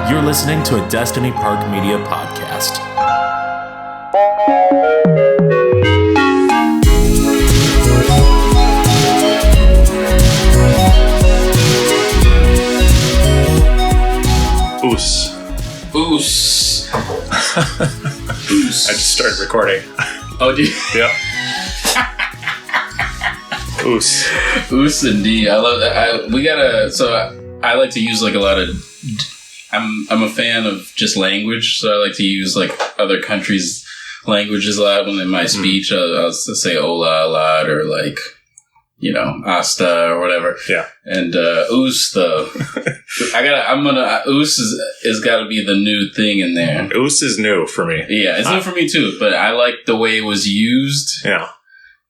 You're listening to a Destiny Park Media podcast. Oos. Oos. I just started recording. Oh, dude. Yep. Oos. Oos indeed. I love that. I like to use like a lot of. I'm a fan of just language, so I like to use like other countries' languages a lot when in my speech. I'll say "hola" a lot, or like, you know, "hasta" or whatever. Yeah. And "oos" though, "oos" is got to be the new thing in there. Oos is new for me. Yeah, it's new for me too, but I like the way it was used. Yeah.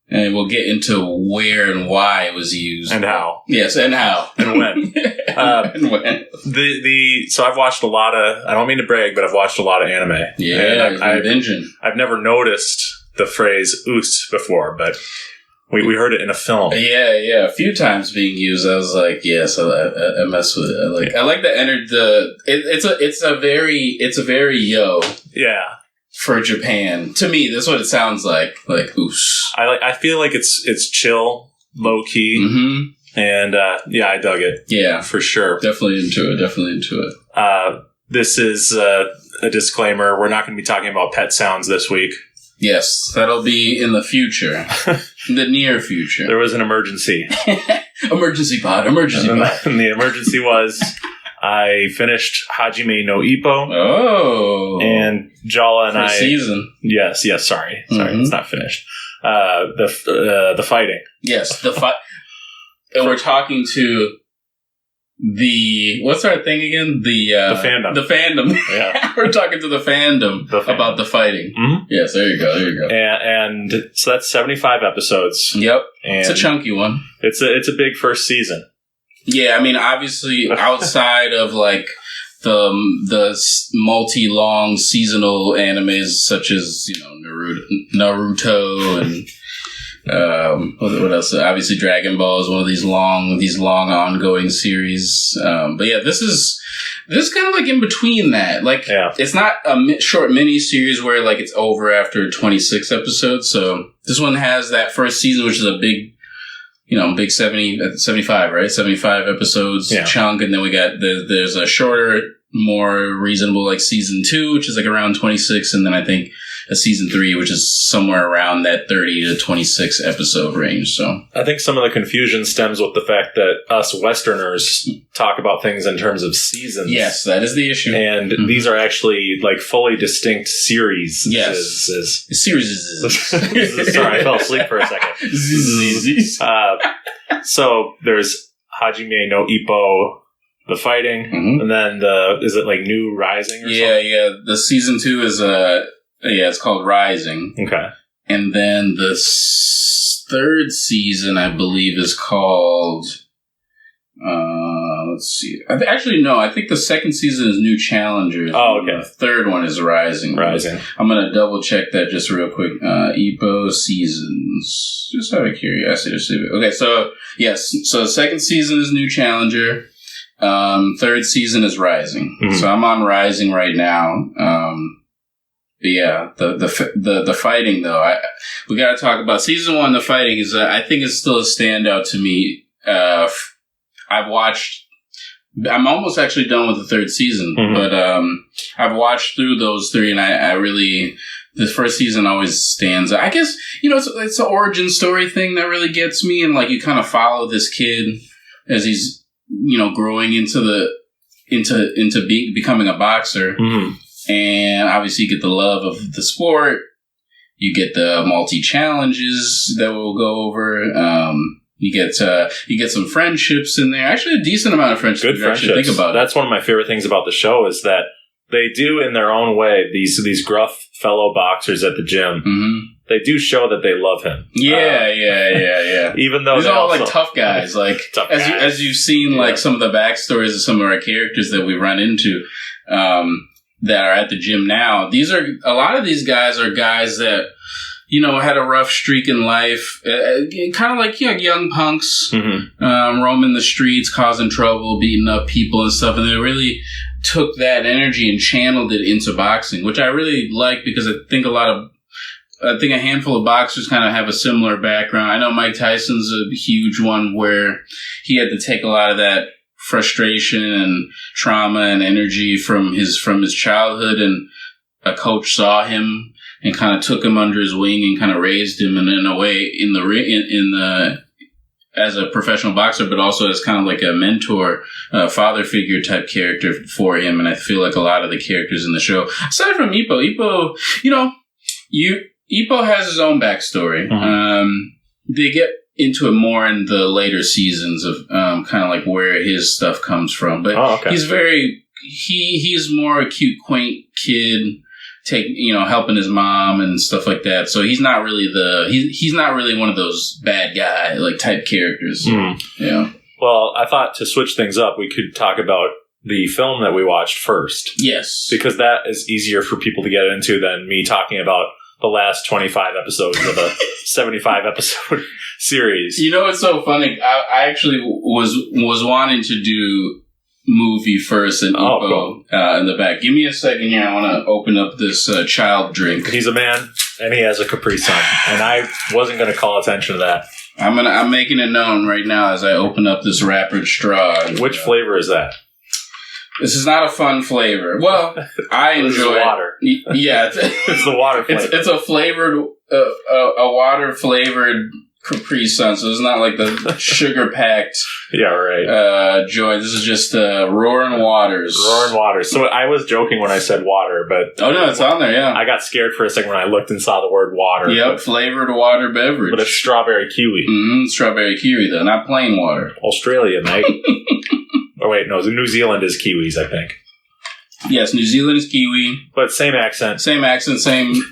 And we'll get into where and why it was used. And how. Yes, and how. And when. And when. So I've watched a lot of, I don't mean to brag, but I've watched a lot of anime. Yeah, I've never noticed the phrase oos before, but we heard it in a film. Yeah, a few times being used. I was like, yes, I mess with it. I like that entered the, it's a very yo. Yeah. For Japan. To me, that's what it sounds like oos. I feel like it's chill, low key. Mm-hmm. And yeah, I dug it. Yeah. For sure. Definitely into it. This is a disclaimer. We're not going to be talking about pet sounds this week. Yes, that'll be in the future. In the near future. There was an emergency. Emergency pod. And the emergency was I finished Hajime No Ippo. Oh. And Jallah and First season. Yes, sorry. It's not finished. The fighting. Yes, the fight. And we're talking to what's our thing again? The fandom. The fandom. Yeah. We're talking to the fandom about the fighting. Mm-hmm. Yes, there you go. And so that's 75 episodes. Yep. And it's a chunky one. It's a big first season. Yeah, I mean, obviously, outside of like the multi-long seasonal animes such as, you know, Naruto and what else? Obviously, Dragon Ball is one of these long ongoing series. But yeah, this is kind of like in between that. Like, It's not a short mini series where like it's over after 26 episodes. So this one has that first season, which is a big. You know, big 75, right? 75 episodes chunk. And then we got, there's a shorter, more reasonable, like season 2, which is like around 26. And then I think a season 3, which is somewhere around that 30 to 26 episode range. So I think some of the confusion stems with the fact that us Westerners talk about things in terms of seasons. Yes, that is the issue. And these are actually like fully distinct series. Yes. Series. Sorry, I fell asleep for a second. So there's Hajime no Ippo, the fighting, and then is it like New Rising or something? Yeah. The season 2 is it's called Rising. Okay. And then the third season, I believe, is called let's see. Actually, no. I think the second season is New Challengers. Oh, okay. The third one is Rising. I'm going to double check that just real quick. Ippo seasons. Just out of curiosity. Okay, so, yes. So the second season is New Challenger. Third season is Rising. Mm-hmm. So I'm on Rising right now. But yeah, the fighting, though, we got to talk about season 1. The fighting is, I think it's still a standout to me. I'm almost actually done with the third season, but I've watched through those 3, and I really, the first season always stands out. I guess, you know, it's an origin story thing that really gets me, and like you kind of follow this kid as he's, you know, growing into becoming a boxer, and obviously you get the love of the sport, you get the multi-challenges that we'll go over. You get some friendships in there. Actually, a decent amount of friendships. Good friendships. Think about it. That's one of my favorite things about the show is that they do, in their own way, these gruff fellow boxers at the gym. Mm-hmm. They do show that they love him. Yeah. Even though these are all like tough guys. Like as you've seen, like some of the backstories of some of our characters that we run into that are at the gym now. A lot of these guys are guys that, you know, had a rough streak in life, kind of like, you know, young punks, roaming the streets, causing trouble, beating up people and stuff. And they're really took that energy and channeled it into boxing, which I really like because I think a handful of boxers kind of have a similar background. I know Mike Tyson's a huge one where he had to take a lot of that frustration and trauma and energy from his childhood, and a coach saw him and kind of took him under his wing and kind of raised him in a way as a professional boxer, but also as kind of like a mentor, father figure type character for him. And I feel like a lot of the characters in the show, aside from Ippo, Ippo has his own backstory. Mm-hmm. They get into it more in the later seasons of kind of like where his stuff comes from. But he's he's more a cute, quaint kid, helping his mom and stuff like that. So he's not really he's not really one of those bad guy like type characters. Mm. Yeah. Well, I thought to switch things up, we could talk about the film that we watched first. Yes. Because that is easier for people to get into than me talking about the last 25 episodes of a 75 episode series. You know what's so funny? I actually was wanting to do movie first and Ippo in the back. Give me a second here. I want to open up this child drink. He's a man and he has a Capri-Sun, and I wasn't going to call attention to that. I'm making it known right now as I open up this wrappered straw. Which flavor is that? This is not a fun flavor. Well, I enjoy water. Yeah, it's the water flavor. It's a flavored, a water flavored Capri-Sun. So it's not like the sugar packed. Yeah, right. Joy. This is just Roaring Waters. Roaring Waters. So I was joking when I said water, but oh no, it's on there. Yeah, I got scared for a second when I looked and saw the word water. Yep, flavored water beverage. But it's strawberry kiwi. Mm-hmm, strawberry kiwi though, not plain water. Australia, mate. Oh, wait, no, New Zealand is kiwis, I think. Yes, New Zealand is kiwi. But same accent. Same accent, same... same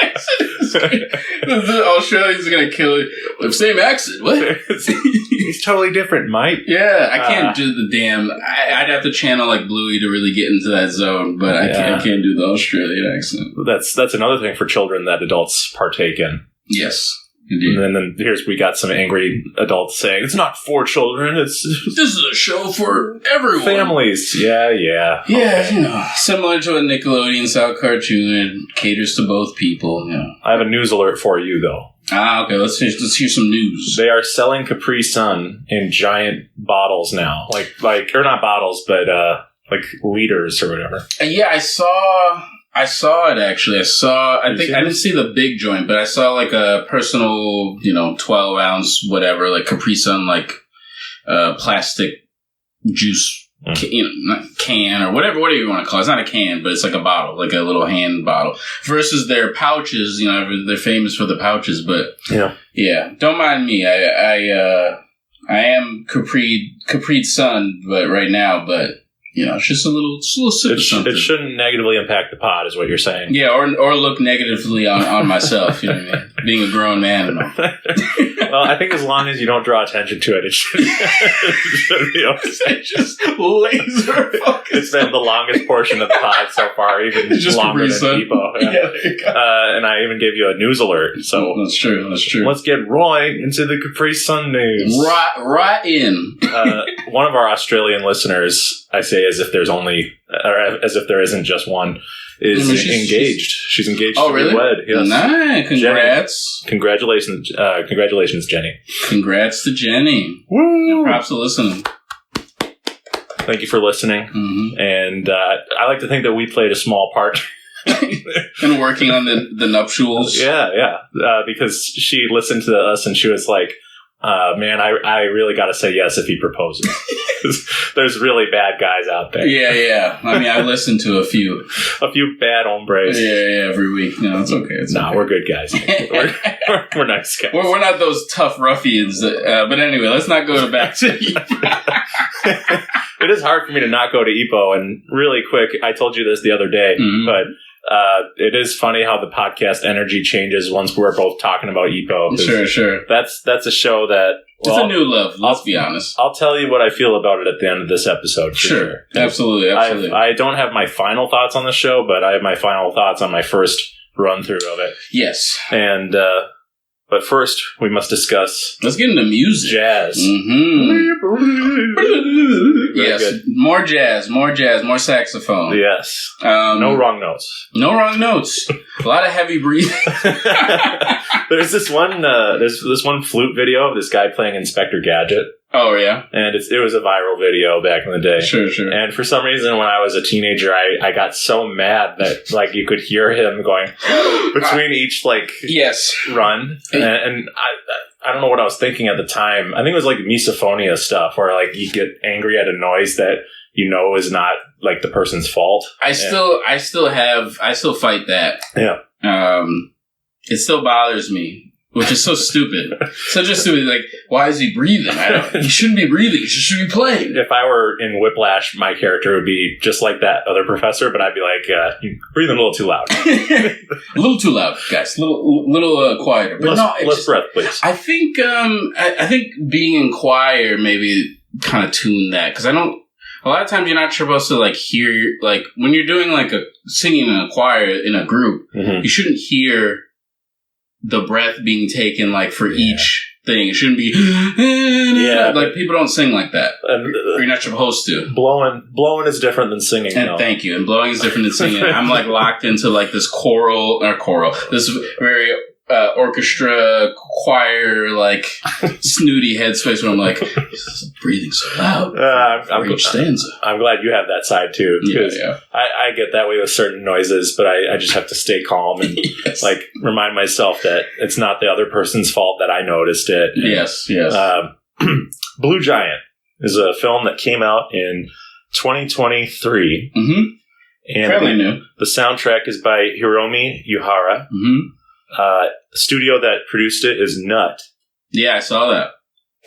accent. The Australians are going to kill you. Same accent, what? He's totally different, mate. Yeah, I can't do the damn... I'd have to channel like Bluey to really get into that zone, but I can't do the Australian accent. That's another thing for children that adults partake in. Yes. Indeed. And then we got some angry adults saying, it's not for children, this is a show for everyone. Families. Yeah. Yeah, similar to a Nickelodeon style cartoon, it caters to both people, I have a news alert for you, though. Okay, let's hear some news. They are selling Capri-Sun in giant bottles now. Or not bottles, but like liters or whatever. Yeah, I saw it actually. I didn't see the big joint, but I saw like a personal, 12 ounce, whatever, like Capri-Sun, like plastic juice, can or whatever you want to call it. It's not a can, but it's like a bottle, like a little hand bottle. Versus their pouches, they're famous for the pouches, but yeah. Don't mind me. I am Capri-Sun, but right now, but. It's just a little sip of something. It shouldn't negatively impact the pod, is what you're saying. Yeah, or look negatively on myself, you know what I mean? Being a grown man and all. Well, I think as long as you don't draw attention to it, it should be okay. Just laser focus. It's been the longest portion of the pod so far, even just longer than Ippo. Yeah, there you go. And I even gave you a news alert. So that's true. Let's get right into the Capri-Sun news. Right in. One of our Australian listeners, I say as if there isn't just one, is engaged. She's engaged to be wed. Yes. Nice. Congrats. Jenny. Congratulations, Jenny. Congrats to Jenny. Woo! Props for listening. Thank you for listening. Mm-hmm. And I like to think that we played a small part. And working on the nuptials. Yeah. Because she listened to us and she was like, man, I really got to say yes if he proposes. There's really bad guys out there. Yeah. I mean, I listened to a few. A few bad hombres. Yeah, every week. No, it's okay. Okay. We're good guys. We're nice guys. We're not those tough ruffians. But anyway, let's not go back to Ippo. It is hard for me to not go to Ippo. And really quick, I told you this the other day, but it is funny how the podcast energy changes once we're both talking about Ippo. Sure. That's a show that... Well, it's a new love, let's be honest. I'll tell you what I feel about it at the end of this episode. Sure. Absolutely. I don't have my final thoughts on the show, but I have my final thoughts on my first run-through of it. Yes. And But first, we must discuss... Let's get into music. Jazz. Yes, good. More jazz, more saxophone. Yes. No wrong notes. No wrong notes. A lot of heavy breathing. There's this one flute video of this guy playing Inspector Gadget. Oh, yeah? And it was a viral video back in the day. Sure. And for some reason, when I was a teenager, I got so mad that, like, you could hear him going between each, like, yes, run. And I don't know what I was thinking at the time. I think it was, like, misophonia stuff, where, like, you get angry at a noise that you know is not, like, the person's fault. I still fight that. Yeah. It still bothers me. Which is so stupid. Such a stupid, like, why is he breathing? He shouldn't be breathing. He should be playing. If I were in Whiplash, my character would be just like that other professor, but I'd be like, you're breathing a little too loud. A little too loud, guys. A little quieter. But less breath, please. I think being in choir maybe kind of tune that. Because a lot of times you're not supposed to, like, hear, like, when you're doing, like, singing in a choir in a group, you shouldn't hear the breath being taken, like, for each thing. It shouldn't be, like, people don't sing like that. You're not supposed to. Blowing is different than singing. And thank you. And blowing is different than singing. I'm, like, locked into, like, this this very orchestra, choir, like, snooty headspace where I'm like, breathing so loud. For each stanza. I'm glad you have that side too. Yeah. I get that way with certain noises, but I just have to stay calm and like remind myself that it's not the other person's fault that I noticed it. Yes. Blue Giant is a film that came out in 2023. And fairly new. The soundtrack is by Hiromi Yuhara. The studio that produced it is Nut. Yeah, I saw that.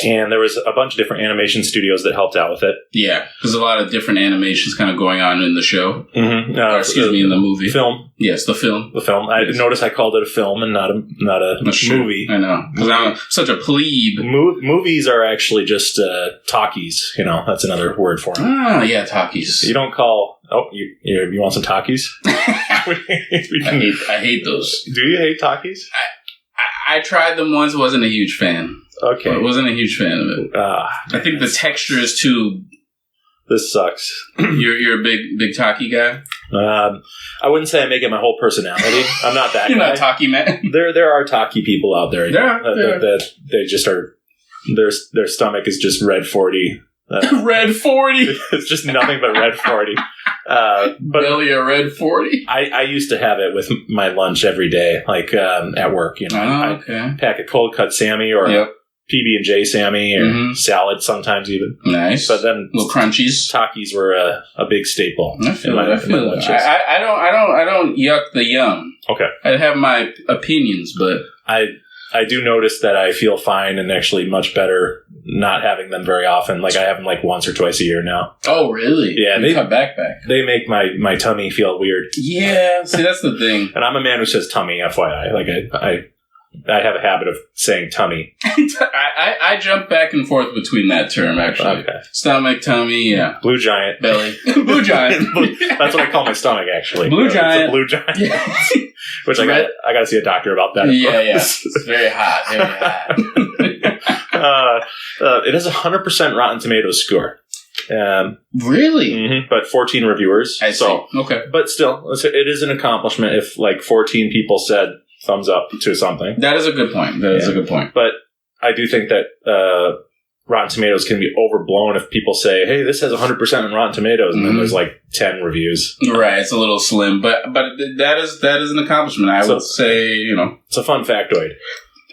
And there was a bunch of different animation studios that helped out with it. Yeah, there's a lot of different animations kind of going on in the show. In the movie. Film. Yes, the film. The film. I noticed I called it a film and not a movie. I know. Because I'm such a plebe. Movies are actually just talkies. You know, that's another word for them. Ah, yeah, talkies. You don't call... Oh, you want some talkies? I hate those. Do you hate talkies? I tried them once, wasn't a huge fan. Okay. I wasn't a huge fan of it. I think the texture is too... This sucks. You're a big talkie guy? I wouldn't say I make it my whole personality. I'm not that You're guy. not a talkie man? There are talkie people out there. That they just are... Their stomach is just red 40. Red 40? It's just nothing but red 40. But Belly a red 40? I used to have it with my lunch every day, like at work. You know, I'd pack a cold cut Sammy or PB&J Sammy or salad sometimes even. Nice. But then little crunchies. Takis were a big staple. I feel it. I don't yuck the yum. Okay. I have my opinions, but I do notice that I feel fine and actually much better not having them very often. Like I have them like once or twice a year now. Oh, really? Yeah. They cut back. They make my tummy feel weird. Yeah. See, that's the thing. And I'm a man who says tummy, FYI. Like I have a habit of saying tummy. I jump back and forth between that term, actually. Okay. Stomach, tummy, yeah. Blue Giant. Belly. Blue Giant. That's what I call my stomach, actually. Blue Giant. It's a Blue Giant. Yeah. Which I got to see a doctor about that. Yeah. It's very hot. Very hot. It has 100% Rotten Tomatoes score. Really? Mm-hmm, but 14 reviewers. I see. Okay. But still, it is an accomplishment if like 14 people said thumbs up to something. That is a good point. But I do think that Rotten Tomatoes can be overblown if people say, hey, this has 100% on Rotten Tomatoes, and then there's like 10 reviews. Right, it's a little slim, but that is an accomplishment. I would say, it's a fun factoid.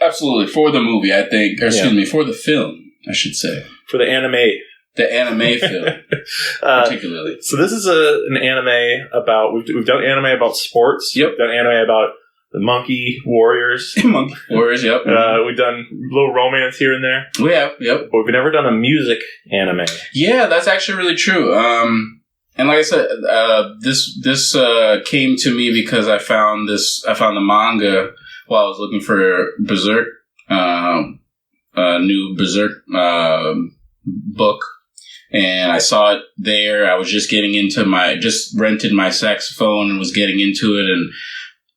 Absolutely, for the movie, I think, or excuse me, for the film, I should say, for the anime. The anime film, particularly. So this is an anime about we've done anime about sports. Yep. We've done anime about the Monkey Warriors. Monkey Warriors, yep. We've done a little romance here and there. We have, yep. But we've never done a music anime. Yeah, that's actually really true. And like I said, this came to me because I found the manga while I was looking for Berserk, new Berserk book. And I saw it there. I was just getting into just rented my saxophone and was getting into it and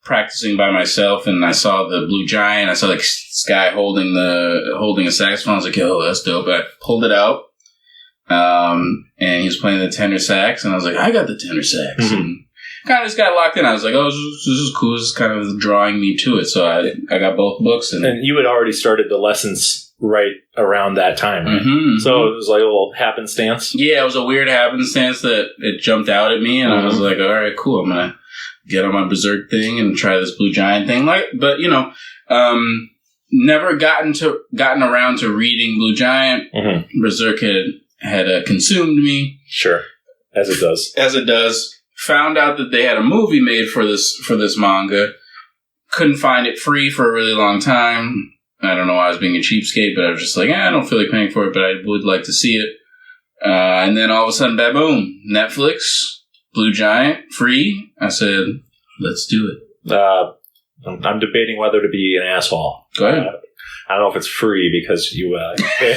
practicing by myself, and I saw the Blue Giant. I saw like this guy holding a saxophone. I was like, "Oh, that's dope!" I pulled it out, and he was playing the tenor sax, and I was like, "I got the tenor sax." Mm-hmm. And kind of just got locked in. I was like, "Oh, this is cool. This is kind of drawing me to it." So I got both books, and you had already started the lessons right around that time, right? Mm-hmm. So it was like a little happenstance. Yeah, it was a weird happenstance that it jumped out at me, and I was like, "All right, cool. I'm gonna get on my Berserk thing and try this Blue Giant thing." But never gotten around to reading Blue Giant. Mm-hmm. Berserk had consumed me. Sure, as it does. Found out that they had a movie made for this manga. Couldn't find it free for a really long time. I don't know why I was being a cheapskate, but I was just like, I don't feel like paying for it, but I would like to see it. And then all of a sudden, baboom, Netflix, Blue Giant, free. I said, let's do it. I'm debating whether to be an asshole. Go ahead. I don't know if it's free because you pay a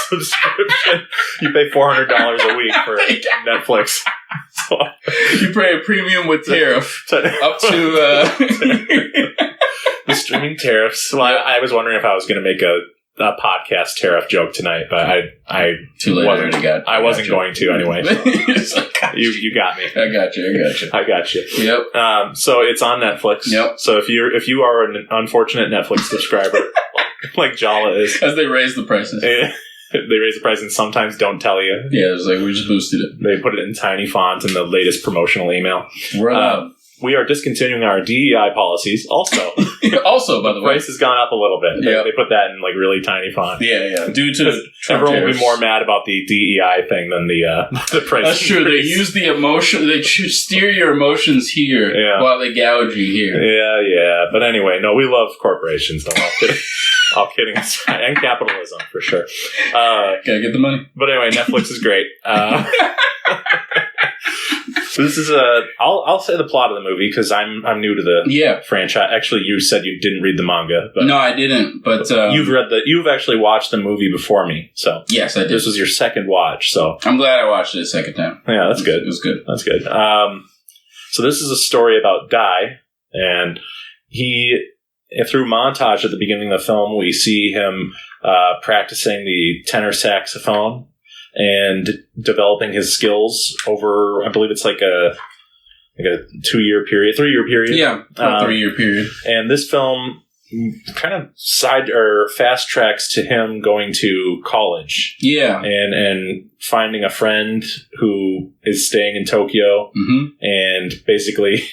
subscription. You pay $400 a week for Netflix. So, you pay a premium with tariff up to the streaming tariffs. Well, I was wondering if I was going to make a podcast tariff joke tonight, but I too late. I wasn't going to anyway. So. You got me. I got you. Yep. So it's on Netflix. Yep. So if you are an unfortunate Netflix subscriber, like Jallah is, as they raise the prices. They raise the price and sometimes don't tell you. Yeah, it was like we just boosted it. They put it in tiny font in the latest promotional email. We are discontinuing our DEI policies. Also, by the way, price has gone up a little bit. They put that in like really tiny font. Yeah. Due to everyone will be more mad about the DEI thing than the price. That's true. They use the emotion. They steer your emotions here while they gouge you here. Yeah. But anyway, no, we love corporations. Don't all kidding. All kidding aside, and capitalism for sure. Gotta get the money. But anyway, Netflix is great. So this is I'll say the plot of the movie because I'm new to the franchise. Actually, you said you didn't read the manga. But no, I didn't. But you've actually watched the movie before me. So yes, I did. This was your second watch. So I'm glad I watched it a second time. Yeah, that's good. It was good. That's good. So this is a story about Dai, and through montage at the beginning of the film, we see him practicing the tenor saxophone and developing his skills over, I believe it's like a 3-year period. Yeah, a 3-year period. And this film kind of fast tracks to him going to college. Yeah. And finding a friend who is staying in Tokyo and basically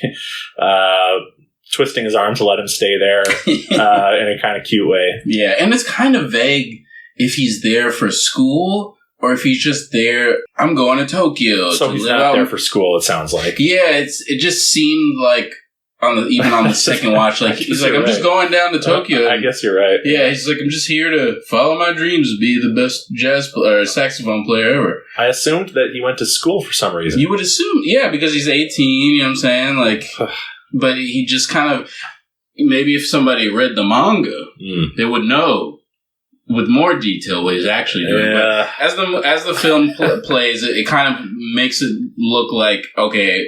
twisting his arm to let him stay there in a kind of cute way. Yeah, and it's kind of vague if he's there for school or if he's just there, I'm going to Tokyo. So he's not there for school, it sounds like. Yeah, it just seemed like, even on the second watch, like he's like, I'm just going down to Tokyo. I guess you're right. Yeah, he's like, I'm just here to follow my dreams, be the best saxophone player ever. I assumed that he went to school for some reason. You would assume, yeah, because he's 18, you know what I'm saying? Like, but he just kind of, maybe if somebody read the manga, they would know with more detail what he's actually doing. Yeah. But as the film plays, it kind of makes it look like, okay,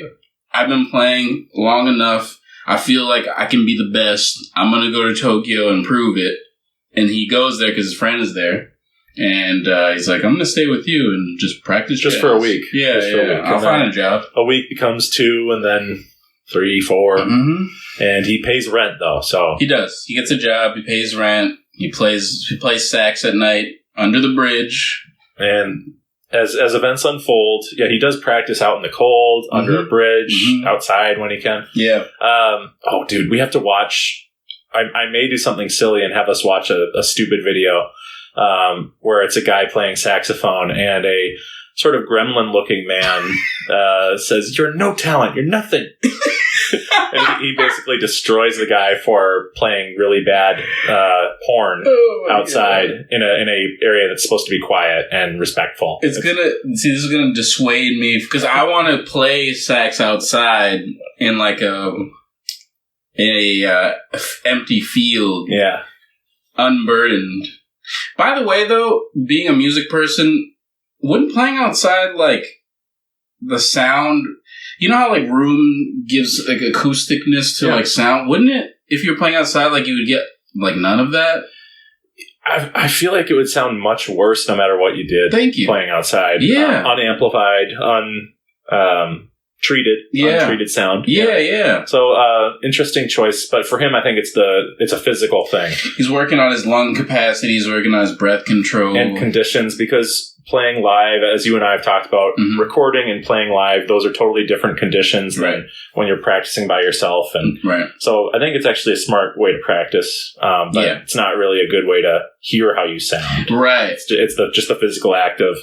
I've been playing long enough. I feel like I can be the best. I'm going to go to Tokyo and prove it. And he goes there because his friend is there. And he's like, I'm going to stay with you and just practice just for a week. Yeah. I'll find a job. A week becomes 2 and then 3, 4. And he pays rent, though. So he does. He gets a job. He pays rent. He plays sax at night under the bridge. And as events unfold, he does practice out in the cold, under a bridge, outside when he can. Yeah. Oh, dude, we have to watch. I may do something silly and have us watch a stupid video where it's a guy playing saxophone and a sort of gremlin-looking man says, "You're no talent. You're nothing." And he basically destroys the guy for playing really bad horn outside in a area that's supposed to be quiet and respectful. This is gonna dissuade me because I want to play sax outside in like a empty field, unburdened. By the way, though, being a music person, wouldn't playing outside like the sound? You know how like room gives like acousticness to like sound? Wouldn't it, if you're playing outside, like you would get like none of that? I feel like it would sound much worse no matter what you did. Thank you. Playing outside. Yeah. Unamplified, untreated sound. Yeah. So, interesting choice. But for him, I think it's a physical thing. He's working on his lung capacity. He's working on his breath control. And conditions, because playing live, as you and I have talked about, recording and playing live, those are totally different conditions than when you're practicing by yourself. And so I think it's actually a smart way to practice, but it's not really a good way to hear how you sound. Right. It's just the physical act of,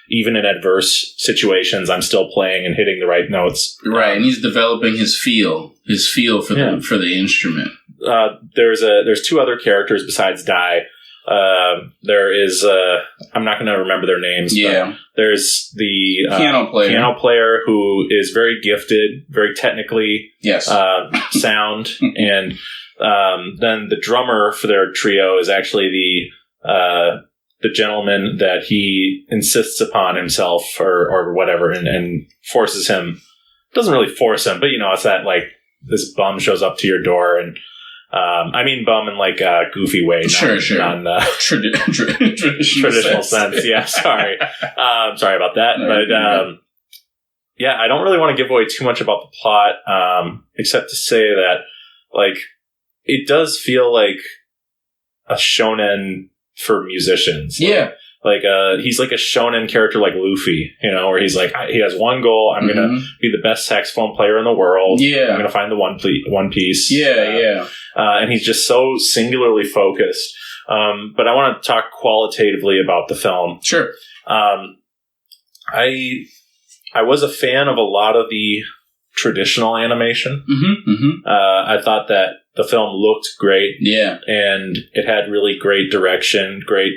even in adverse situations, I'm still playing and hitting the right notes. Right, and he's developing his feel for the instrument. There's two other characters besides Dai. There is I'm not going to remember their names. Yeah. But there's the piano player who is very gifted, very technically sound, and then the drummer for their trio is actually the gentleman that he insists upon himself or whatever, and forces him. Doesn't really force him, but it's that like this bum shows up to your door and. I mean bum in like a goofy way. Sure. Traditional sense. Yeah, sorry. Sorry about that. But I don't really want to give away too much about the plot, except to say that like it does feel like a shonen for musicians. Yeah. Like he's like a shonen character like Luffy, where he's like, he has one goal. I'm gonna be the best saxophone player in the world. Yeah, I'm gonna find the one piece. Yeah. And he's just so singularly focused. But I want to talk qualitatively about the film. Sure. I was a fan of a lot of the traditional animation. I thought that the film looked great. Yeah, and it had really great direction, great.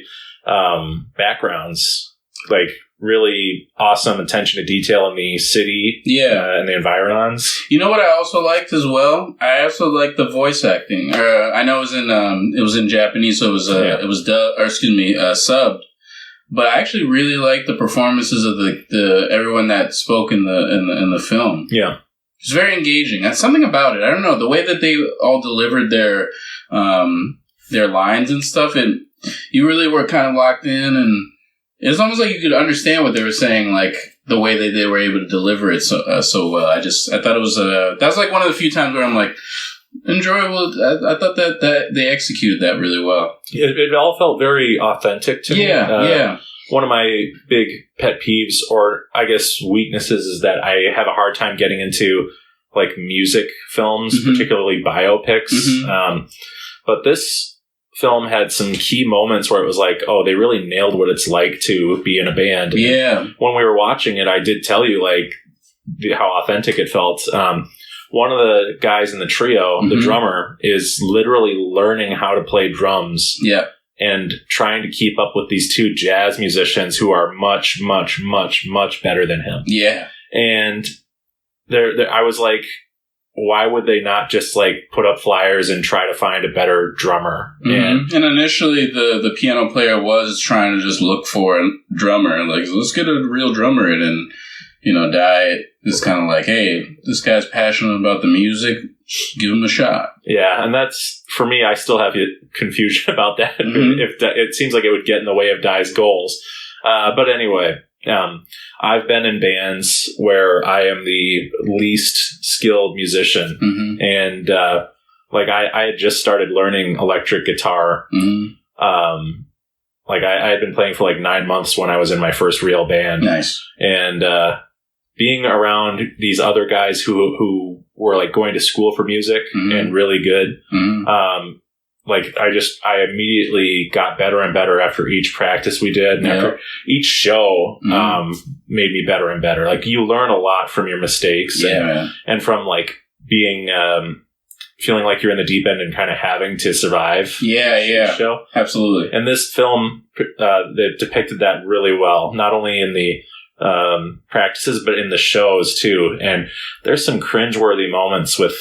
Backgrounds, like really awesome attention to detail in the city, and the environs. You know what I also liked as well? I also liked the voice acting. I know it was in Japanese, so it was subbed. But I actually really liked the performances of the everyone that spoke in the film. Yeah, it's very engaging. That's something about it. I don't know, the way that they all delivered their lines and stuff. You really were kind of locked in, and it was almost like you could understand what they were saying, like the way they were able to deliver it so well. I thought it was that's like one of the few times where I'm like enjoyable. I thought that they executed that really well. It all felt very authentic to me. Yeah. One of my big pet peeves, or I guess weaknesses, is that I have a hard time getting into like music films, particularly biopics. But this film had some key moments where it was like, oh, they really nailed what it's like to be in a band. Yeah. And when we were watching it, I did tell you like how authentic it felt. One of the guys in the trio, the drummer, is literally learning how to play drums. Yeah. And trying to keep up with these two jazz musicians who are much, much, much, much better than him. Yeah. And I was like, why would they not just like put up flyers and try to find a better drummer? And initially the piano player was trying to just look for a drummer and like, let's get a real drummer in. And, Dai is kind of like, hey, this guy's passionate about the music. Give him a shot. Yeah. And that's, for me, I still have confusion about that. If it seems like it would get in the way of Dai's goals. But anyway, I've been in bands where I am the least skilled musician, and I had just started learning electric guitar. I had been playing for like 9 months when I was in my first real band. Nice. And being around these other guys who were like going to school for music and really good. I immediately got better and better after each practice we did. And after each show, made me better and better. Like you learn a lot from your mistakes and from like being, feeling like you're in the deep end and kind of having to survive. Yeah. Show. Absolutely. And this film, they depicted that really well, not only in the, practices, but in the shows too. And there's some cringeworthy moments with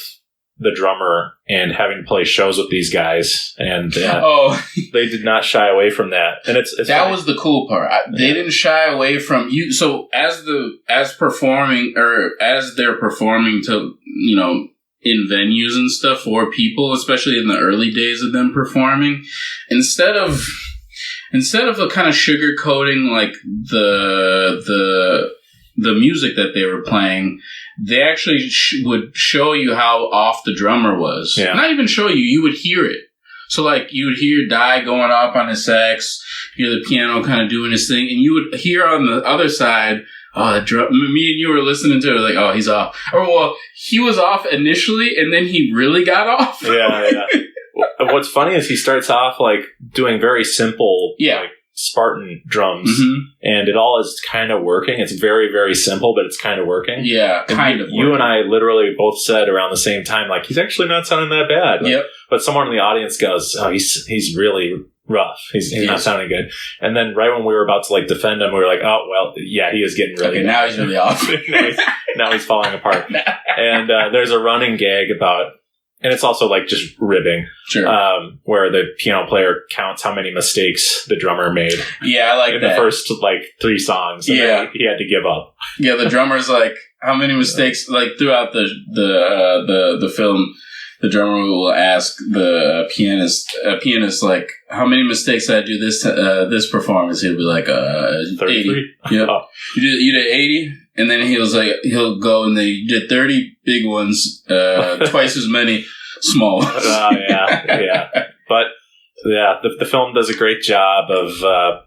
the drummer and having to play shows with these guys, and they did not shy away from that. And it's that funny. Was the cool part. They didn't shy away from you. So as they're performing to, you know, in venues and stuff for people, especially in the early days of them performing, instead of kind of sugarcoating like the music that they were playing, they actually would show you how off the drummer was. Yeah. Not even show you, you would hear it. So like you would hear Dai going off on his sax, hear the piano kind of doing his thing, and you would hear on the other side, me and you were listening to it, like, oh, he's off. Or, well, he was off initially, and then he really got off. Yeah. What's funny is he starts off, like, doing very simple, like, Spartan drums, and it all is kind of working. It's very, very simple, but it's kind of working. Yeah, kind of. You and I literally both said around the same time, like, he's actually not sounding that bad. Yep. But someone in the audience goes, oh, he's really rough. He's not sounding good. And then right when we were about to like defend him, we were like, oh, well, yeah, he is getting really bad. Now he's really off. now he's falling apart. And there's a running gag about, and it's also like just ribbing, where the piano player counts how many mistakes the drummer made. Yeah, I like in that. the first like 3 songs. And then he had to give up. Yeah, the drummer's like, how many mistakes, like throughout the film, the drummer will ask the pianist, like, how many mistakes did I do this performance? He'll be like, 80. Yep. Oh. You did 80? And then he'll go and you did 30 big ones, twice as many small ones. Yeah. But, yeah, the film does a great job of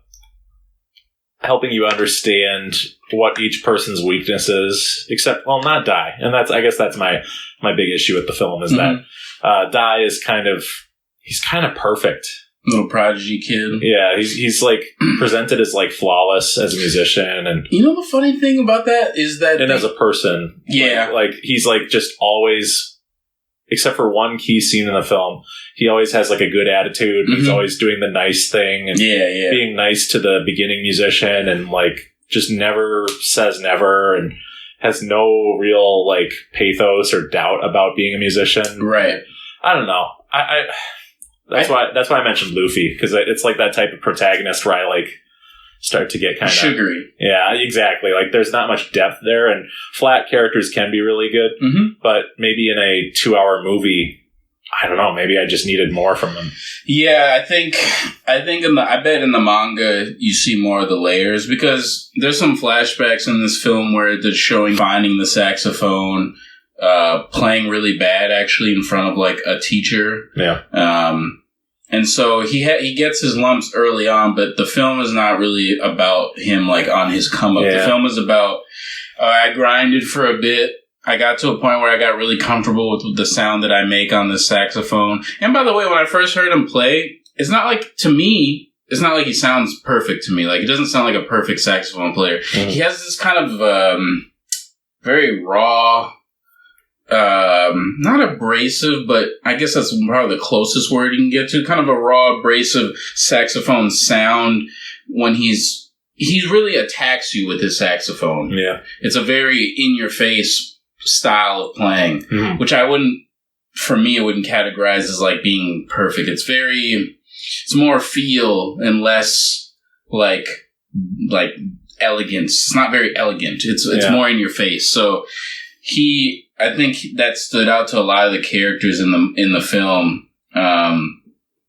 helping you understand what each person's weakness is, except, well, not Dai. And I guess that's my big issue with the film is that Dai is he's kind of perfect. Little prodigy kid. Yeah, he's like presented as like flawless as a musician, and you know the funny thing about that is that as a person, like he's like just always, except for one key scene in the film, he always has like a good attitude. He's always doing the nice thing and being nice to the beginning musician, and like just never says never, and has no real like pathos or doubt about being a musician. Right. I don't know. That's why I mentioned Luffy, because it's like that type of protagonist where I like start to get kind of sugary. Yeah, exactly. Like there's not much depth there, and flat characters can be really good, but maybe in a 2-hour movie, I don't know. Maybe I just needed more from them. Yeah, I think I bet in the manga you see more of the layers, because there's some flashbacks in this film where they're showing finding the saxophone, playing really bad actually in front of like a teacher. Yeah. And so he gets his lumps early on, but the film is not really about him like on his come up. Yeah. The film is about I grinded for a bit. I got to a point where I got really comfortable with the sound that I make on this saxophone. And by the way, when I first heard him play, it's not like he sounds perfect to me. Like, it doesn't sound like a perfect saxophone player. He has this kind of very raw, not abrasive, but I guess that's probably the closest word you can get to. Kind of a raw, abrasive saxophone sound when he really attacks you with his saxophone. Yeah. It's a very in-your-face style of playing, which it wouldn't categorize as like being perfect. It's more feel and less like elegance. It's not very elegant. It's more in your face. So I think that stood out to a lot of the characters in the film.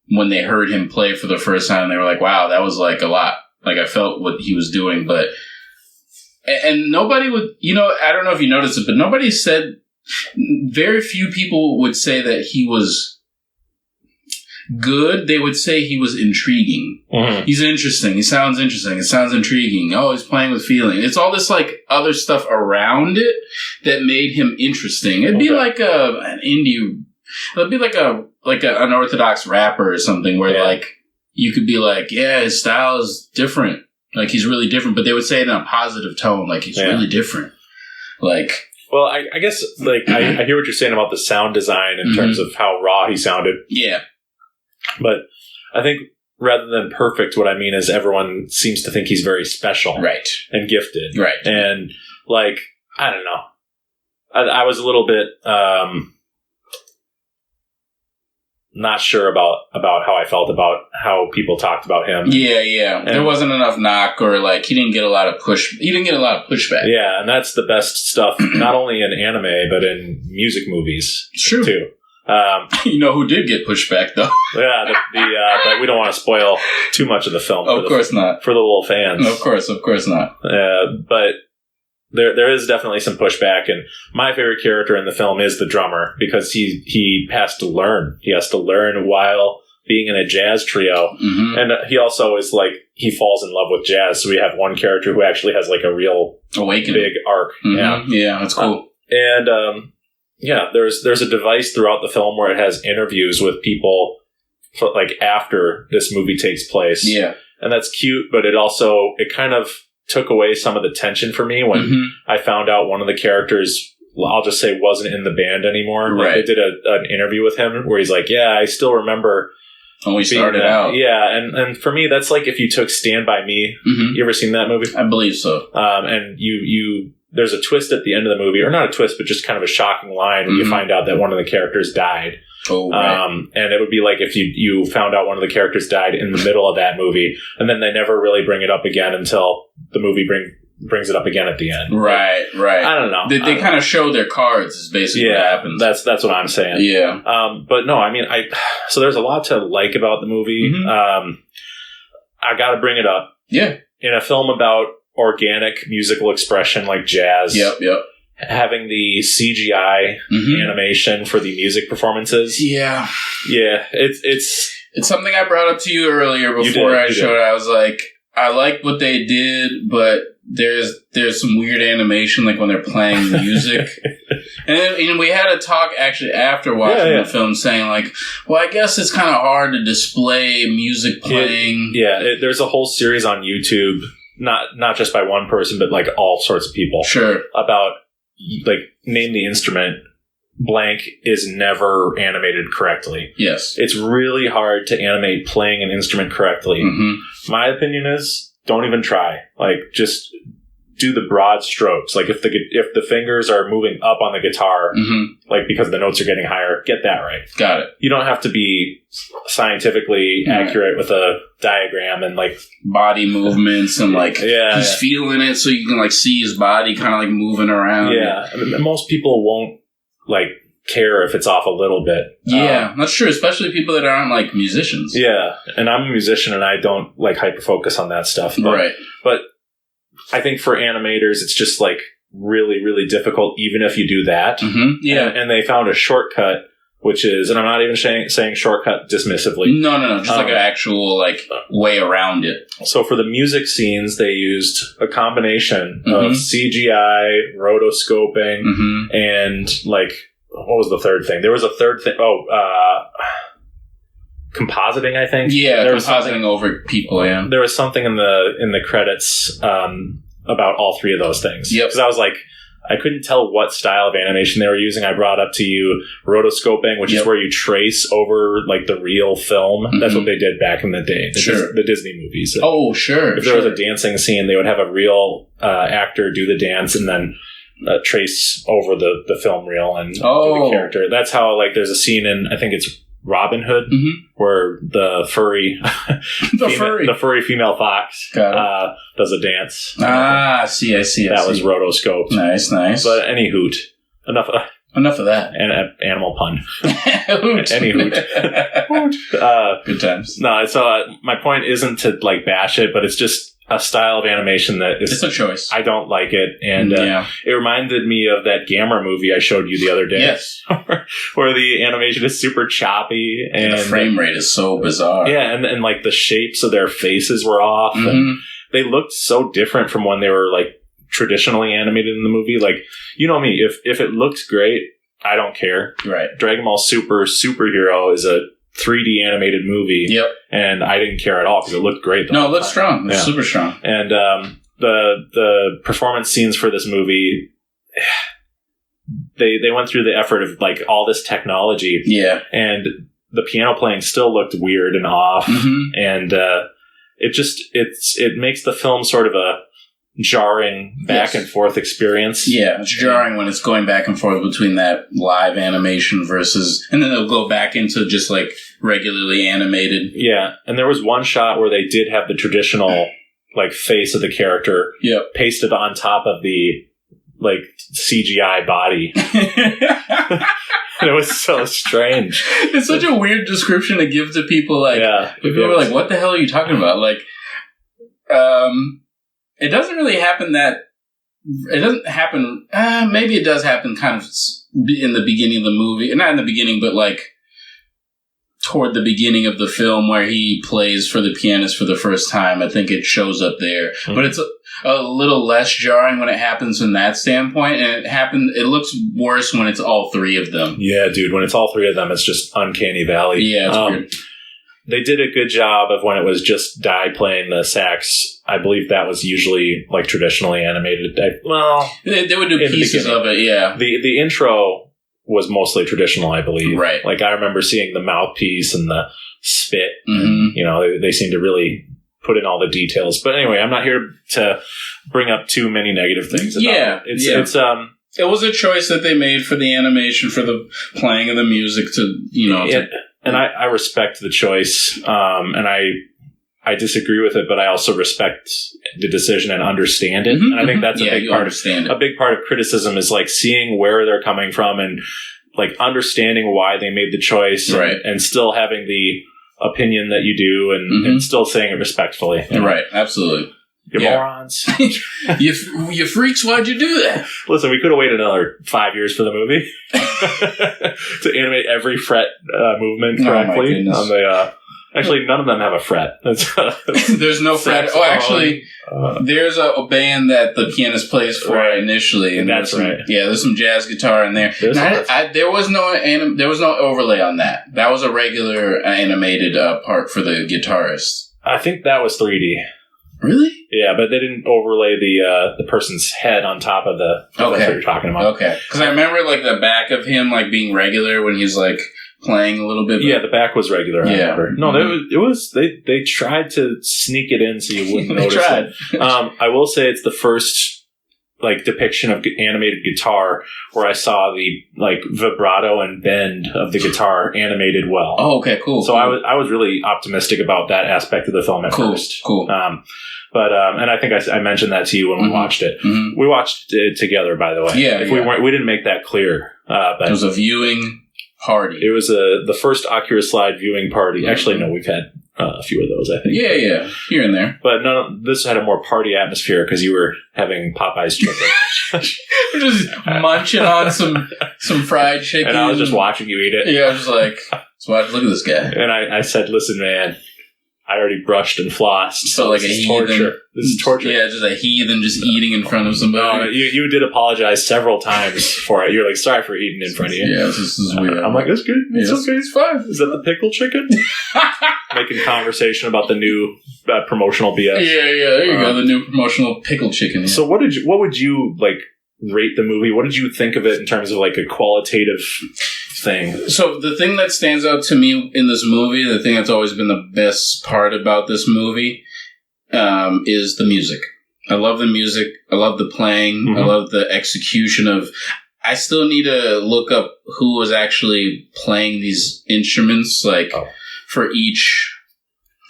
When they heard him play for the first time, they were like, wow, that was like a lot. Like I felt what he was doing, and nobody would, I don't know if you noticed it, but nobody said, very few people would say that he was good. They would say he was intriguing. He's interesting. He sounds interesting. It sounds intriguing. Oh, he's playing with feeling. It's all this like other stuff around it that made him interesting. It'd be like an indie, it'd be like an unorthodox rapper or something where like you could be like, yeah, his style is different. Like he's really different, but they would say it in a positive tone, like he's really different. Like, well, I guess like I hear what you're saying about the sound design in terms of how raw he sounded. Yeah. But I think rather than perfect, what I mean is everyone seems to think he's very special, right, and gifted, right, and like I don't know, I was a little bit not sure about how I felt about how people talked about him. Yeah. And there wasn't enough knock, or like he didn't get a lot of pushback. Yeah, and that's the best stuff, not only in anime but in music movies. It's true too. You know who did get pushback though? Yeah, but we don't want to spoil too much of the film. Of course not. For the little fans. Of course not. But there is definitely some pushback, and my favorite character in the film is the drummer, because he has to learn. He has to learn while being in a jazz trio, and he also is like, he falls in love with jazz. So we have one character who actually has like a real awakening, big arc. Yeah, that's cool. There's a device throughout the film where it has interviews with people like after this movie takes place. Yeah, and that's cute, but it kind of took away some of the tension for me when I found out one of the characters, I'll just say, wasn't in the band anymore. Right. Like, they did an interview with him where he's like, yeah, I still remember when we started out. Yeah, and for me, that's like if you took Stand By Me. You ever seen that movie? I believe so. And there's a twist at the end of the movie, or not a twist, but just kind of a shocking line when you find out that one of the characters died. Oh, right. And it would be like if you found out one of the characters died in the middle of that movie, and then they never really bring it up again until the movie brings it up again at the end. Right. I don't know. They kind of show their cards is basically what happens. That's what I'm saying. Yeah. But no, I mean, so there's a lot to like about the movie. I got to bring it up. Yeah. In a film about organic musical expression like jazz. Yep. Having the CGI animation for the music performances. Yeah. It's something I brought up to you earlier before I showed it. I was like, I like what they did, but there's some weird animation, like when they're playing music. and we had a talk actually after watching the film, saying like, well, I guess it's kind of hard to display music playing. There's a whole series on YouTube, not just by one person, but like all sorts of people. Sure. About, like, name the instrument, blank is never animated correctly. Yes. It's really hard to animate playing an instrument correctly. My opinion is, don't even try. Like, just do the broad strokes. Like, if the fingers are moving up on the guitar, like because the notes are getting higher, get that right. Got it. You don't have to be scientifically accurate with a diagram and like body movements and like he's feeling it, so you can like see his body kind of like moving around. Yeah, I mean, most people won't like care if it's off a little bit. Yeah, that's true, especially people that aren't like musicians. Yeah, and I'm a musician and I don't like hyper focus on that stuff. But I think for animators, it's just like really, really difficult, even if you do that. Yeah, and they found a shortcut, which is, and I'm not even saying shortcut dismissively. No, just like an actual like way around it. So for the music scenes, they used a combination of CGI, rotoscoping, and like, what was the third thing? There was a third thing. Compositing, I think. Yeah, there compositing over people. Yeah, there was something in the credits about all three of those things. Yep. Because I was like, I couldn't tell what style of animation they were using. I brought up to you rotoscoping, which is where you trace over like the real film. That's what they did back in the day. The Disney movies. Oh, sure. If there was a dancing scene, they would have a real actor do the dance and then trace over the film reel and do the character. That's how, like, there's a scene in, I think it's Robin Hood, where the furry female fox does a dance. I see. That was rotoscoped. Nice. But any hoot. Enough of that. And animal pun. Hoot. Any hoot. Good times. No, so my point isn't to like bash it, but it's just a style of animation that is... It's a choice. I don't like it. And it reminded me of that Gamera movie I showed you the other day. Yes. Where the animation is super choppy. And the frame rate is so bizarre. Yeah, and like the shapes of their faces were off. And they looked so different from when they were like traditionally animated in the movie. Like, you know me, if it looks great, I don't care. Right. Dragon Ball Superhero is a 3D animated movie. Yep. And I didn't care at all because it looked great. No, it looked strong. It was super strong. And the performance scenes for this movie, they went through the effort of like all this technology. Yeah. And the piano playing still looked weird and off. And it makes the film sort of a jarring back and forth experience. Yeah, it's jarring when it's going back and forth between that live animation versus, and then they'll go back into just like regularly animated. Yeah, and there was one shot where they did have the traditional like face of the character pasted on top of the like CGI body. And it was so strange. It's such a weird description to give to people. Like, people were like, "What the hell are you talking about?" Like, it doesn't really happen that. It doesn't happen. Maybe it does happen kind of in the beginning of the movie. Not in the beginning, but like toward the beginning of the film where he plays for the pianist for the first time. I think it shows up there. Mm-hmm. But it's a little less jarring when it happens from that standpoint. And it looks worse when it's all three of them. Yeah, dude. When it's all three of them, it's just uncanny valley. Yeah, it's weird. They did a good job of when it was just Dai playing the sax. I believe that was usually like traditionally animated. They would do pieces of it, yeah. The intro was mostly traditional, I believe. Right. Like I remember seeing the mouthpiece and the spit. Mm-hmm. You know, they seem to really put in all the details. But anyway, I'm not here to bring up too many negative things about it. It was a choice that they made for the animation, for the playing of the music to. And I respect the choice, and I disagree with it, but I also respect the decision and understand it. Mm-hmm, and I think that's a big part of criticism is like seeing where they're coming from and like understanding why they made the choice, and still having the opinion that you do, and still saying it respectfully. Right, absolutely. You morons. you freaks, why'd you do that? Listen, we could have waited another 5 years for the movie to animate every fret movement correctly. On the, actually, none of them have a fret. There's no fret. Oh, actually, there's a band that the pianist plays for initially. And that's right. Yeah, there's some jazz guitar in there. There was no overlay on that. That was a regular animated part for the guitarist. I think that was 3D. Really? Yeah, but they didn't overlay the person's head on top of the. That's what you're talking about. Okay, because I remember like the back of him like being regular when he's like playing a little bit. Yeah, the back was regular. I remember. No, it was. They tried to sneak it in so you wouldn't notice. They tried. I will say it's the first like depiction of animated guitar where I saw the like vibrato and bend of the guitar animated well. Oh, okay, cool. So cool. I was really optimistic about that aspect of the film at first. Cool. But and I think I mentioned that to you when we watched it. Mm-hmm. We watched it together, by the way. Yeah. We didn't make that clear. But it was a viewing party. It was the first Oculus Slide viewing party. Mm-hmm. Actually, no, we've had a few of those, I think. Yeah, here and there. But no, this had a more party atmosphere because you were having Popeye's chicken. Just munching on some fried chicken. And I was just watching you eat it. Yeah, I was just like, look at this guy. And I said, listen, man, I already brushed and flossed. So like this is torture. This is torture. Yeah, just a heathen just eating in front of somebody. No, you did apologize several times for it. You're like, sorry for eating in front of you. Yeah, this is weird. I'm like, that's good. It's okay. It's fine. Is that the pickle chicken? Making conversation about the new promotional BS. Yeah. There you go. The new promotional pickle chicken. Yeah. So what would you like rate the movie? What did you think of it in terms of like a qualitative thing? So the thing that stands out to me in this movie, the thing that's always been the best part about this movie, is the music. I love the music. I love the playing. Mm-hmm. I love the execution of. I still need to look up who was actually playing these instruments, for each.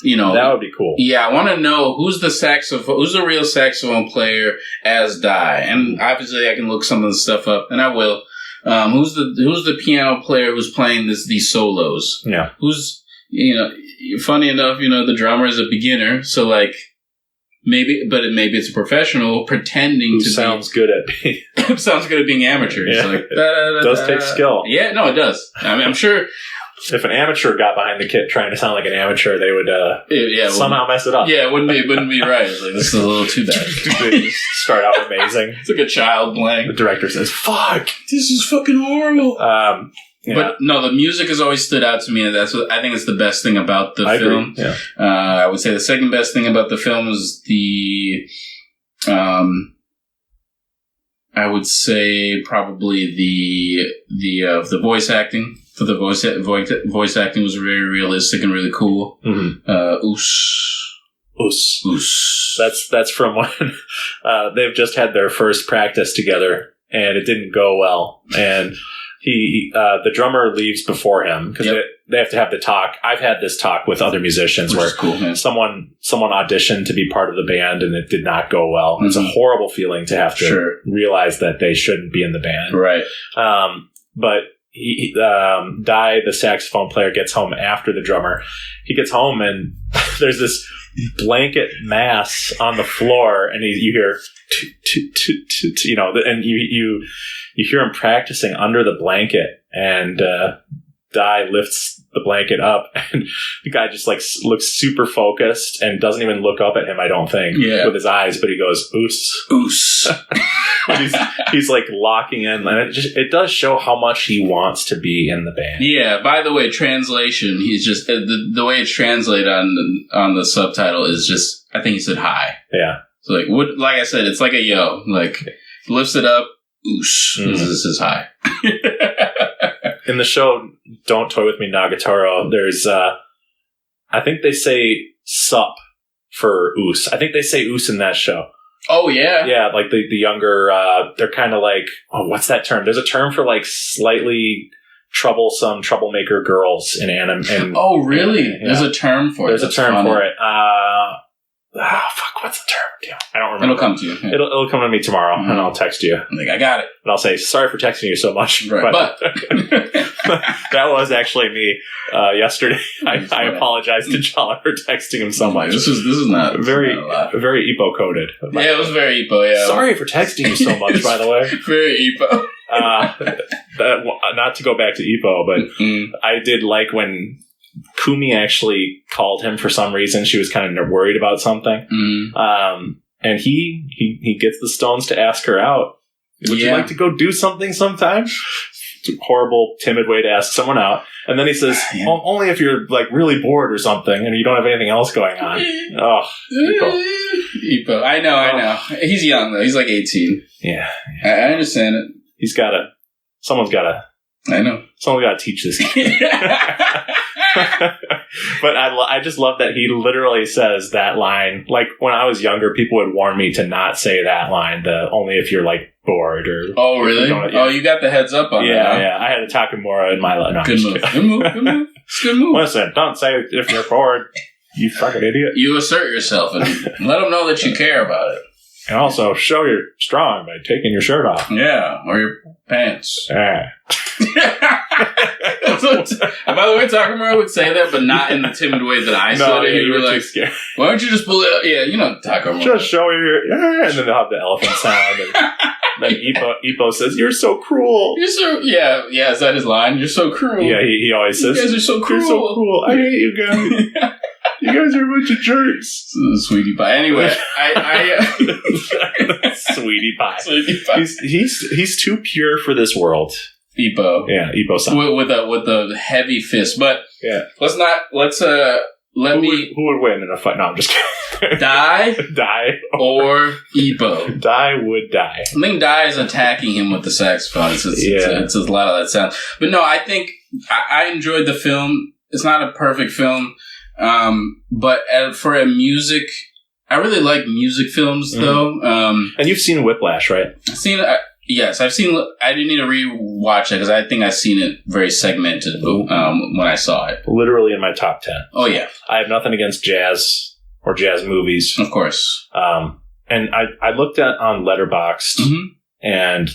That would be cool. Yeah, I want to know who's the real saxophone player as Dai, and obviously I can look some of the stuff up, and I will. Who's the piano player who's playing these solos? Yeah. Who's funny enough, the drummer is a beginner, so like maybe it's a professional pretending to sounds good at being amateur. Yeah. It's like, it does take skill. Yeah, no, it does. I mean, I'm sure. If an amateur got behind the kit trying to sound like an amateur, they would somehow mess it up. Yeah, it wouldn't be right. It's like, this is a little too bad. They start out amazing. It's like a child playing. The director says, "Fuck, this is fucking horrible." Yeah. But no, the music has always stood out to me, and that's what I think is the best thing about the film. Agree. Yeah. I would say the second best thing about the film is the, I would say probably the voice acting. For the voice acting was very realistic and really cool. Mm-hmm. Oos. Oos. That's from when they've just had their first practice together, and it didn't go well. And the drummer leaves before him because they have to have the talk. I've had this talk with other musicians where someone auditioned to be part of the band and it did not go well. Mm-hmm. It's a horrible feeling to have to realize that they shouldn't be in the band. Right. But Dai, the saxophone player, gets home after the drummer. He gets home and there's this blanket mass on the floor, and you hear, and you hear him practicing under the blanket, and Dai lifts the blanket up, and the guy just looks super focused and doesn't even look up at him, I don't think, with his eyes, but he goes, oos. Oos. he's locking in, and it does show how much he wants to be in the band. Yeah, by the way, translation, he's just, the way it's translated on the subtitle is just, I think he said hi. Yeah. So like I said, it's like a yo, lifts it up, oosh, this is hi. In the show Don't Toy With Me, Nagatoro, there's I think they say sup for oos. I think they say oos in that show. Oh yeah. Yeah, the younger they're kind of what's that term? There's a term for slightly troublemaker girls in anime. Oh really? Yeah. There's a term for it. There's a term for it. What's the term? Damn, I don't remember. It'll come to you. Yeah. It'll come to me tomorrow, and I'll text you. I got it. And I'll say, sorry for texting you so much. Right. But that was actually me yesterday. I apologize to Jallah for texting him so much. This is not very Ippo coded. Yeah, it was very Ippo, yeah. Sorry for texting you so much, by the way. Very Ippo. Not to go back to Ippo, but I did like when Kumi actually called him for some reason. She was kind of worried about something. And he gets the stones to ask her out. Would you like to go do something sometime? Horrible, timid way to ask someone out. And then he says, only if you're really bored or something and you don't have anything else going on. Oh, Ippo. I know. He's young though. He's 18. Yeah. I understand it. Someone's gotta teach this kid. But I just love that he literally says that line. When I was younger, people would warn me to not say that line, only if you're bored or... Oh, really? Oh, you got the heads up on that. Yeah. I had a Takamura in my life. No, good move. It's a good move. Listen, don't say it if you're bored, you fucking idiot. You assert yourself and let them know that you care about it. And also show you're strong by taking your shirt off. Yeah, or your pants. Yeah. By the way, Takamura would say that, but not in the timid way that I said it. You were scared. Why don't you just pull it? Yeah, Takamura. Just show your... and then they'll have the elephant sound. And then Ippo says, "You're so cruel." You're so... Yeah, is that his line? You're so cruel. Yeah, he always says, "You guys are so cruel. You're so cruel. I hate you guys." You guys are a bunch of jerks. Sweetie pie. Anyway, Sweetie pie. He's too pure for this world. Ippo. Yeah, Ippo-san. With a heavy fist. But who would win in a fight? No, I'm just kidding. Dai or Ippo. Dai would die. I think Dai is attacking him with the saxophone. It's a lot of that sound. But no, I think I enjoyed the film. It's not a perfect film. But for a music, I really like music films though. And you've seen Whiplash, right? Yes, I've seen. I didn't need to rewatch it because I think I've seen it very segmented when I saw it. Literally in my top 10. Oh yeah, I have nothing against jazz or jazz movies, of course. And I looked at on Letterboxd, and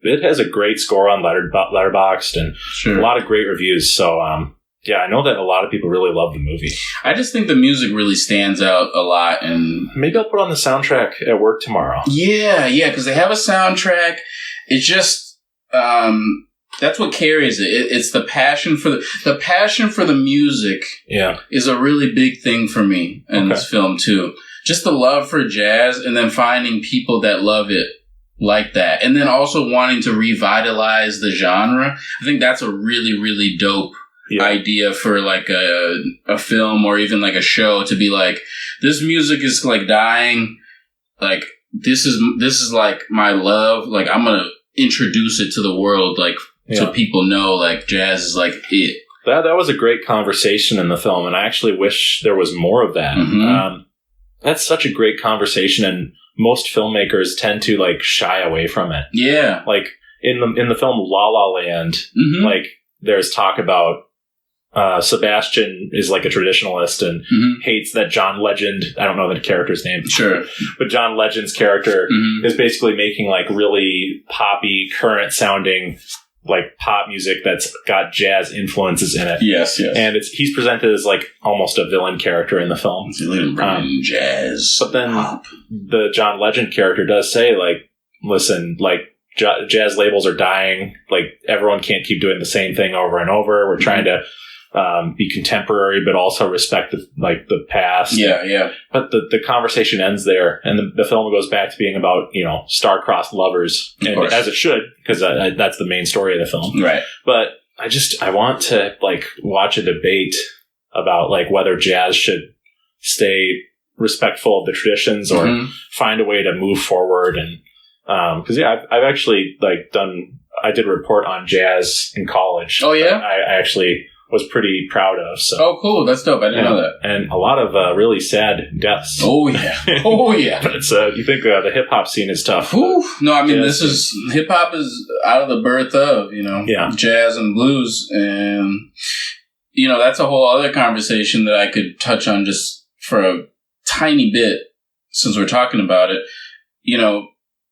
it has a great score on Letterboxd and a lot of great reviews. So yeah, I know that a lot of people really love the movie. I just think the music really stands out a lot, and maybe I'll put on the soundtrack at work tomorrow. Yeah, because they have a soundtrack. It's just that's what carries it. It's the passion for the music. Yeah, is a really big thing for me in this film too. Just the love for jazz, and then finding people that love it like that, and then also wanting to revitalize the genre. I think that's a really, really dope idea for a film or even a show to be this music is dying. This is my love. I'm gonna introduce it to the world, so people know jazz is it. That was a great conversation in the film, and I actually wish there was more of that. that's such a great conversation, and most filmmakers tend to like shy away from it. Yeah. Like in the film La La Land, Mm-hmm. like there's talk about Sebastian is like a traditionalist and hates that John Legend, I don't know the character's name. Sure. But John Legend's character is basically making like really poppy, current sounding like pop music that's got jazz influences in it. Yes, yes. And he's presented as like almost a villain character in the film. Jazz. But then pop. the John Legend character does say like, listen, like jazz labels are dying. Like everyone can't keep doing the same thing over and over. We're trying to be contemporary, but also respect the past. Yeah, yeah. But the conversation ends there, and the film goes back to being about star-crossed lovers, and as it should, because that's the main story of the film. Right. But I want to like watch a debate about like whether jazz should stay respectful of the traditions or find a way to move forward, and because I've actually I did a report on jazz in college. Oh yeah, I actually was pretty proud of. So. Oh, cool. That's dope. I didn't know that. And a lot of really sad deaths. Oh, yeah. Oh, yeah. But you think the hip-hop scene is tough. Whew. No, I mean, hip-hop is out of the birth of, jazz and blues. And, that's a whole other conversation that I could touch on just for a tiny bit since we're talking about it.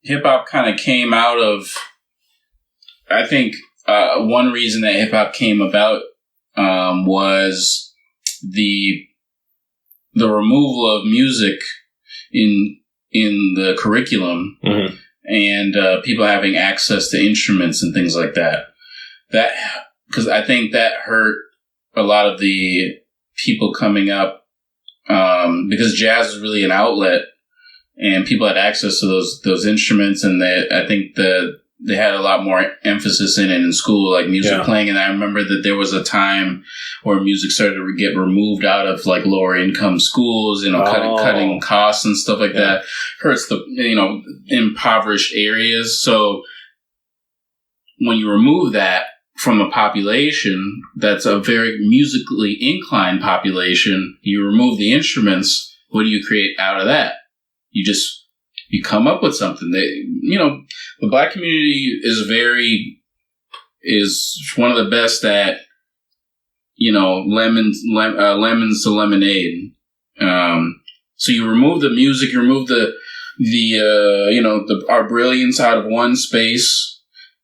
Hip-hop kind of came out of, I think, one reason that hip-hop came about was the removal of music in the curriculum and people having access to instruments and things like that. That because I think that hurt a lot of the people coming up because jazz is really an outlet and people had access to those instruments, and I think they had a lot more emphasis in it in school, like music playing. And I remember that there was a time where music started to get removed out of like lower income schools, cutting costs and stuff like that. Hurts the, impoverished areas. So when you remove that from a population that's a very musically inclined population, you remove the instruments, what do you create out of that? You come up with something. The Black community is one of the best at, lemons to lemonade. So you remove the music, you remove our brilliance out of one space,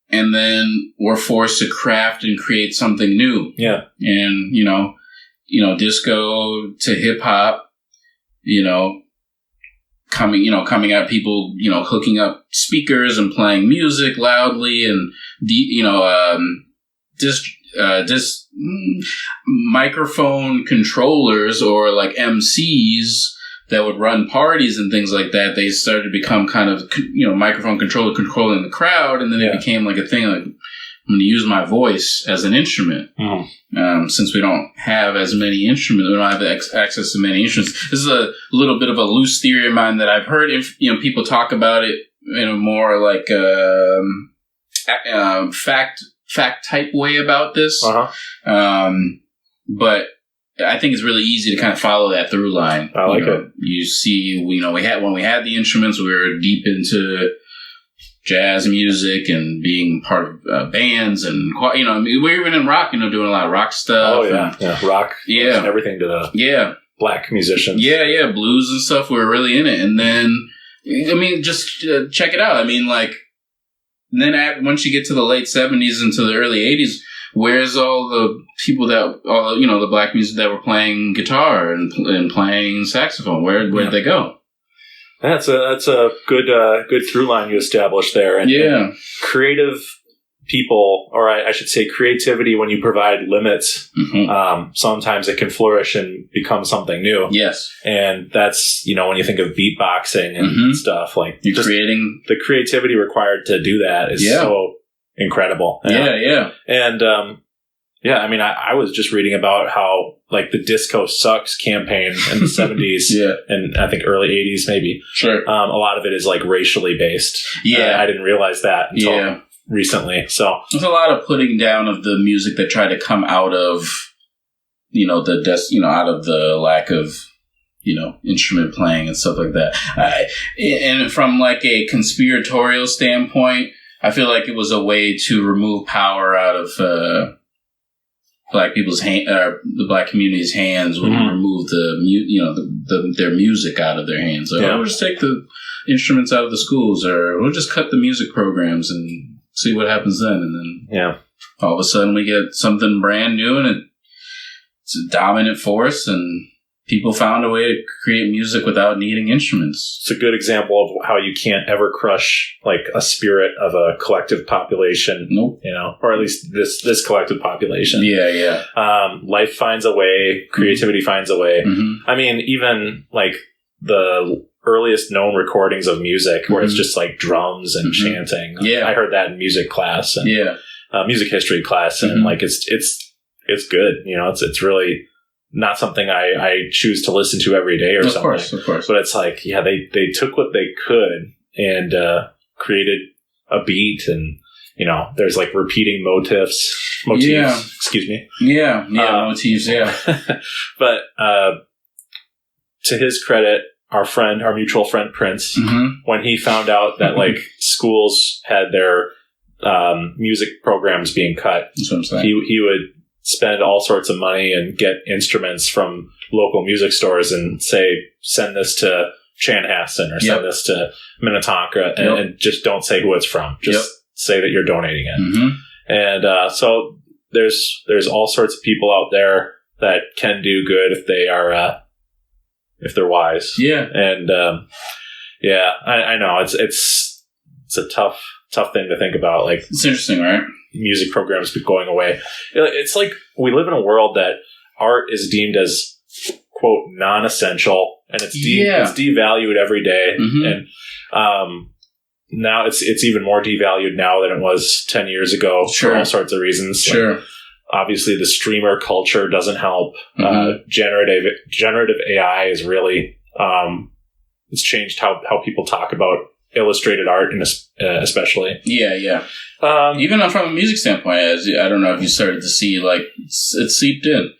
and then we're forced to craft and create something new. Yeah. And, disco to hip hop, coming at people, hooking up speakers and playing music loudly, and microphone controllers or like MCs that would run parties and things like that. They started to become kind of microphone controller controlling the crowd, and then it became like a thing like, I'm going to use my voice as an instrument. Since we don't have as many instruments, we don't have access to many instruments. This is a little bit of a loose theory of mine that I've heard. If people talk about it in a more like fact type way about this, but I think it's really easy to kind of follow that through line. I like it. You see, when we had the instruments, we were deep into jazz music and being part of bands, and we're even in rock, doing a lot of rock stuff. Oh yeah, rock. Yeah, everything to the black musicians. Yeah, blues and stuff. We were really in it, and then just check it out. Then once you get to the late 70s into the early 80s, where's all the people the black music that were playing guitar and playing saxophone? Where'd they go? That's a good through line you established there. And creative people, or I should say creativity, when you provide limits, sometimes it can flourish and become something new. Yes. And that's, when you think of beatboxing and stuff, like you're creating the creativity required to do that is so incredible. Yeah. And, I was just reading about how like the Disco Sucks campaign in the 70s and I think early 80s maybe. Sure. A lot of it is like racially based. Yeah. I didn't realize that until recently. So there's a lot of putting down of the music that tried to come out of, out of the lack of instrument playing and stuff like that. And from like a conspiratorial standpoint, I feel like it was a way to remove power out of Black people's the Black community's hands when you remove their music out of their hands. Like, we'll just take the instruments out of the schools, or we'll just cut the music programs and see what happens then. And then all of a sudden we get something brand new, and it's a dominant force, and people found a way to create music without needing instruments. It's a good example of how you can't ever crush like a spirit of a collective population. Nope. Or at least this collective population. Yeah. Life finds a way. Creativity finds a way. Mm-hmm. I mean, even like the earliest known recordings of music where it's just like drums and chanting. Yeah. I heard that in music class and music history class, and like it's good. It's really not something I choose to listen to every day or something. Of course. But it's like, they took what they could and created a beat, and there's like repeating motifs. Excuse me. Yeah, motifs. Yeah. But to his credit, our mutual friend Prince, when he found out that like schools had their music programs being cut, that's what I'm saying. He would spend all sorts of money and get instruments from local music stores and say, send this to Chanhassen or send this to Minnetonka, and just don't say who it's from. Just say that you're donating it. And so there's all sorts of people out there that can do good if they are if they're wise. Yeah. And I know it's a tough thing to think about. Like, it's interesting, right? Music programs going away. It's like we live in a world that art is deemed as, quote, non-essential, and it's devalued every day. And now it's even more devalued now than it was 10 years ago for all sorts of reasons. Sure. Like, obviously, the streamer culture doesn't help. Generative AI is really it's changed how people talk about illustrated art, and especially. Yeah. Even from a music standpoint, I don't know if you started to see, like, it seeped in.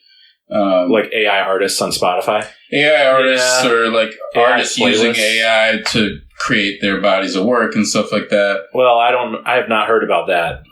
Like AI artists on Spotify? AI artists or, like, artists using AI to create their bodies of work and stuff like that. Well, I have not heard about that,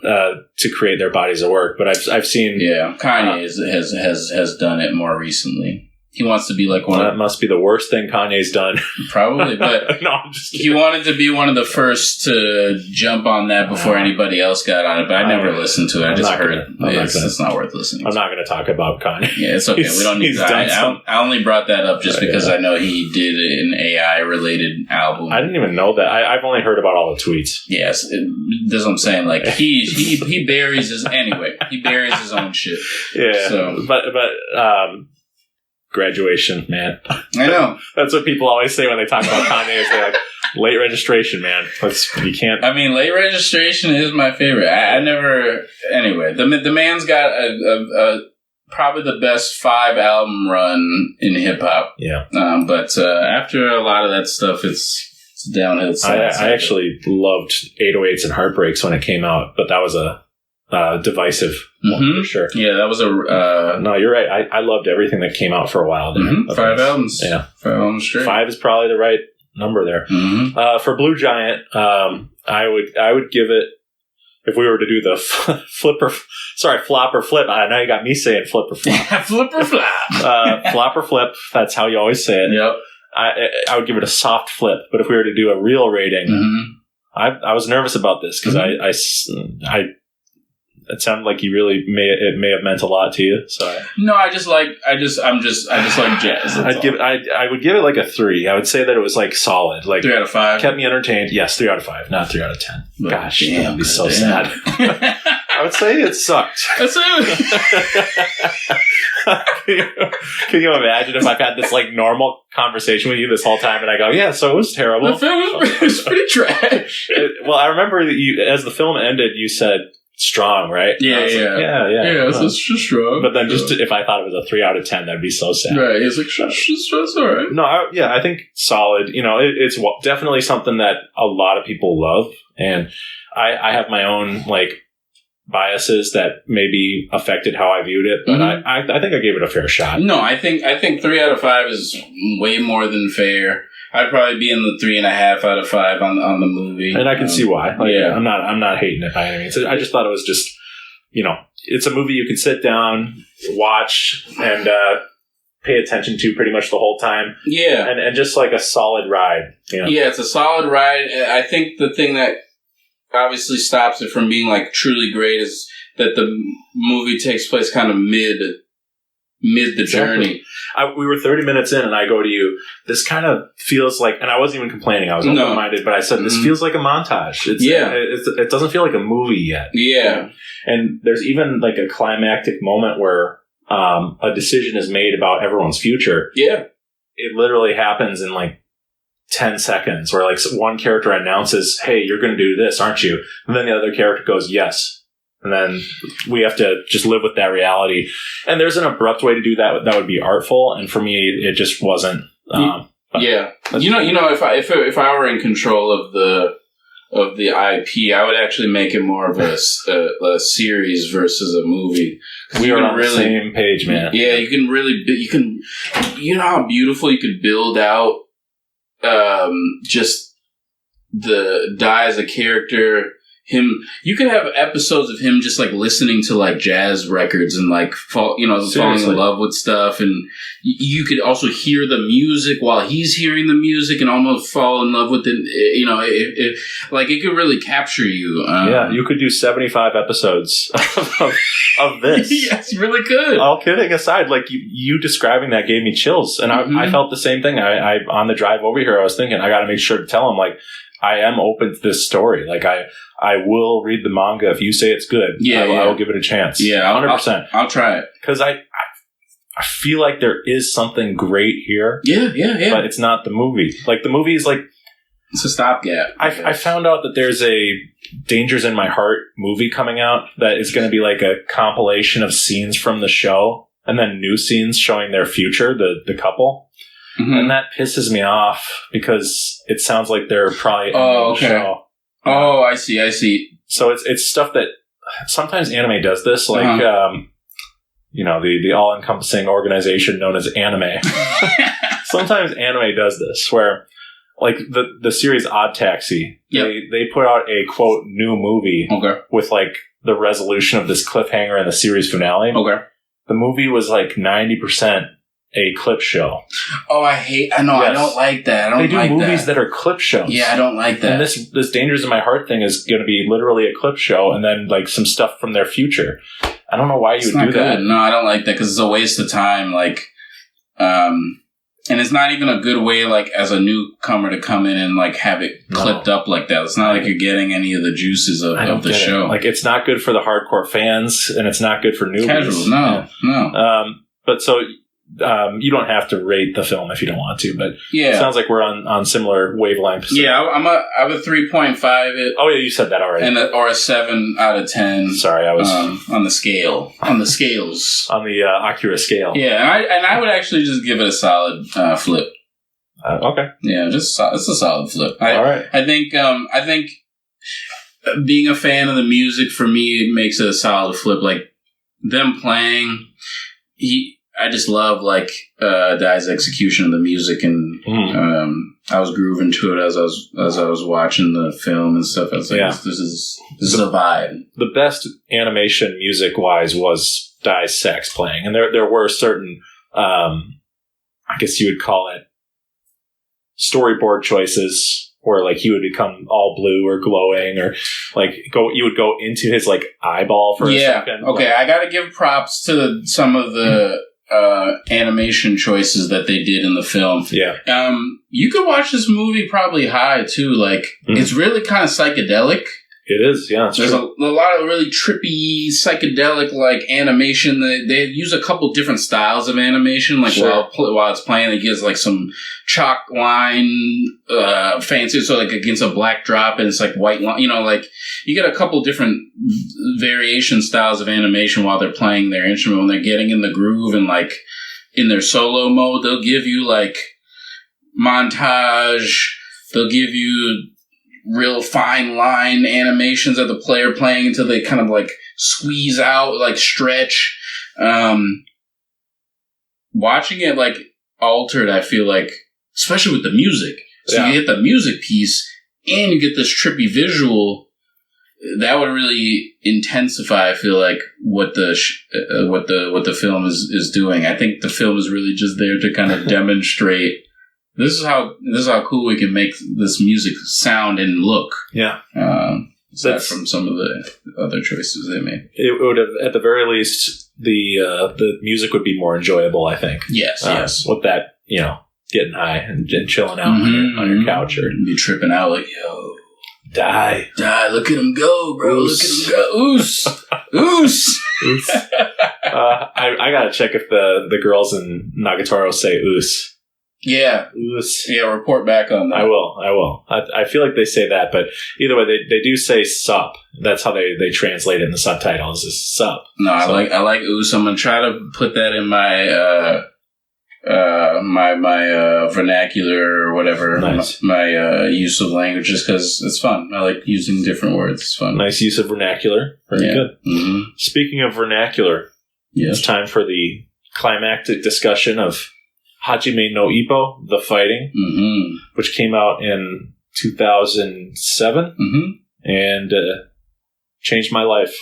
to create their bodies of work, but I've seen... Yeah, Kanye has done it more recently. He wants to be like one. That must be the worst thing Kanye's done. Probably, but no, I'm just kidding. He wanted to be one of the first to jump on that before anybody else got on it. But I never listened to it. I just heard it. It's not worth listening. I'm not going to talk about Kanye. Yeah, it's okay. We don't need that. I only brought that up just because I know he did an AI related album. I didn't even know that. I've only heard about all the tweets. Yes, that's what I'm saying. Like he buries his He buries his own shit. Yeah. So, but graduation, man. I know. That's what people always say when they talk about Kanye. Is they're like, late registration, man. You can't. I mean, late registration is my favorite. I never. Anyway, the man's got a probably the best 5 album run in hip hop. Yeah. But after a lot of that stuff, it's downhill. I actually loved 808s and Heartbreaks when it came out, but that was a divisive one for sure. Yeah, that was a... no, you're right. I loved everything that came out for a while there. 5 albums. Yeah. 5 albums straight. 5 is probably the right number there. For Blue Giant, I would give it, if we were to do the flop or flip. Now you got me saying flip or flop. Flip or flop. Flop or flip. That's how you always say it. Yep. I would give it a soft flip, but if we were to do a real rating, I was nervous about this because I it sounded like you really may have meant a lot to you. So no, I just like jazz. I would give it like a 3. I would say that it was like solid, like 3 out of 5. Kept me entertained. Yes, 3 out of 5, not 3 out of 10. Gosh, that would be so sad. I would say it sucked. That's it. Can you imagine if I've had this like normal conversation with you this whole time and I go, yeah, so it was terrible. The film was pretty trash. Well, I remember that as the film ended, you said strong, right? Yeah. It's just strong. But then if I thought it was a 3 out of 10, that'd be so sad. Right. It's like, that's all right. No, I think solid. It's definitely something that a lot of people love. And I have my own like biases that maybe affected how I viewed it, but I think I gave it a fair shot. No, I think 3 out of 5 is way more than fair. I'd probably be in the 3.5 out of 5 on the movie, and I can see why. Like, yeah, I'm not hating it by any means. I just thought it was just, it's a movie you can sit down, watch, and pay attention to pretty much the whole time. Yeah, and just like a solid ride. Yeah, it's a solid ride. I think the thing that obviously stops it from being like truly great is that the movie takes place kind of mid the journey. We were 30 minutes in, and I go to you, this kind of feels like, and I wasn't even complaining, I was open-minded, but I said, this feels like a montage. It doesn't feel like a movie yet. Yeah. And there's even like a climactic moment where a decision is made about everyone's future. Yeah. It literally happens in like 10 seconds, where like one character announces, hey, you're going to do this, aren't you? And then the other character goes, yes. And then we have to just live with that reality. And there's an abrupt way to do that that would be artful. And for me, it just wasn't. Yeah. If I were in control of the IP, I would actually make it more of a series versus a movie. We are on the same page, man. Yeah, you can how beautiful you could build out just the Dai as a character. You could have episodes of him just like listening to like jazz records and like falling in love with stuff, and you could also hear the music while he's hearing the music and almost fall in love with it. It could really capture you. You could do 75 episodes of this. Yes, really good. All kidding aside, like you describing that gave me chills, and I felt the same thing. I on the drive over here, I was thinking I got to make sure to tell him like I am open to this story. Like I will read the manga if you say it's good. Yeah, I will give it a chance. Yeah, 100%. I'll try it because I feel like there is something great here. Yeah. But it's not the movie. Like the movie is like it's a stopgap. I found out that there's a Dangers in My Heart movie coming out that is going to be like a compilation of scenes from the show and then new scenes showing their future, the couple. Mm-hmm. And that pisses me off because it sounds like they're probably ending the show. Oh, I see. So it's stuff that sometimes anime does this, like the all-encompassing organization known as anime. Sometimes anime does this, where like the series Odd Taxi, they put out a quote new movie with like the resolution of this cliffhanger in the series finale. Okay, the movie was like 90% a clip show. Oh, I don't like that. They do movies that are clip shows. Yeah, I don't like that. And this Dangers in My Heart thing is going to be literally a clip show and then like some stuff from their future. I don't know why you would do that. No, I don't like that because it's a waste of time. Like, and it's not even a good way, like, as a newcomer to come in and, like, have it clipped up like that. It's not like you're getting any of the juices of the show. Like, it's not good for the hardcore fans, and it's not good for newbies. Casual, no. But so... you don't have to rate the film if you don't want to, but it sounds like we're on similar wavelengths. Yeah, I'm a 3.5. Oh yeah, you said that already. Or a 7 out of 10. Sorry, I was on the scale, on the scales, on the Akira scale. Yeah, and I would actually just give it a solid flip. Okay. Yeah, it's a solid flip. All right. I think being a fan of the music for me makes it a solid flip. Like them playing, I just love like Dai's execution of the music, and I was grooving to it as I was watching the film and stuff. I was like, this is a vibe. The best animation music wise was Dai's sax playing, and there were certain, I guess you would call it storyboard choices where like he would become all blue or glowing, or like you would go into his like eyeball for a second. Okay, like, I got to give props to some of the animation choices that they did in the film. Yeah. You could watch this movie probably high too. Like it's really kind of psychedelic. It is, yeah. There's a lot of really trippy psychedelic like animation. They use a couple different styles of animation. Like while it's playing, it gives like some chalk line fancy, so like against a black drop, and it's like white line. You know, like you get a couple different variation styles of animation while they're playing their instrument. When they're getting in the groove and like in their solo mode, they'll give you like montage. They'll give you real fine line animations of the player playing until they kind of like squeeze out, like stretch. Watching it like altered, I feel like, especially with the music. So you get the music piece and you get this trippy visual. That would really intensify, I feel like, what the film is doing. I think the film is really just there to kind of demonstrate this is how cool we can make this music sound and look. Yeah. Aside from some of the other choices they made. It would have, at the very least, the music would be more enjoyable, I think. Yes, yes. With that, getting high and chilling out on your couch. Or be tripping out like, yo. Die, look at him go, bro. Oos. Look at him go. Oos. Oos. I gotta check if the girls in Nagatoro say oos. Yeah. Oos. Yeah, report back on that. I will. I feel like they say that, but either way, they do say sup. That's how they translate it in the subtitles, is sup. No, I like oos. I'm gonna try to put that in my my vernacular or whatever. Nice. My use of languages, because it's fun. I like using different words. It's fun. Nice use of vernacular. Very good. Mm-hmm. Speaking of vernacular, it's time for the climactic discussion of Hajime No Ippo, The Fighting, which came out in 2007 and changed my life.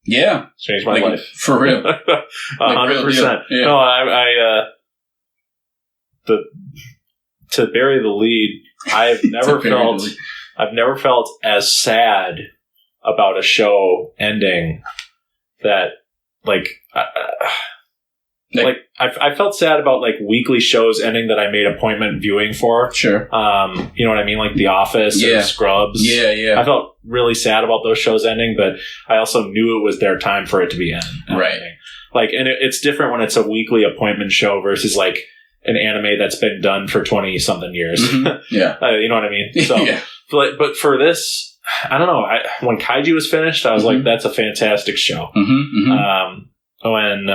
Yeah. Changed my life. For real. 100%. Yeah. No, I to bury the lead, I've never felt as sad about a show ending that I felt sad about like weekly shows ending that I made appointment viewing for. Sure. You know what I mean? Like The Office or Scrubs. Yeah. I felt really sad about those shows ending, but I also knew it was their time for it to be ending. Right. Like, and it's different when it's a weekly appointment show versus like an anime that's been done for 20 something years. Yeah. You know what I mean? So, but for this, I don't know. When Kaiji was finished, I was like, that's a fantastic show. When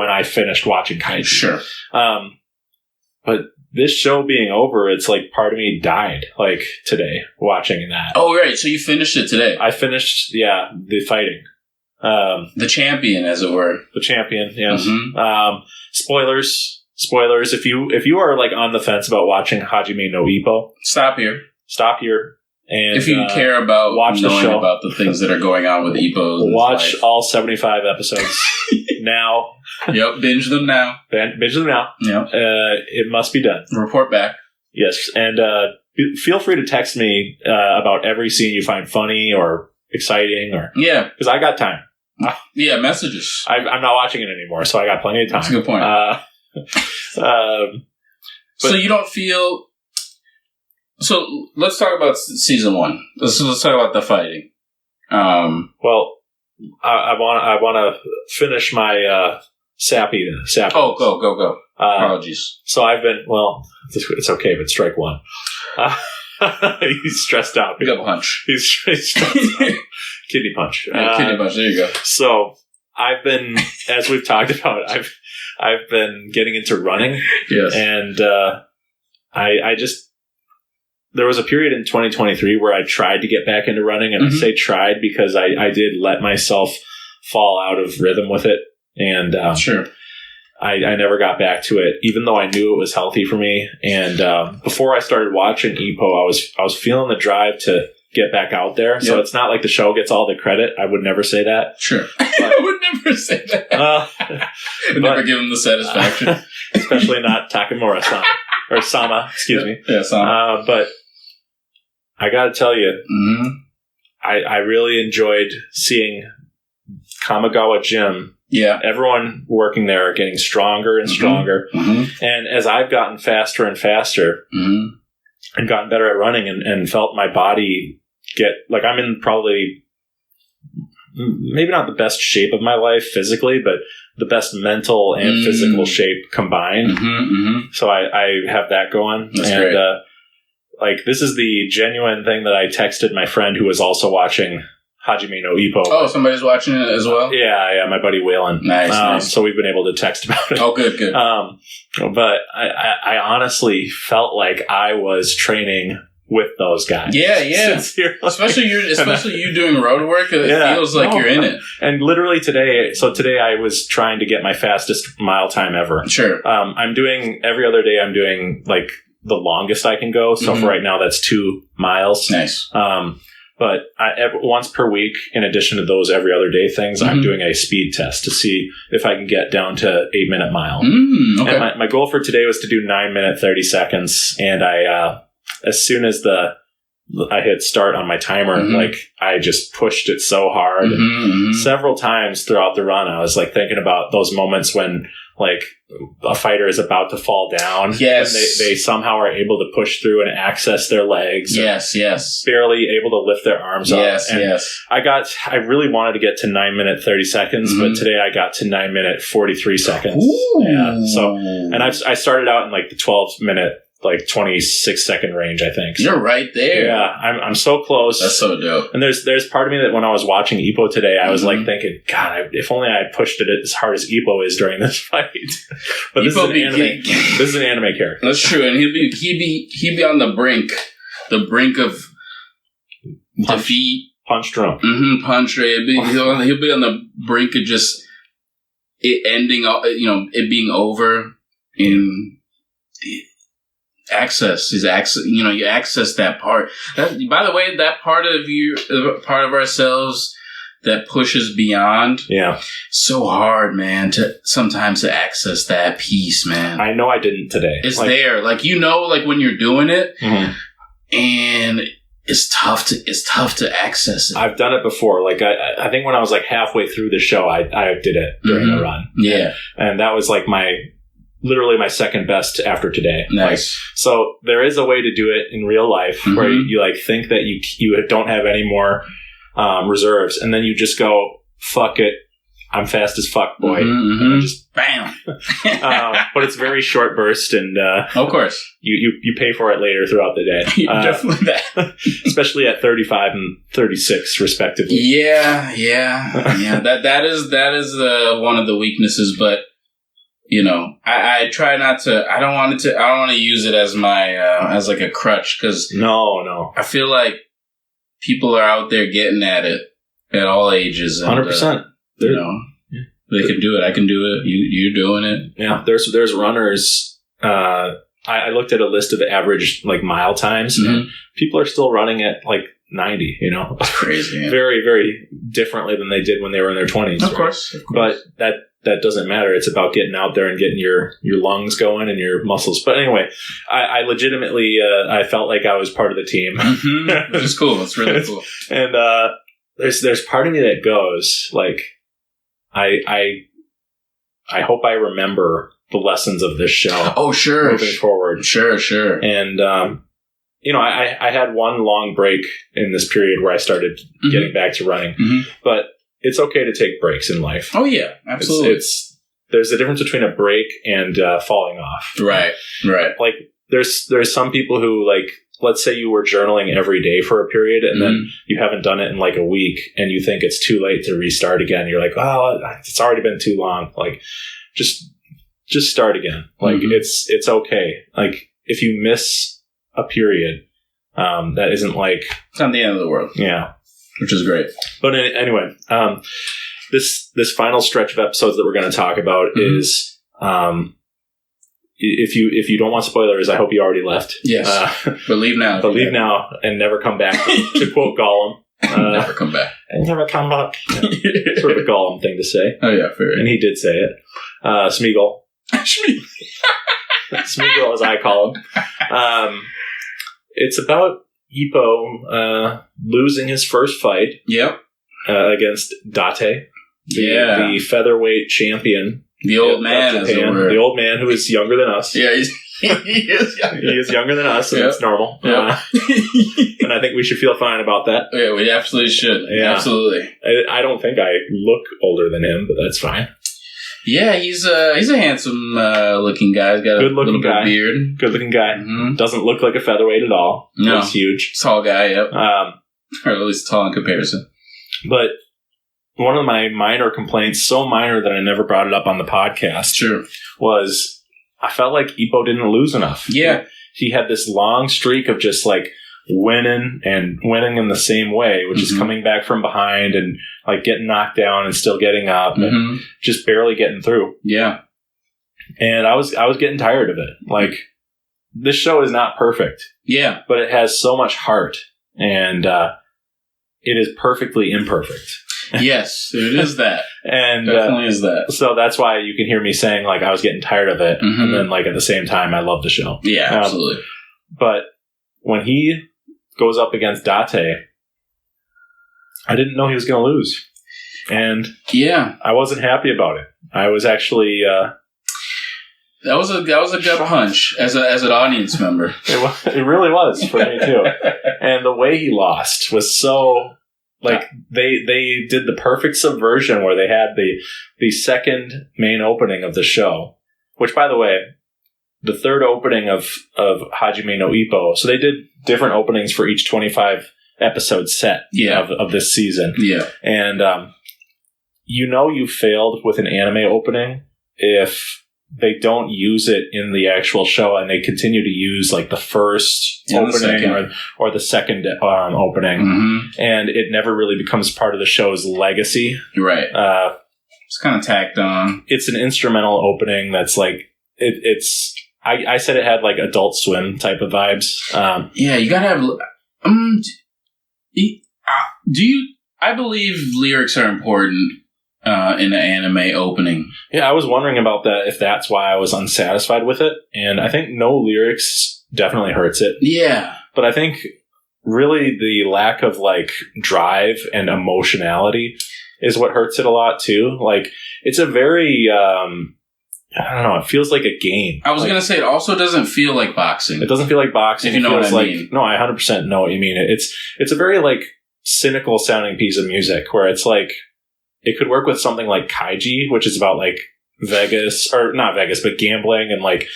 I finished watching Kaiji. Sure. But this show being over, it's like part of me died like today watching that. Oh, right. So you finished it today. I finished, The Fighting. The champion, as it were. The champion, yes. Spoilers. If you are like on the fence about watching Hajime no Ippo, stop here. And if you care about watch the show, about the things that are going on with Ippo, watch all 75 episodes now. Yep, binge them now. Yep. It must be done. Report back. Yes, and feel free to text me about every scene you find funny or exciting, or because I got time. Messages. I'm not watching it anymore, so I got plenty of time. That's a good point. So you don't feel. So let's talk about season 1. Let's talk about The Fighting. Well, I want to finish my sappy. Oh, go. Apologies. So I've been it's okay, but strike one. He's stressed out. Gut punch. He's stressed out. Kidney punch. Kidney punch. There you go. So I've been, as we've talked about, I've been getting into running. Yes. And I just. There was a period in 2023 where I tried to get back into running, and I say tried because I did let myself fall out of rhythm with it, and sure, I never got back to it, even though I knew it was healthy for me. And before I started watching Ippo, I was feeling the drive to get back out there. So it's not like the show gets all the credit. I would never say that. Sure, I would never say that. I would never give him the satisfaction, especially not Takamura-san. Or Sama, excuse me. Yeah, Sama. But I got to tell you, I really enjoyed seeing Kamigawa Gym. Yeah. Everyone working there getting stronger and stronger. And as I've gotten faster and faster and gotten better at running and felt my body get, like I'm in probably maybe not the best shape of my life physically, but the best mental and physical shape combined. So I have that going. That's and great. Like this is the genuine thing that I texted my friend who was also watching Hajime no Ippo. Oh, somebody's watching it as well? Yeah, my buddy Waylon. Nice. So we've been able to text about it. Oh, good. But I honestly felt like I was training with those guys. Yeah, yeah. Sincerely. Especially you doing road work. It feels like you're in it. And literally today I was trying to get my fastest mile time ever. Sure. I'm doing every other day. I'm doing like the longest I can go. So for right now, that's 2 miles. Nice. But once per week, in addition to those every other day things, I'm doing a speed test to see if I can get down to 8-minute mile. Okay. And my goal for today was to do 9 minute 30 seconds. And I, as soon as I hit start on my timer, like I just pushed it so hard. And several times throughout the run, I was like thinking about those moments when like a fighter is about to fall down. Yes. And they somehow are able to push through and access their legs. Yes, yes. Barely able to lift their arms up. Yes, and yes. I really wanted to get to 9 minute 30 seconds, but today I got to 9 minute 43 seconds. Ooh. Yeah. So, and I started out in like the 12 minute, like 26 second range, I think. So, you're right there. yeah, I'm so close. That's so dope. And there's part of me that when I was watching Ippo today, I was like thinking, God, if only I had pushed it as hard as Ippo is during this fight. But this is an anime character. That's true, and he'd be on the brink of defeat, punch drunk. Punch. He'll be on the brink of just it ending. It being over in. Access. You access that part. By the way, that part of ourselves that pushes beyond. Yeah. So hard, man, sometimes to access that piece, man. I know I didn't today. It's there. Like, when you're doing it, and it's tough to access it. I've done it before. Like, I think when I was like halfway through the show, I did it during a run. Yeah. And that was like literally my second best after today. Nice. So there is a way to do it in real life where you like think that you don't have any more reserves, and then you just go, fuck it, I'm fast as fuck, boy. And just bam. But it's very short burst, and of course you pay for it later throughout the day. Definitely that. Especially at 35 and 36 respectively. Yeah. That is one of the weaknesses, but I try not to. I don't want to use it as my as like a crutch, because no, I feel like people are out there getting at it at all ages. 100%. They can do it. I can do it. You're doing it. Yeah. There's runners. I looked at a list of the average like mile times, and people are still running at like 90. It's crazy. Man. Very, very differently than they did when they were in their 20s. Of course. But that doesn't matter. It's about getting out there and getting your lungs going and your muscles. But anyway, I legitimately I felt like I was part of the team, which is cool. It's really cool. And there's part of me that goes like, I hope I remember the lessons of this show. Oh, sure. Moving forward. Sure. And I had one long break in this period where I started getting back to running, but it's okay to take breaks in life. Oh yeah, absolutely. There's a difference between a break and falling off. Right. Like there's some people who, like, let's say you were journaling every day for a period, and then you haven't done it in like a week, and you think it's too late to restart again. You're like, oh, it's already been too long. Like, just start again. Like it's okay. Like, if you miss a period, that isn't like, it's not the end of the world. Yeah. Which is great. But anyway, this final stretch of episodes that we're going to talk about is, if you don't want spoilers, I hope you already left. Yes. But leave now. But leave now and never come back. To quote Gollum. Never come back. And never come back. Sort of a Gollum thing to say. Oh yeah, fair. And he did say it. Smeagol. Smeagol, as I call him. It's about Ippo losing his first fight. Yep. Against Date. The featherweight champion. The old man, as it were. The old man who is younger than us. Yeah, he is younger. He is younger than us, and that's normal. Yep. And I think we should feel fine about that. Yeah, we absolutely should. Yeah. Absolutely. I don't think I look older than him, but that's fine. Yeah, he's a handsome looking guy. He's got a little bit of beard. Good looking guy. Doesn't look like a featherweight at all. No. Looks huge. Tall guy, yep. Or at least tall in comparison. But one of my minor complaints, so minor that I never brought it up on the podcast, was I felt like Ippo didn't lose enough. Yeah. He had this long streak of just like winning in the same way, which is coming back from behind and like getting knocked down and still getting up and just barely getting through. Yeah. And I was getting tired of it. Like, this show is not perfect. Yeah. But it has so much heart, and it is perfectly imperfect. Yes, it is that. And definitely is that. So that's why you can hear me saying, like, I was getting tired of it. And then, like, at the same time, I love the show. Yeah, absolutely. But when he goes up against Date, I didn't know he was going to lose. And yeah, I wasn't happy about it. I was actually... That was a gut punch as an audience member. It really was for me too. And the way he lost was so like they did the perfect subversion where they had the second main opening of the show, which, by the way, the third opening of Hajime no Ippo. So they did different openings for each 25 episode set of this season. Yeah, and you failed with an anime opening if they don't use it in the actual show, and they continue to use like the first opening or the second opening, and it never really becomes part of the show's legacy. Right. It's kind of tacked on. It's an instrumental opening that's like it's. I said it had like Adult Swim type of vibes. Yeah, you gotta have. I believe lyrics are important. In an anime opening. Yeah, I was wondering about that, if that's why I was unsatisfied with it. And I think no lyrics definitely hurts it. Yeah. But I think really the lack of like drive and emotionality is what hurts it a lot too. Like, it's a very, I don't know, it feels like a game. I was going to say, it also doesn't feel like boxing. It doesn't feel like boxing. If you know what I mean. No, I 100% know what you mean. It's a very like cynical sounding piece of music where it's like, it could work with something like Kaiji, which is about like Vegas, or not Vegas, but gambling and like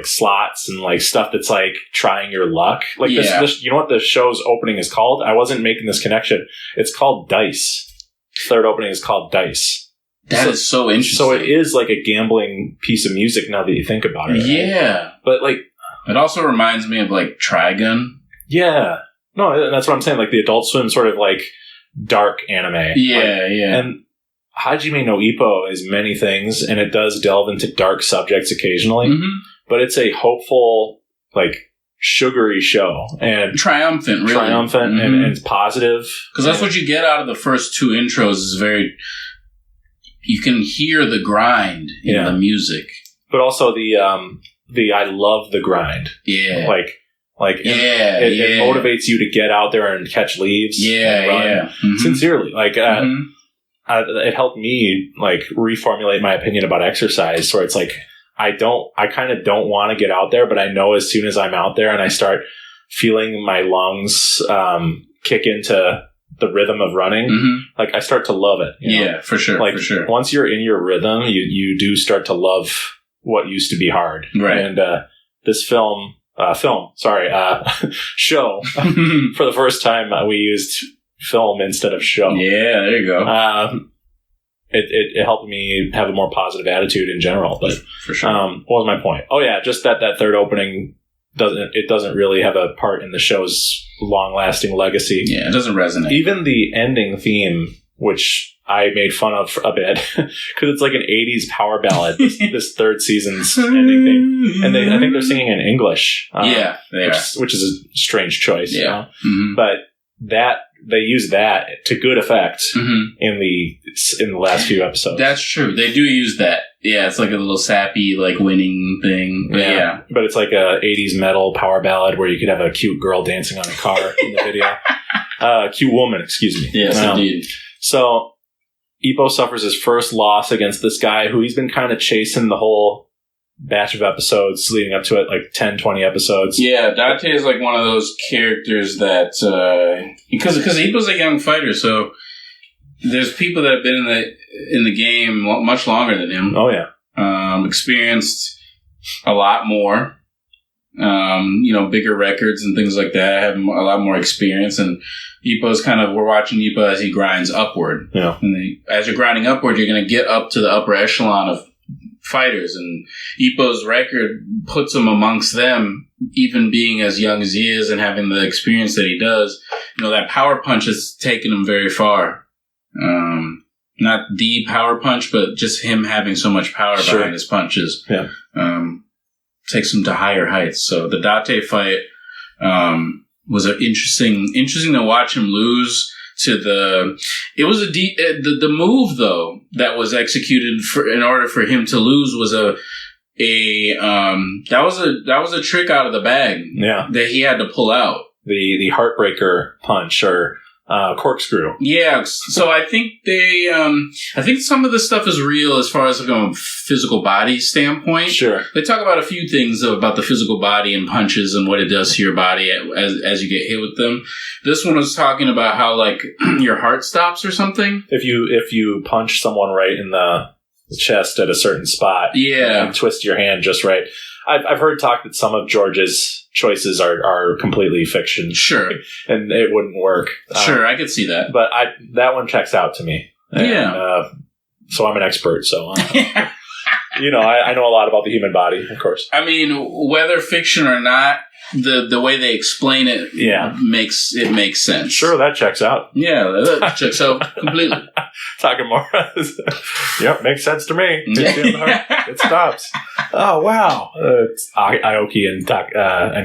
slots and like stuff that's like trying your luck. Like this, you know what the show's opening is called? I wasn't making this connection. It's called Dice. Third opening is called Dice. That is so interesting. So it is like a gambling piece of music now that you think about it. Right? Yeah. But like, it also reminds me of like Trigun. Yeah. No, that's what I'm saying. Like the Adult Swim sort of like dark anime. Yeah, yeah. And Hajime no Ippo is many things, and it does delve into dark subjects occasionally, but it's a hopeful, like, sugary show. And triumphant, really. And it's positive. Because that's what you get out of the first two intros is very... You can hear the grind in the music. But also the I love the grind. Yeah. It motivates you to get out there and catch leaves. Yeah, and run sincerely. Like, it helped me like reformulate my opinion about exercise. Where it's like I kind of don't want to get out there, but I know as soon as I'm out there and I start feeling my lungs kick into the rhythm of running, like I start to love it. You know? Yeah, for sure. Like for sure. Once you're in your rhythm, you do start to love what used to be hard. Right. And this show for the first time we used film instead of show. Yeah, there you go. It helped me have a more positive attitude in general. But for sure. What was my point? Oh yeah, just that third opening doesn't really have a part in the show's long lasting legacy. Yeah, it doesn't resonate. Even the ending theme, which I made fun of a bit because it's like an 80s power ballad, this third season's ending theme. And I think they're singing in English. Which is a strange choice. Yeah. But they use that to good effect in the last few episodes. That's true. They do use that. Yeah, it's like a little sappy, like winning thing. Yeah. But it's like a 80s metal power ballad where you could have a cute girl dancing on a car in the video. Cute woman, excuse me. Yes, indeed. So Ippo suffers his first loss against this guy who he's been kind of chasing the whole batch of episodes leading up to it, like 10, 20 episodes. Yeah, Date is like one of those characters that, because Ippo's a young fighter, so there's people that have been in the game much longer than him. Oh, yeah. Experienced a lot more, bigger records and things like that, have a lot more experience, and Ippo's we're watching Ippo as he grinds upward. Yeah. And as you're grinding upward, you're going to get up to the upper echelon of fighters, and Ippo's record puts him amongst them, even being as young as he is and having the experience that he does. That power punch has taken him very far. Not the power punch, but just him having so much power behind his punches. Yeah. Takes him to higher heights. So the Date fight was interesting to watch him lose to the. It was the move though that was executed in order for him to lose was that was a trick out of the bag. Yeah. That he had to pull out. The heartbreaker punch or corkscrew. Yeah, so I think I think some of this stuff is real as far as like a physical body standpoint. Sure. They talk about a few things about the physical body and punches and what it does to your body as you get hit with them. This one was talking about how like your heart stops or something. If you punch someone right in the chest at a certain spot, and twist your hand just right. I've heard talk that some of George's choices are completely fiction. Sure. And it wouldn't work. Sure, I could see that. But that one checks out to me. And, so I'm an expert. So, I know a lot about the human body, of course. I mean, whether fiction or not, the way they explain it makes sense. Sure, that checks out. Yeah, that checks out completely. Talking more. Yep, makes sense to me. It stops. Oh wow! It's Aoki and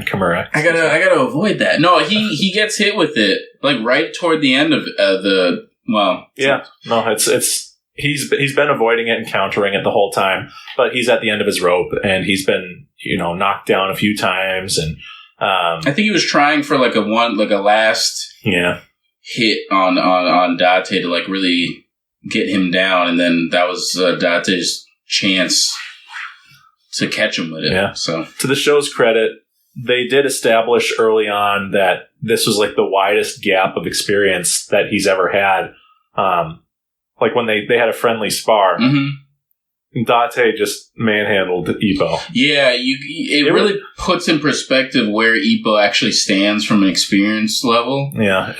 Kimura. I gotta avoid that. No, he gets hit with it like right toward the end of the. Well, yeah. No, it's he's been avoiding it and countering it the whole time, but he's at the end of his rope and he's been knocked down a few times and. I think he was trying for like a last hit on Date to like really get him down, and then that was Date's chance to catch him with it. Yeah. So to the show's credit, they did establish early on that this was like the widest gap of experience that he's ever had. Like when they had a friendly spar. Mm-hmm. Date just manhandled Ippo. Yeah, it really puts in perspective where Ippo actually stands from an experience level. Yeah,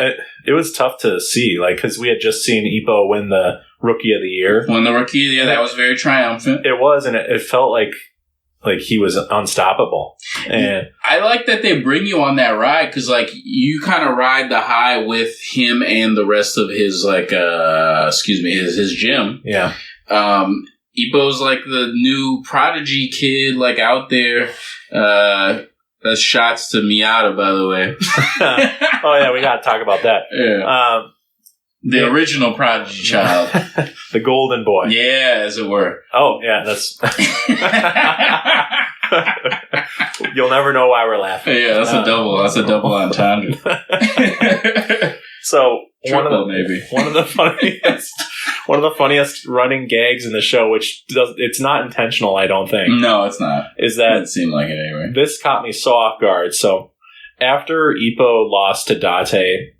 it was tough to see, like, because we had just seen Ippo win the Rookie of the Year. That was very triumphant. It was, and it felt like he was unstoppable. And I like that they bring you on that ride, because, like, you kind of ride the high with him and the rest of his, like, his gym. Yeah. Ippo's like the new prodigy kid, like out there. That's shots to Miata, by the way. Oh yeah, we gotta talk about that. Yeah. The original prodigy child. The golden boy. Yeah, as it were. Oh yeah, that's. You'll never know why we're laughing. Yeah, that's a double. That's a double entendre. So Triple, one of the funniest running gags in the show, which it's not intentional, I don't think. No, it's not. Is that it seemed like it anyway? This caught me so off guard. So after Ippo lost to Date,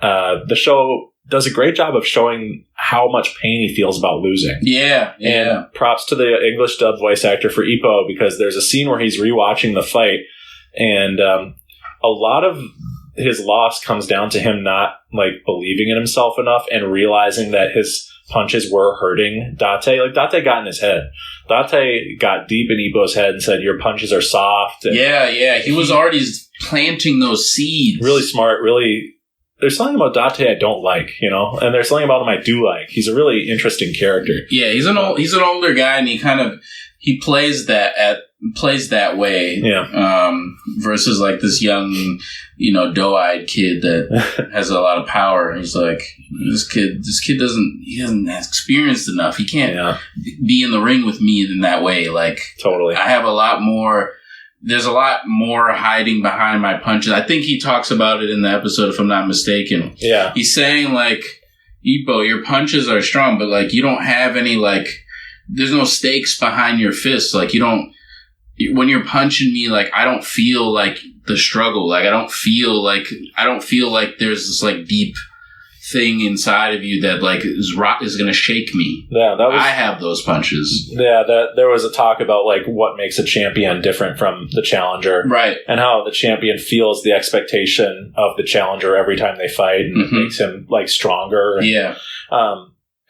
the show does a great job of showing how much pain he feels about losing. Yeah. And props to the English dub voice actor for Ippo, because there's a scene where he's rewatching the fight, and a lot of his loss comes down to him not like believing in himself enough and realizing that his punches were hurting Date. Like Date got in his head. Date got deep in Ippo's head and said, "Your punches are soft." And he was already planting those seeds. Really smart. Really, there's something about Date I don't like, and there's something about him I do like. He's a really interesting character. Yeah, he's an older guy, and he plays that way. Yeah. Versus like this young, doe-eyed kid that has a lot of power. He's like, this kid hasn't experienced enough. He can't be in the ring with me in that way. Like, totally. I have there's a lot more hiding behind my punches. I think he talks about it in the episode, if I'm not mistaken. Yeah. He's saying like, Ippo, your punches are strong, but like you don't have any like, there's no stakes behind your fists. Like when you're punching me, like I don't feel like the struggle. Like I don't feel like there's this like deep thing inside of you that like is going to shake me. Yeah, I have those punches. Yeah, there was a talk about like what makes a champion different from the challenger, right? And how the champion feels the expectation of the challenger every time they fight, and it makes him like stronger. Yeah.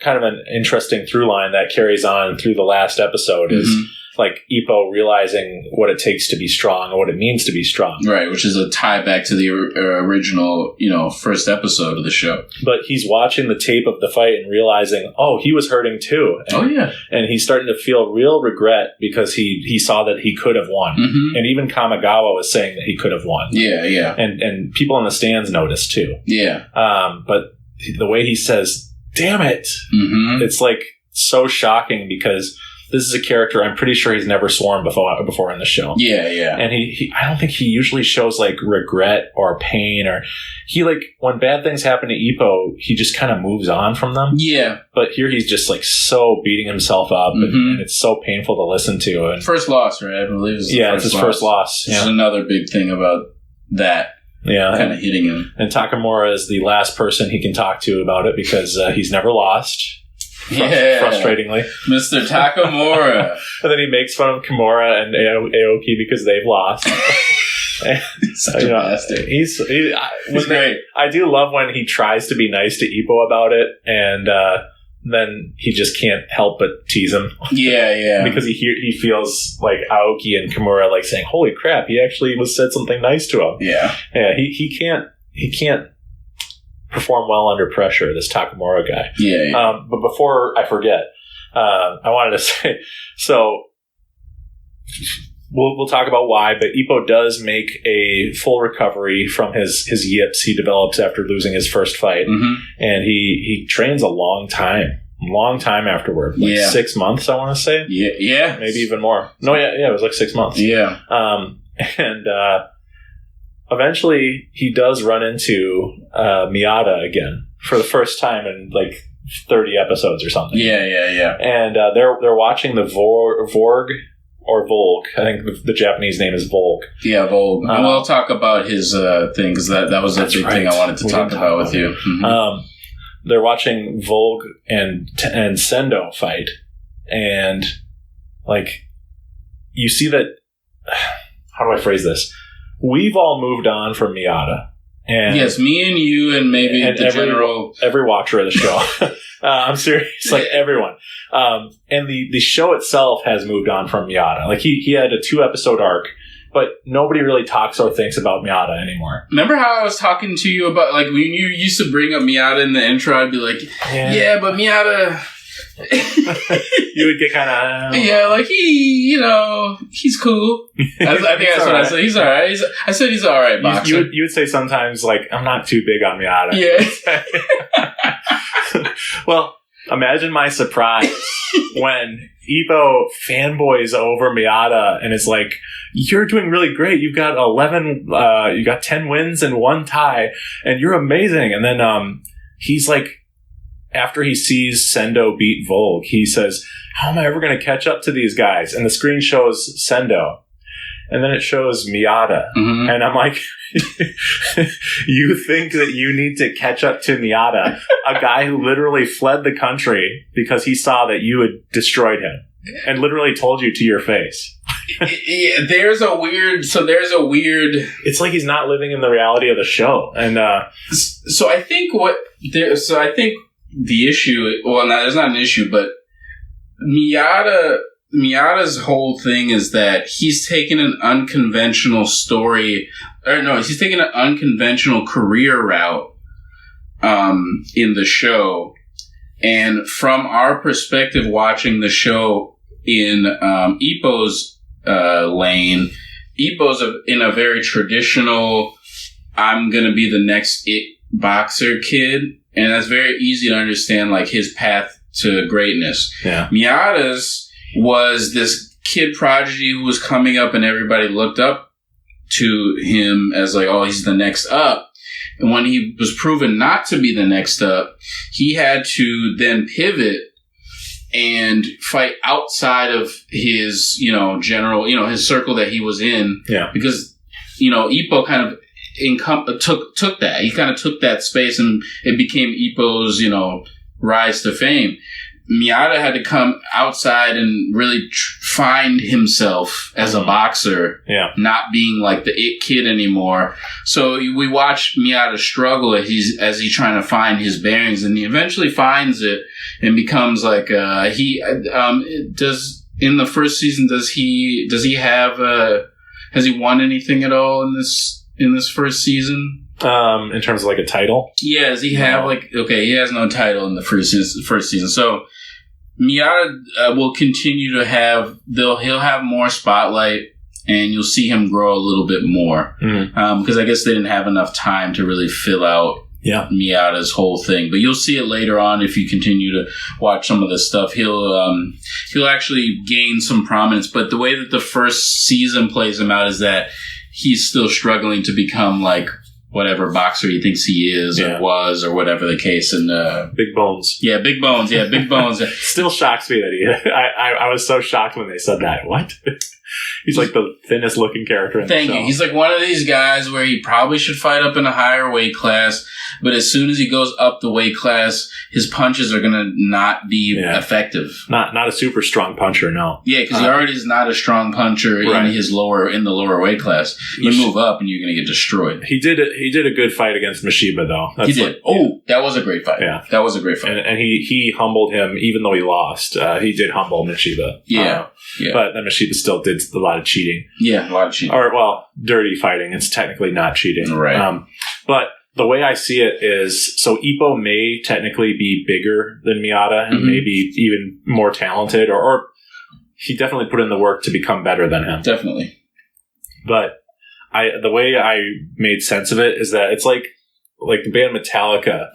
kind of an interesting through line that carries on through the last episode is like Ippo realizing what it takes to be strong or what it means to be strong. Right, which is a tie back to the original, first episode of the show. But he's watching the tape of the fight and realizing, oh, he was hurting too. And, and he's starting to feel real regret because he saw that he could have won. And even Kamigawa was saying that he could have won. Yeah. And people in the stands noticed too. Yeah. But the way he says, damn it, it's like so shocking because this is a character I'm pretty sure he's never sworn before in the show. Yeah. And he I don't think he usually shows like regret or pain, or he like when bad things happen to Ippo, he just kind of moves on from them. Yeah. But here he's just like so beating himself up and it's so painful to listen to. And first loss, right? I believe it's his first loss. This is another big thing about that. Yeah. Kind of hitting him. And Takamura is the last person he can talk to about it because he's never lost. Frustratingly. Mr. Takamura. And then he makes fun of Kimura and Aoki because they've lost. Such a bastard. He's great. I do love when he tries to be nice to Ippo about it, and then he just can't help but tease him. Yeah. Because he feels like Aoki and Kimura like saying, holy crap, he actually said something nice to him. Yeah. Yeah, he can't perform well under pressure, this Takamura guy. Yeah. But before I forget, I wanted to say, so we'll talk about why, but Ippo does make a full recovery from his yips he develops after losing his first fight. And he trains a long time afterward. 6 months, I want to say. Yeah. Maybe even more. No, yeah, it was like 6 months. Yeah. And eventually, he does run into Miyata again for the first time in like 30 episodes or something. Yeah. And they're watching the Vorg or Volg. I think the Japanese name is Volg. Yeah, Volg. And we'll talk about his thing because that was a big thing I wanted to talk about with you. They're watching Volg and Sendo fight, and like you see that. How do I phrase this? We've all moved on from Miyata. And yes, me and you and maybe every watcher of the show. I'm serious, like everyone. And the show itself has moved on from Miyata. Like he had a 2-episode arc, but nobody really talks or thinks about Miyata anymore. Remember how I was talking to you about like when you used to bring up Miyata in the intro? I'd be like, yeah but Miyata. You would get kind of like he's cool. I think that's what I said. He's all right. I said he's all right boxer. You would say sometimes like I'm not too big on Miyata. Yeah. Well, imagine my surprise when Ippo fanboys over Miyata and it's like, you're doing really great. You've got 10 wins and 1 tie, and you're amazing. And then he's like, after he sees Sendo beat Volg, he says, how am I ever going to catch up to these guys? And the screen shows Sendo. And then it shows Miyata. And I'm like, you think that you need to catch up to Miyata, a guy who literally fled the country because he saw that you had destroyed him and literally told you to your face. Yeah, there's a weird. It's like he's not living in the reality of the show. And so I think the issue, there's not an issue, but Miyata's whole thing is that he's taken an unconventional he's taken an unconventional career route in the show. And from our perspective watching the show in Ippo's lane, Ippo's in a very traditional, I'm going to be the next boxer kid. And that's very easy to understand, like, his path to greatness. Yeah. Miyata's was this kid prodigy who was coming up and everybody looked up to him as like, oh, he's the next up. And when he was proven not to be the next up, he had to then pivot and fight outside of his, general, his circle that he was in. Yeah. Because, Ippo kind of took that. He kind of took that space and it became Ippo's, rise to fame. Miyata had to come outside and really find himself as a boxer, not being like the it kid anymore. So we watch Miyata struggle as he's trying to find his bearings, and he eventually finds it and becomes like in the first season has he won anything at all in this first season? In terms of like a title? Yeah, does he have he has no title in the first season. So Miyata will continue to he'll have more spotlight, and you'll see him grow a little bit more. Because I guess they didn't have enough time to really fill out Miyata's whole thing. But you'll see it later on if you continue to watch some of this stuff. He'll actually gain some prominence. But the way that the first season plays him out is that he's still struggling to become like whatever boxer he thinks he is or was or whatever the case. And Big Bones. Yeah, Big Bones. Yeah, Big Bones. Still shocks me that I was so shocked when they said that. What? He's like the thinnest looking character in the show. Thank you. He's like one of these guys where he probably should fight up in a higher weight class, but as soon as he goes up the weight class, his punches are going to not be effective. Not a super strong puncher, no. Yeah, because he already is not a strong puncher in the lower weight class. You move up and you're going to get destroyed. He did a good fight against Mashiba, though. He did. That was a great fight. Yeah. That was a great fight. And he humbled him, even though he lost. He did humble Mashiba. But then Mashiba still did a lot of cheating. Yeah, a lot of cheating. Or, dirty fighting. It's technically not cheating. Right. But the way I see it is, so Ippo may technically be bigger than Miyata and maybe even more talented, or he definitely put in the work to become better than him. Definitely. But the way I made sense of it is that it's like the band Metallica.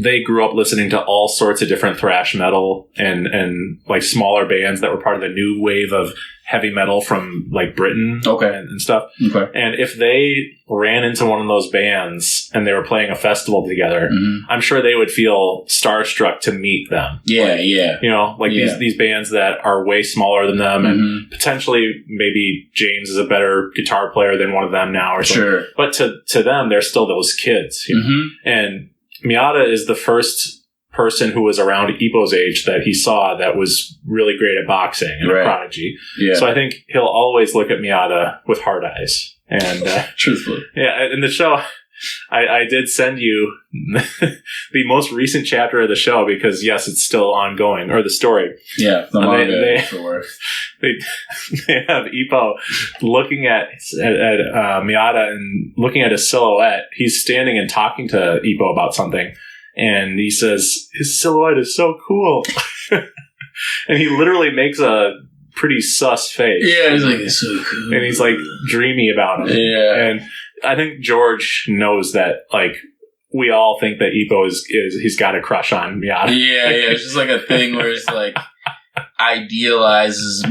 They grew up listening to all sorts of different thrash metal and like smaller bands that were part of the new wave of heavy metal from like Britain and stuff. Okay. And if they ran into one of those bands and they were playing a festival together, I'm sure they would feel starstruck to meet them. Yeah, these bands that are way smaller than them and potentially maybe James is a better guitar player than one of them now or something. Sure. But to them, they're still those kids. You know? And Miyata is the first person who was around Ippo's age that he saw that was really great at boxing and a prodigy. Yeah. So I think he'll always look at Miyata with hard eyes. And truthfully. Yeah, in the show, I did send you the most recent chapter of the show because, yes, it's still ongoing, or the story. Yeah, the manga. They have Ippo looking at Miyata and looking at his silhouette. He's standing and talking to Ippo about something. And he says, his silhouette is so cool. And he literally makes a pretty sus face. Yeah, he's like, it's so cool. And he's like dreamy about him. Yeah. And I think George knows that, like, we all think that Ippo he's got a crush on Miyata. Yeah. It's just like a thing where it's like idealizes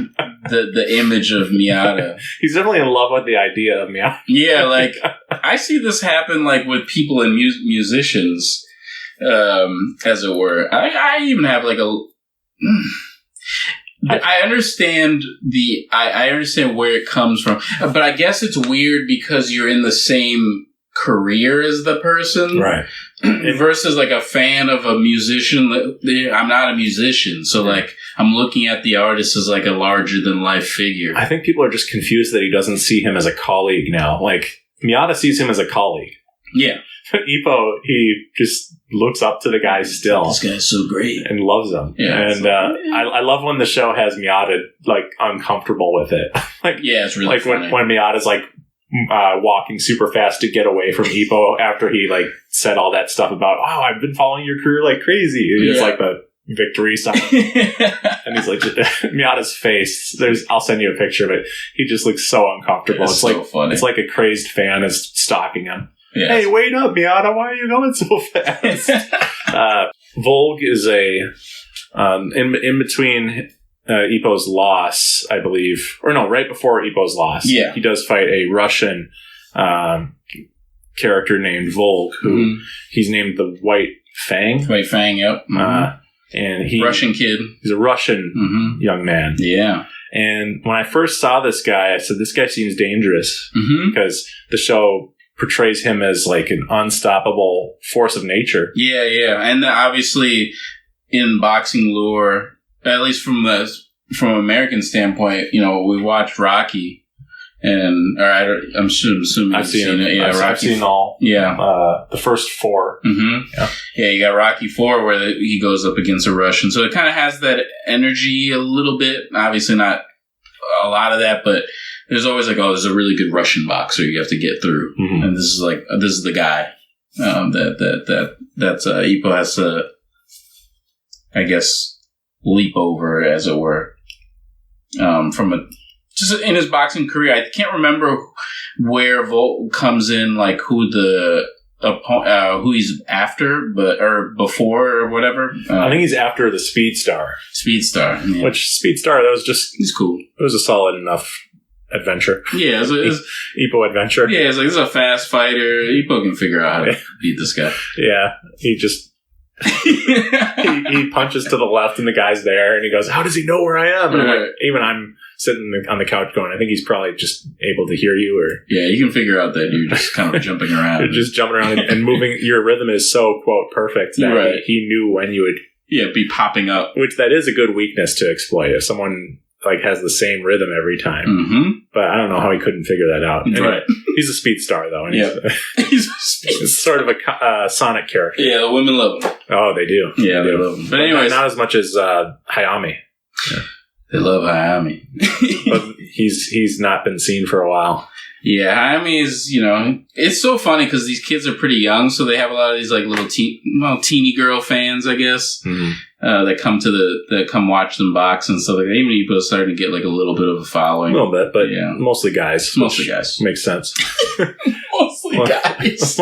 the image of Miyata. He's definitely in love with the idea of Miyata. Yeah, like, I see this happen, like, with people and musicians. As it were. I even have like I understand I understand where it comes from, but I guess it's weird because you're in the same career as the person, right? Versus like a fan of a musician. I'm not a musician, so like I'm looking at the artist as like a larger than life figure. I think people are just confused that he doesn't see him as a colleague now. Like Miyata sees him as a colleague. Yeah. Ippo, he just looks up to the guy still. This guy's so great. And loves him. Yeah, and I love when the show has Miyata, like, uncomfortable with it. Like, yeah, it's really like funny. when Miyata's, like, walking super fast to get away from Ippo after he, like, said all that stuff about, oh, I've been following your career like crazy. It's like the victory sign. And he's like, Miyata's face, I'll send you a picture of it. He just looks so uncomfortable. It's so like funny. It's like a crazed fan is stalking him. Yes. Hey, wait up, Miyata! Why are you going so fast? Volg is in between Ippo's loss, I believe, or no, right before Ippo's loss. Yeah, he does fight a Russian character named Volg, who he's named the White Fang. White Fang, yep. And Russian kid. He's a Russian young man. Yeah. And when I first saw this guy, I said, "This guy seems dangerous," because the show portrays him as like an unstoppable force of nature. Yeah. And obviously in boxing lore, at least from American standpoint, we watched Rocky, and I'm assuming I've seen it. Yeah, I've seen all. Yeah, the first 4. Mm-hmm. Yeah, you got Rocky 4 where he goes up against a Russian, so it kind of has that energy a little bit. Obviously, not a lot of that, but there's always like, there's a really good Russian boxer you have to get through, and this is the guy that Ippo has to, I guess, leap over, as it were, just in his boxing career. I can't remember where Volk comes in, like who who he's after, or before, or whatever. I think he's after the Speed Star. Yeah. Which Speed Star, he's cool. It was a solid enough adventure. Yeah, Ippo adventure. Yeah, it's like, this is a fast fighter. Ippo can figure out how to beat this guy. Yeah, he just he punches to the left and the guy's there, and he goes, "How does he know where I am?" And I'm sitting on the couch going, I think he's probably just able to hear you, or you can figure out that you're just kind of jumping around. You're just jumping around and moving. Your rhythm is so quote perfect that he knew when you would be popping up. Which that is a good weakness to exploit if someone like has the same rhythm every time. Mm-hmm. But I don't know how he couldn't figure that out. Anyway, he's a Speed Star though, and he's a speed it's sort of a Sonic character. Yeah, the women love him. Oh, they do. Yeah, they love him. But anyways, not as much as Hayami. Yeah. They love Hayami. But he's not been seen for a while. Yeah, Hayami is, it's so funny because these kids are pretty young, so they have a lot of these like little teeny girl fans, I guess, that come watch them box and stuff like that. Even Ippo's starting to get like a little bit of a following. A little bit, but mostly guys. Mostly guys. Makes sense. Mostly guys.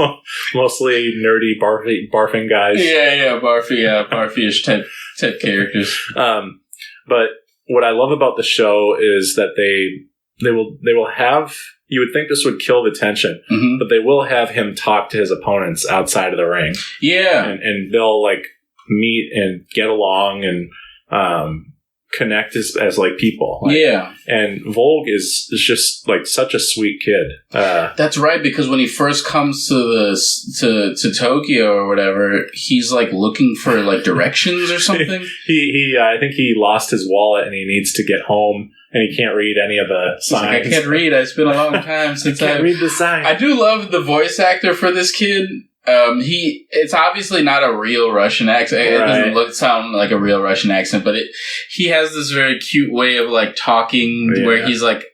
Mostly nerdy, barfing guys. Yeah, barfy-ish type characters. But what I love about the show is that they will have, you would think this would kill the tension, but they will have him talk to his opponents outside of the ring. Yeah. And they'll like meet and get along and connect as like people. And Volk is just like such a sweet kid. That's right, because when he first comes to Tokyo or whatever, he's like looking for like directions or something. I think he lost his wallet and he needs to get home. And he can't read any of the signs. Like, I can't read. It's been a long time since I can't read the signs. I do love the voice actor for this kid. It's obviously not a real Russian accent. It doesn't sound like a real Russian accent, but he has this very cute way of like talking where he's like,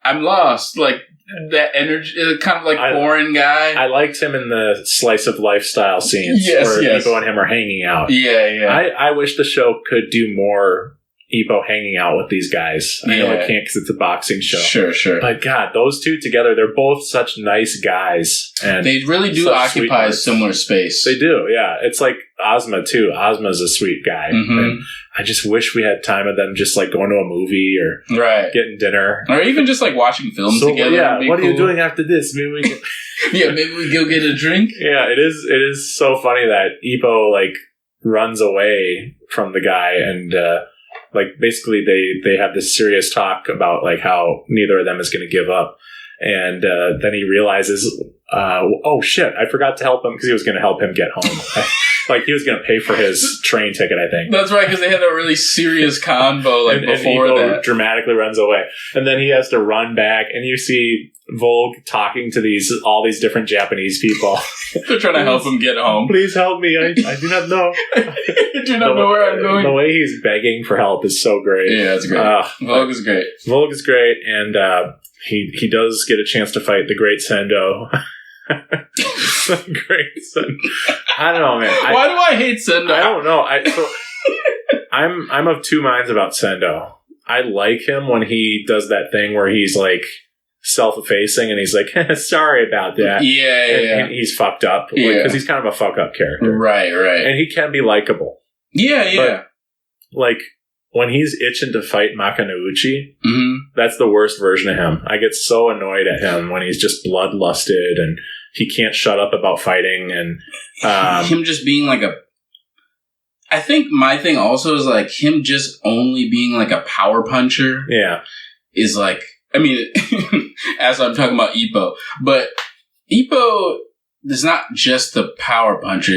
"I'm lost," like that energy, kind of like foreign guy. I liked him in the slice of lifestyle scenes where Ippo and him are hanging out. Yeah. I wish the show could do more Ippo hanging out with these guys. I know it can't because it's a boxing show. Sure. But God, those two together, they're both such nice guys. And they really do occupy a similar space. They do, yeah. It's like Ozma, too. Ozma's a sweet guy. And I just wish we had time of them just like going to a movie or getting dinner. Or even just like watching films together. Yeah, what are you doing after this? Maybe we can... maybe we go get a drink. Yeah, it is so funny that Ippo like runs away from the guy and like basically they have this serious talk about like how neither of them is going to give up, and then he realizes oh shit, I forgot to help him because he was going to help him get home. Like he was going to pay for his train ticket, I think. That's right, because they had a really serious convo like before and that. Dramatically runs away, and then he has to run back, and you see Volk talking to all these different Japanese people. They're trying to help him get home. Please help me! I do not know. I do not know where I'm going. The way he's begging for help is so great. Yeah, it's great. Volk is great. Volk is great, and he does get a chance to fight the Great Sendo. Great Sendo. I don't know, man. Why do I hate Sendo? I don't know. I'm of two minds about Sendo. I like him when he does that thing where he's like self-effacing and he's like, sorry about that. Yeah. And he's fucked up because he's kind of a fuck-up character. Right. And he can be likable. Yeah. But, like, when he's itching to fight Makanouchi, that's the worst version of him. I get so annoyed at him when he's just bloodlusted and he can't shut up about fighting. And him just being like I think my thing also is like him just only being like a power puncher. Yeah. Is like, I mean, as I'm talking about Ippo, but Ippo is not just the power puncher.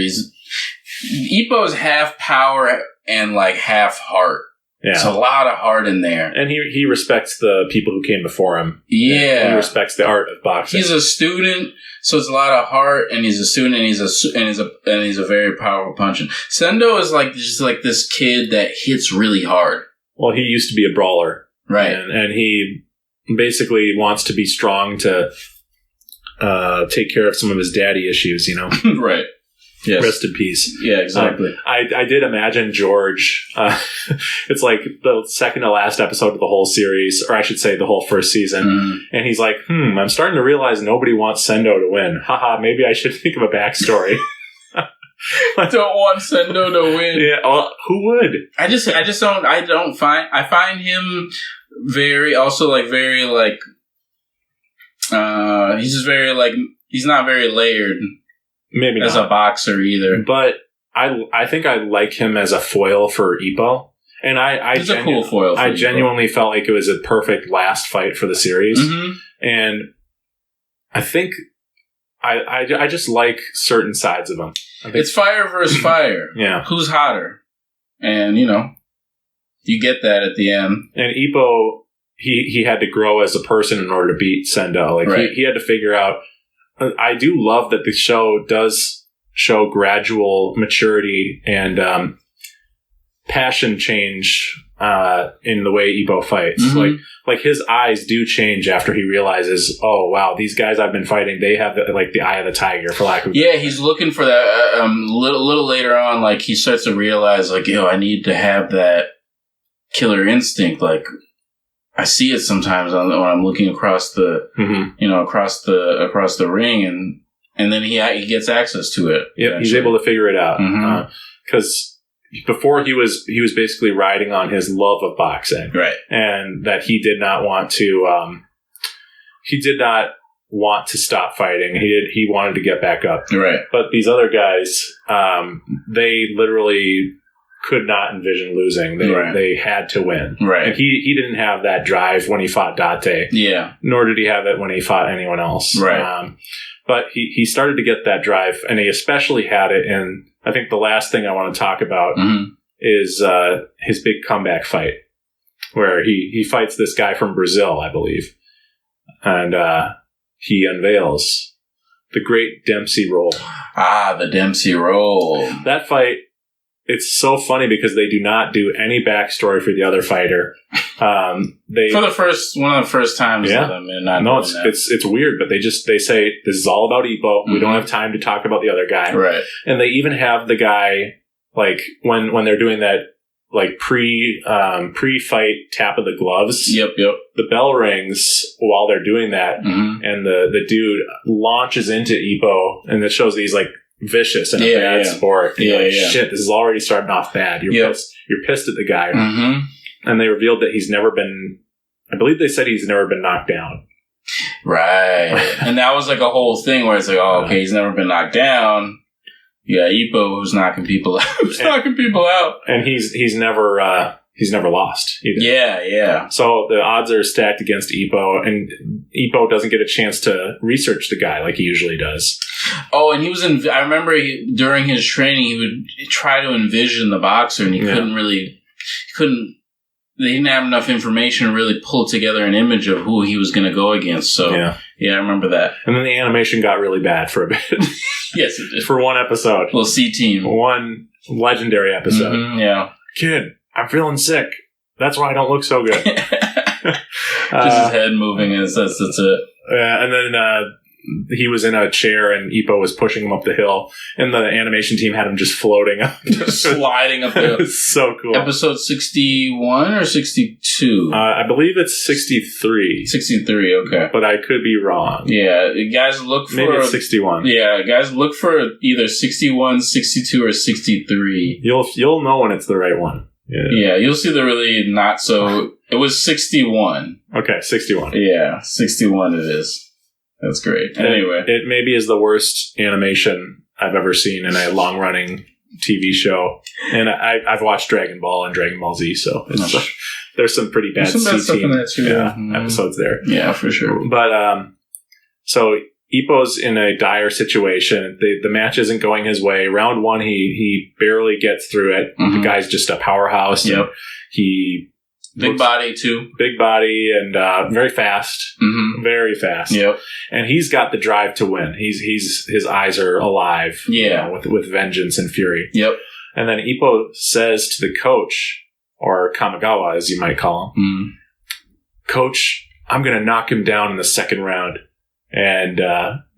Ippo's half power and like half heart. Yeah. There's a lot of heart in there. And he respects the people who came before him. Yeah. And he respects the art of boxing. He's a student, so it's a lot of heart, and he's a student, and he's a very powerful puncher. Sendo is like just like this kid that hits really hard. Well, he used to be a brawler. Right. And he basically wants to be strong to take care of some of his daddy issues, you know? Right. Yes. Rest in peace. Yeah, exactly. I did imagine George. It's like the second to last episode of the whole series, or I should say the whole first season. Mm. And he's like, I'm starting to realize nobody wants Sendo to win. Haha, maybe I should think of a backstory. I don't want Sendo to win. Yeah, well, who would? I find him very he's just very like, he's not very layered. Maybe not. As a boxer either. But I think I like him as a foil for Ippo. And He's a cool foil for I Ippo. genuinely felt like it was a perfect last fight for the series. Mm-hmm. And I think I just like certain sides of him. It's fire versus fire. Yeah. Who's hotter? And, you get that at the end. And Ippo, he had to grow as a person in order to beat Sendo. Like, right. he had to figure out. I do love that the show does show gradual maturity and passion change in the way Ippo fights. Mm-hmm. Like his eyes do change after he realizes, oh wow, these guys I've been fighting, they have the eye of the tiger, for lack of. Yeah, he's looking for that. Little later on, like he starts to realize, like, I need to have that killer instinct. Like, I see it sometimes when I'm looking across the, across the ring, and then he gets access to it. Yeah, he's able to figure it out because before he was basically riding on his love of boxing, right? And that he did not want to. He did not want to stop fighting. He wanted to get back up, right? But these other guys, they literally could not envision losing. They had to win. Right. And he didn't have that drive when he fought Date. Yeah. Nor did he have it when he fought anyone else. Right. But he started to get that drive, and he especially had it in, I think the last thing I want to talk about is his big comeback fight, where he fights this guy from Brazil, I believe. And he unveils the great Dempsey roll. Ah, the Dempsey roll. That fight, it's so funny because they do not do any backstory for the other fighter. For the first one of the first times, it's weird, but they say this is all about Ippo. We don't have time to talk about the other guy, right? And they even have the guy like when they're doing that like pre-fight tap of the gloves. Yep. The bell rings while they're doing that, and the dude launches into Ippo, and it shows that he's like vicious in a bad sport. Shit, this is already starting off bad. You're pissed at the guy. And they revealed that he's never been, I believe they said he's never been knocked down. Right. And that was like a whole thing where it's like, okay, he's never been knocked down. Yeah, Ippo who's knocking people out. And he's never lost either. Yeah. So the odds are stacked against Ippo, and Ippo doesn't get a chance to research the guy like he usually does. Oh, and I remember during his training, he would try to envision the boxer, and he they didn't have enough information to really pull together an image of who he was going to go against. So, yeah, I remember that. And then the animation got really bad for a bit. Yes, it did. For one episode. Little C-Team. One legendary episode. Yeah. Kid, I'm feeling sick. That's why I don't look so good. Just his head moving, and that's it. And then he was in a chair, and Ippo was pushing him up the hill, and the animation team had him just floating up. Just sliding up the hill. It's so cool. Episode 61 or 62? I believe it's 63. 63, okay. But I could be wrong. Yeah, guys look for... Maybe it's 61. Yeah, guys look for either 61, 62, or 63. You'll know when it's the right one. Yeah, you'll see the really not so... It was 61. Okay, 61. Yeah, 61 it is. That's great. Anyway. It maybe is the worst animation I've ever seen in a long-running TV show. And I've watched Dragon Ball and Dragon Ball Z, so there's some pretty bad stuff in that too. Episodes there. Yeah, for sure. But so Ippo's in a dire situation. The match isn't going his way. Round 1, he barely gets through it. Mm-hmm. The guy's just a powerhouse. Yep. Big body, too. Big body and very fast. Mm-hmm. Very fast. Yep. And he's got the drive to win. His eyes are alive. Yeah. With vengeance and fury. Yep. And then Ippo says to the coach, or Kamigawa, as you might call him, Coach, I'm going to knock him down in the second round. And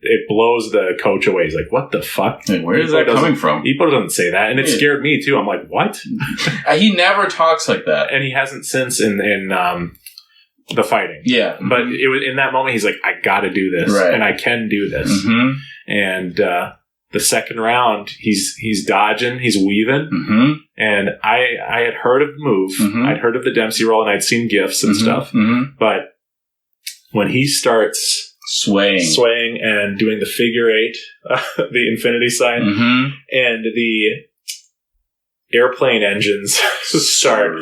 it blows the coach away. He's like, what the fuck? Hey, where is that coming from? Ippo doesn't say that. And it scared me, too. I'm like, what? He never talks like that. And he hasn't since in the fighting. Yeah. But it was in that moment, he's like, I got to do this. Right. And I can do this. Mm-hmm. And the second round, he's dodging, he's weaving. Mm-hmm. And I had heard of the move. Mm-hmm. I'd heard of the Dempsey roll, and I'd seen GIFs and stuff. Mm-hmm. But when he starts swaying and doing the figure 8, the infinity sign, and the airplane engines start,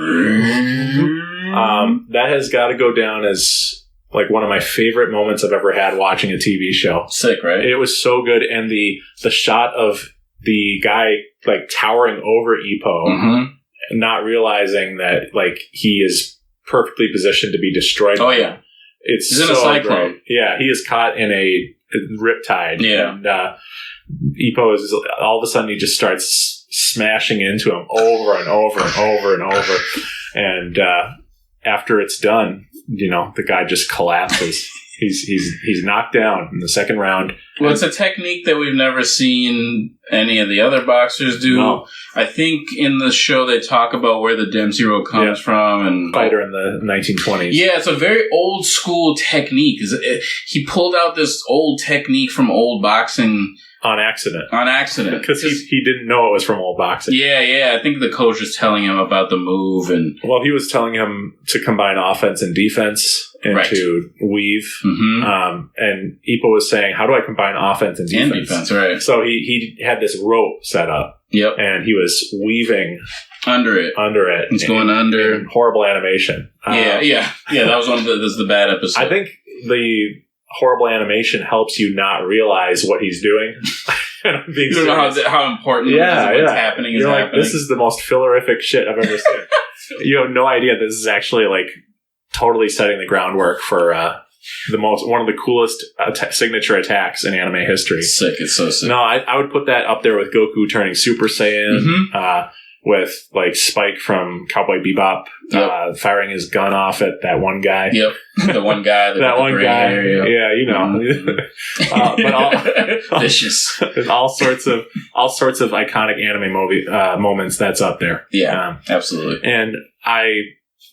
that has got to go down as like one of my favorite moments I've ever had watching a TV show. Sick, right? It was so good. And the shot of the guy like towering over Ippo, not realizing that like he is perfectly positioned to be destroyed. Oh, yeah. He's in a cyclone. Great. Yeah, he is caught in a riptide. Yeah. And Ippo is all of a sudden he just starts smashing into him over and over and over and over. And after it's done, the guy just collapses. He's knocked down in the second round. Well, it's a technique that we've never seen any of the other boxers do. No. I think in the show they talk about where the Dempsey roll comes from. And fighter in the 1920s. Yeah, it's a very old school technique. He pulled out this old technique from old boxing. On accident. Because he didn't know it was from old boxing. Yeah. I think the coach was telling him about the move. Well, he was telling him to combine offense and defense and to weave. Mm-hmm. And Ippo was saying, how do I combine offense and defense? Right. So he had this rope set up. Yep. And he was weaving under it. He's going under. In horrible animation. Yeah. That was the bad episode. I think the horrible animation helps you not realize what he's doing. You don't know how important what's happening is happening. This is the most fillerific shit I've ever seen. You have no idea this is actually like totally setting the groundwork for one of the coolest signature attacks in anime history. Sick, it's so sick. No, I would put that up there with Goku turning Super Saiyan, with like Spike from Cowboy Bebop firing his gun off at that one guy. Yep, the one guy. That one guy. Hair, But vicious. all sorts of iconic anime moments. That's up there. Yeah, absolutely. And I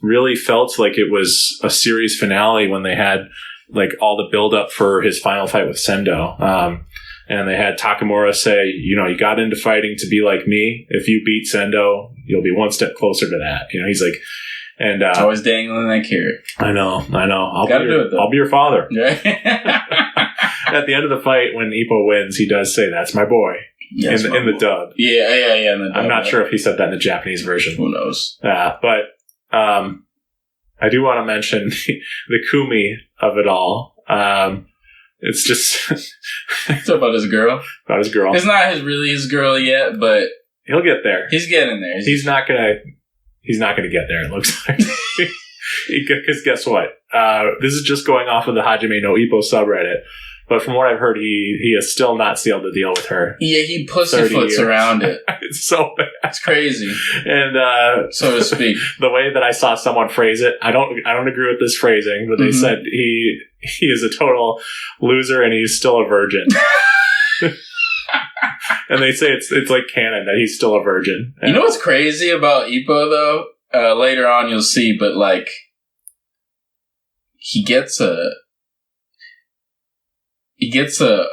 really felt like it was a series finale when they had like all the build up for his final fight with Sendo. And they had Takamura say, you got into fighting to be like me. If you beat Sendo, you'll be one step closer to that. He's like, and it's always dangling that carrot. I know. I'll be your father. Yeah. At the end of the fight, when Ippo wins, he does say, "That's my boy." Yes, in the dub. Yeah. In the dub, I'm not sure if he said that in the Japanese version. Who knows? But I do want to mention the Kumi of it all. It's just it's about his girl. It's not his girl yet, but he'll get there. He's getting there. He's not gonna get there. It looks like. Because guess what? This is just going off of the Hajime No Ippo subreddit. But from what I've heard, he has still not sealed the deal with her. Yeah, he pussyfoots around it. It's so bad. It's crazy. And so to speak. The way that I saw someone phrase it, I don't agree with this phrasing, but they said he is a total loser and he's still a virgin. And they say it's like canon that he's still a virgin. You know what's crazy about Ippo though? Later on you'll see, but like he gets a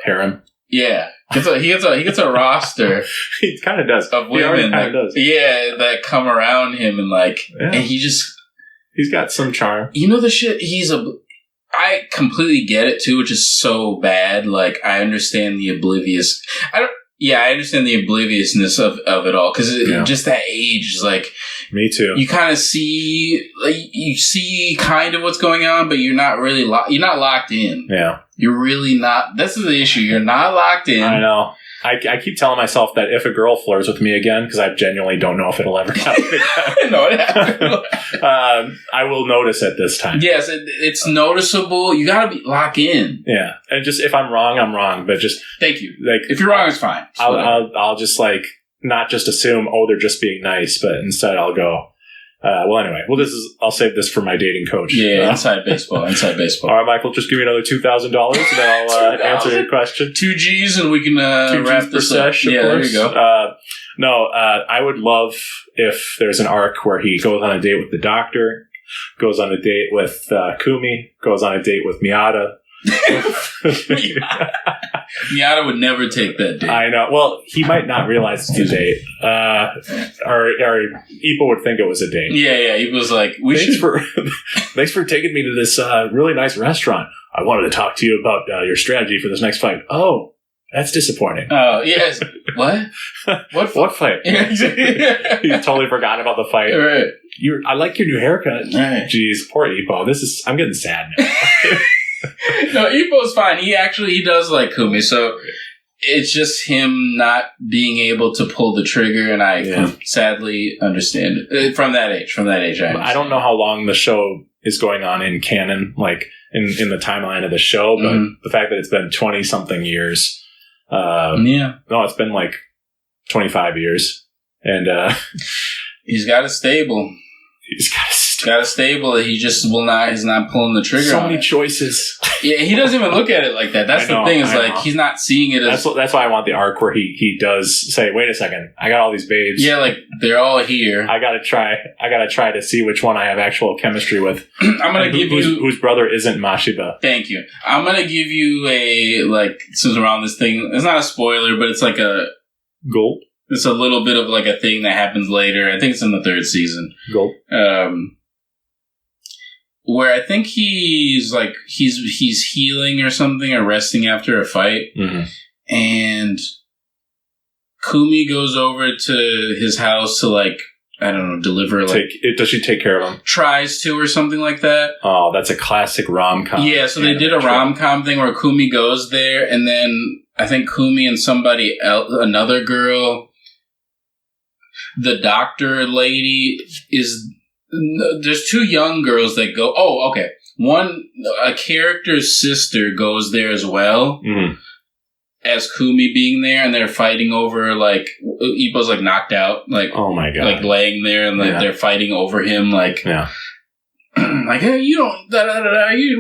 harem. Yeah, he gets a roster. He kind of does of women. That come around him and and he's got some charm. You know the shit. I completely get it too, which is so bad. Like I understand the I understand the obliviousness of it all because just that age is like Me too. You kind of see, you see kind of what's going on, but you're not really you're not locked in. Yeah. You're really not. This is the issue. You're not locked in. I know. I keep telling myself that if a girl flirts with me again, because I genuinely don't know if it'll ever happen again. No, it happened. I will notice it this time. Yes, it's noticeable. You got to lock in. Yeah, and just if I'm wrong, I'm wrong. But just thank you. Like, if you're wrong, it's fine. I'll just like not just assume, oh, they're just being nice, but instead I'll go. Well, anyway, I'll save this for my dating coach. Yeah, inside baseball. All right, Michael, just give me another $2,000 and I'll answer your question. 2 G's and we can wrap this up. Yeah, there you go. I would love if there's an arc where he goes on a date with the doctor, goes on a date with Kumi, goes on a date with Miyata. Miyata would never take that date. I know. Well, he might not realize it's a date. Or Ippo would think it was a date. Yeah. He was like, Thanks for taking me to this really nice restaurant. I wanted to talk to you about your strategy for this next fight. Oh, that's disappointing. Oh, yes. What? What fight? He totally forgot about the fight. Right. I like your new haircut. Right. Jeez, poor Ippo. I'm getting sad now. No, Ippo's fine. He does like Kumi, so it's just him not being able to pull the trigger, and I sadly understand it. From that age, I don't know how long the show is going on in canon, like in the timeline of the show, but the fact that it's been 20-something years. No, it's been like 25 years, and he's got a stable. Got a stable. He just will not. He's not pulling the trigger. So many choices. Yeah, he doesn't even look at it like that. That's the thing. Is like he's not seeing it as. That's why I want the arc where he does say, "Wait a second, I got all these babes. Yeah, like they're all here. I gotta try to see which one I have actual chemistry with. I'm gonna give you whose brother isn't Mashiba. Thank you. I'm gonna give you a since we're on this thing. It's not a spoiler, but it's like a gulp. It's a little bit of like a thing that happens later. I think it's in the 3rd season. Gulp. Where I think he's healing or something or resting after a fight, and Kumi goes over to his house to deliver does she take care of him? Tries to or something like that. Oh, that's a classic rom-com. Yeah, so they did a rom-com thing where Kumi goes there, and then I think Kumi and somebody else, another girl, the doctor lady is. There's 2 young girls that go. Oh, okay. A character's sister goes there as well as Kumi being there, and they're fighting over Ippo's knocked out, oh my god, laying there, and they're fighting over him, hey, you don't,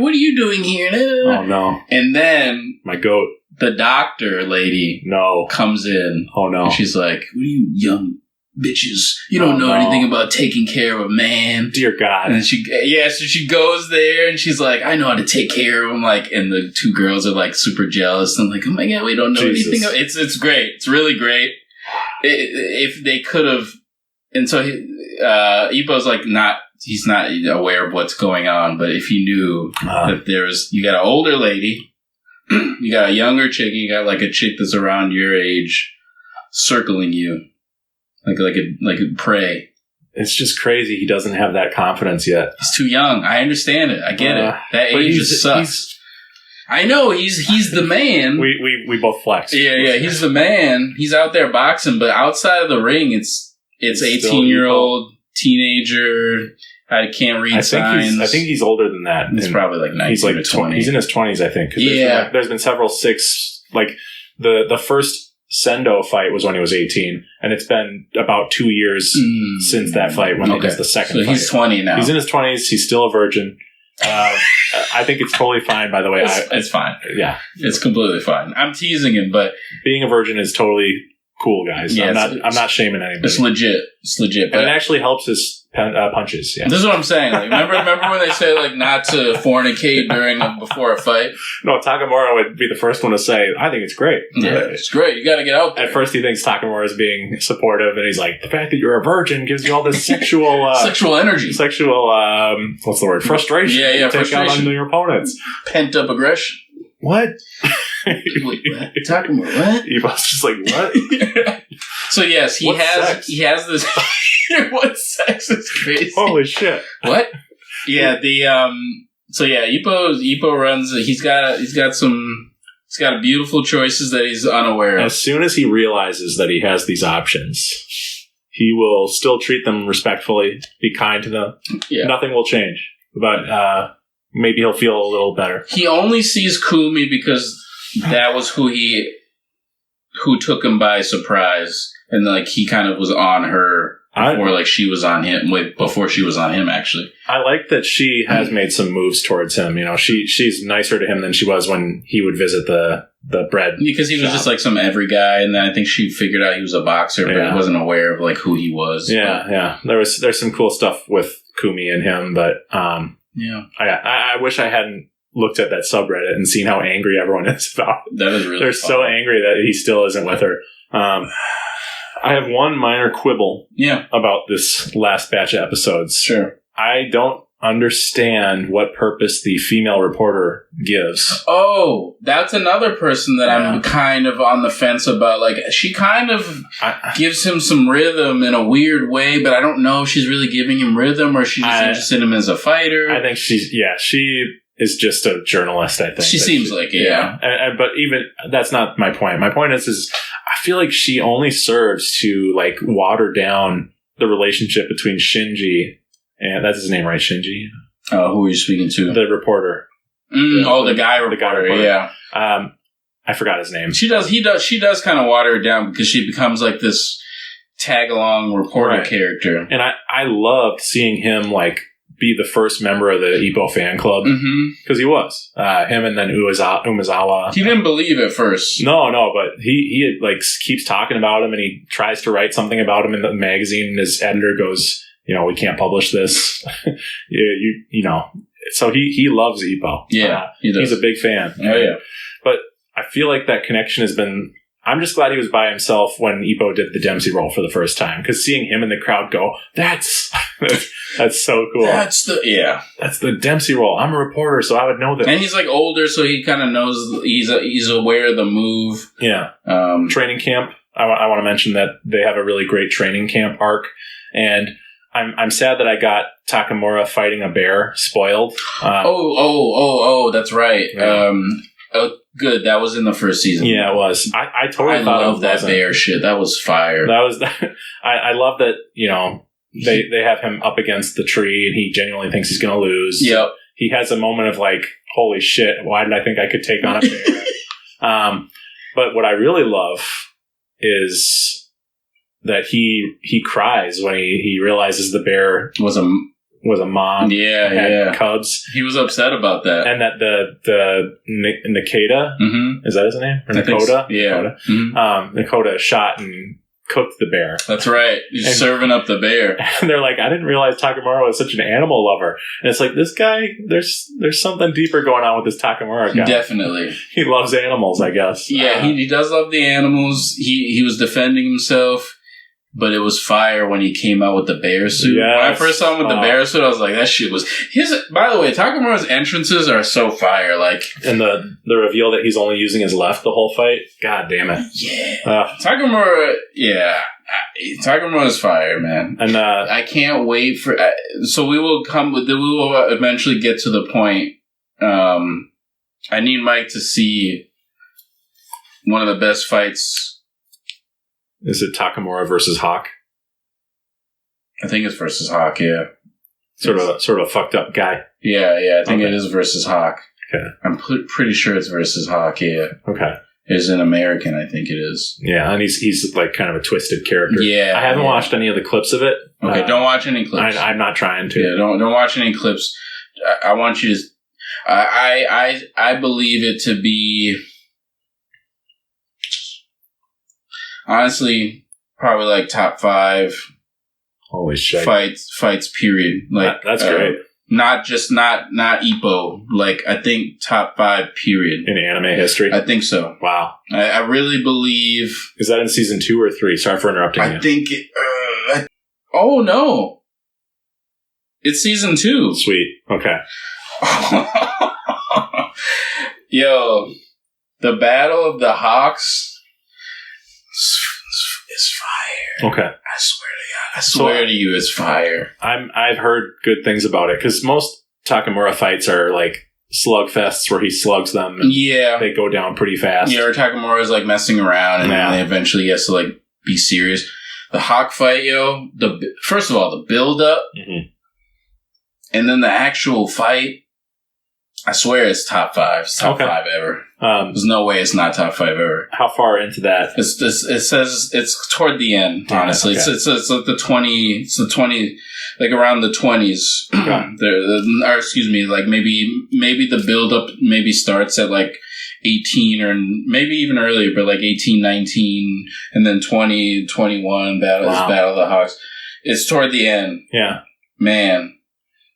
what are you doing here? Oh no! And then my goat, the doctor lady, comes in. Oh no! And she's like, "What are you young bitches? You don't know anything about taking care of a man." Dear God. And so she goes there and she's like, "I know how to take care of him." And the 2 girls are super jealous. And oh my God, we don't know anything. It's great. It's really great. If they could have, and so Ippo's he's not aware of what's going on, but if he knew that you got an older lady, you got a younger chick, and you got a chick that's around your age circling you. Like a prey. It's just crazy he doesn't have that confidence yet. He's too young. I understand it. I get it. That age just sucks. I know, he's the man. We both flex. Yeah, he's the man. He's out there boxing, but outside of the ring, it's 18-year-old teenager. I can't read signs. I think he's older than that. He's probably 19 he's or 20. He's in his 20s, I think. Yeah. There's been several 6, the first Sendo fight was when he was 18, and it's been about 2 years since that fight when he does the second fight. So he's 20 now. He's in his 20s. He's still a virgin. I think it's totally fine, by the way. It's fine. Yeah. It's completely fine. I'm teasing him, but... Being a virgin is totally cool, guys. Yeah, I'm not shaming anybody. It's legit. But and it actually helps his punches. Yeah. This is what I'm saying. Remember when they say not to fornicate before a fight? No, Takamura would be the first one to say, "I think it's great." Yeah, it's great. You got to get out there. At first, he thinks Takamura is being supportive, and he's like, "The fact that you're a virgin gives you all this sexual energy, what's the word? Frustration. Yeah, take out on your opponents, pent up aggression." What? Wait, what? Takamura, what? Evo's just what? So yes, he has this. What sex? X is crazy. Holy shit! What? Yeah, So yeah, Ippo runs. He's got beautiful choices that he's unaware of. As soon as he realizes that he has these options, he will still treat them respectfully, be kind to them. Yeah. Nothing will change, but maybe he'll feel a little better. He only sees Kumi because that was who took him by surprise, and like he kind of was on her before she was on him. Before she was on him, actually. I like that she has made some moves towards him. You know, she's nicer to him than she was when he would visit the bread because he was just like some every guy, and then I think she figured out he was a boxer, but wasn't aware of like who he was. Yeah. There's some cool stuff with Kumi and him, but I wish I hadn't looked at that subreddit and seen how angry everyone is about it. That is really They're so angry that he still isn't with her. I have one minor quibble about this last batch of episodes. Sure. I don't understand what purpose the female reporter gives. Oh, that's another person that I'm kind of on the fence about. Like, she kind of gives him some rhythm in a weird way, but I don't know if she's really giving him rhythm or she's just interested in him as a fighter. I think she is just a journalist, I think. She seems like it, yeah. But even, that's not my point. My point is I feel like she only serves to, like, water down the relationship between Shinji, and that's his name, right? Shinji? Who are you speaking to? The reporter. The guy reporter, yeah. I forgot his name. She does kind of water it down because she becomes, like, this tag-along reporter character. And I loved seeing him, like, be the first member of the Ippo fan club. Because he was. Him and then Umezawa. He didn't believe at first. No, but he like keeps talking about him, and he tries to write something about him in the magazine, and his editor goes, we can't publish this. you know. So he loves Ippo. Yeah, he does. He's a big fan. Oh, yeah. But I feel like that connection has been... I'm just glad he was by himself when Ippo did the Dempsey role for the first time, because seeing him in the crowd go, that's so cool. That's the Dempsey role. I'm a reporter, so I would know this. And he's like older, so he kind of knows. He's aware of the move. Yeah. Training camp. I want to mention that they have a really great training camp arc, and I'm sad that I got Takamura fighting a bear spoiled. That's right. Yeah. Good. That was in the first season. Yeah, it was. I totally thought love that bear shit. That was fire. I love that, they have him up against the tree and he genuinely thinks he's going to lose. Yep. He has a moment of like, holy shit, why did I think I could take on a bear? But what I really love is that he cries when he realizes the bear was a mom. Yeah, had cubs. He was upset about that. And that the Nakeda, is that his name? Or Nakota? So. Yeah. Nakota shot and cooked the bear. That's right. He's serving up the bear. And they're like, I didn't realize Takamura was such an animal lover. And it's like, this guy, there's something deeper going on with this Takamura guy. Definitely. He loves animals, I guess. Yeah, he does love the animals. He was defending himself. But it was fire when he came out with the bear suit. Yes. When I first saw him with the bear suit, I was like, that shit was... By the way, Takamura's entrances are so fire. Like, and the reveal that he's only using his left the whole fight? God damn it. Yeah. Takamura... Yeah. Takamura's fire, man. And I can't wait for... So we will eventually get to the point... I need Mike to see one of the best fights... Is it Takamura versus Hawk? I think it's versus Hawk, yeah. Sort of a fucked up guy. Yeah, I think it is versus Hawk. Okay. I'm pretty sure it's versus Hawk, yeah. Okay. It's an American, I think it is. Yeah, and he's like kind of a twisted character. Yeah. I haven't watched any of the clips of it. Okay, don't watch any clips. I'm not trying to. Yeah, don't watch any clips. I want you to... I believe it to be... Honestly, probably like top 5. Holy shit! Fights. Period. Like that's great. Not Ippo. Like I think top 5. Period in anime history. I think so. Wow. I really believe. Is that in season 2 or 3? Sorry for interrupting you. I think it. Oh no! It's season 2. Sweet. Okay. Yo, the Battle of the Hawks. It's fire. Okay. I swear to God, I swear to you, it's fire. I've heard good things about it because most Takamura fights are like slugfests where he slugs them. And they go down pretty fast. Yeah, or Takamura's like messing around and then eventually gets to like be serious. The Hawk fight, yo. First of all, the build up, and then the actual fight. I swear it's top 5. It's top 5 ever. There's no way it's not top 5 ever. How far into that? It says it's toward the end. Honestly, it's like the 20. It's the 20, like around the 20s. Or excuse me, like maybe the build up maybe starts at like 18 or maybe even earlier, but like 18, 19, and then 20, 21. Battle of the Hawks. It's toward the end. Yeah, man.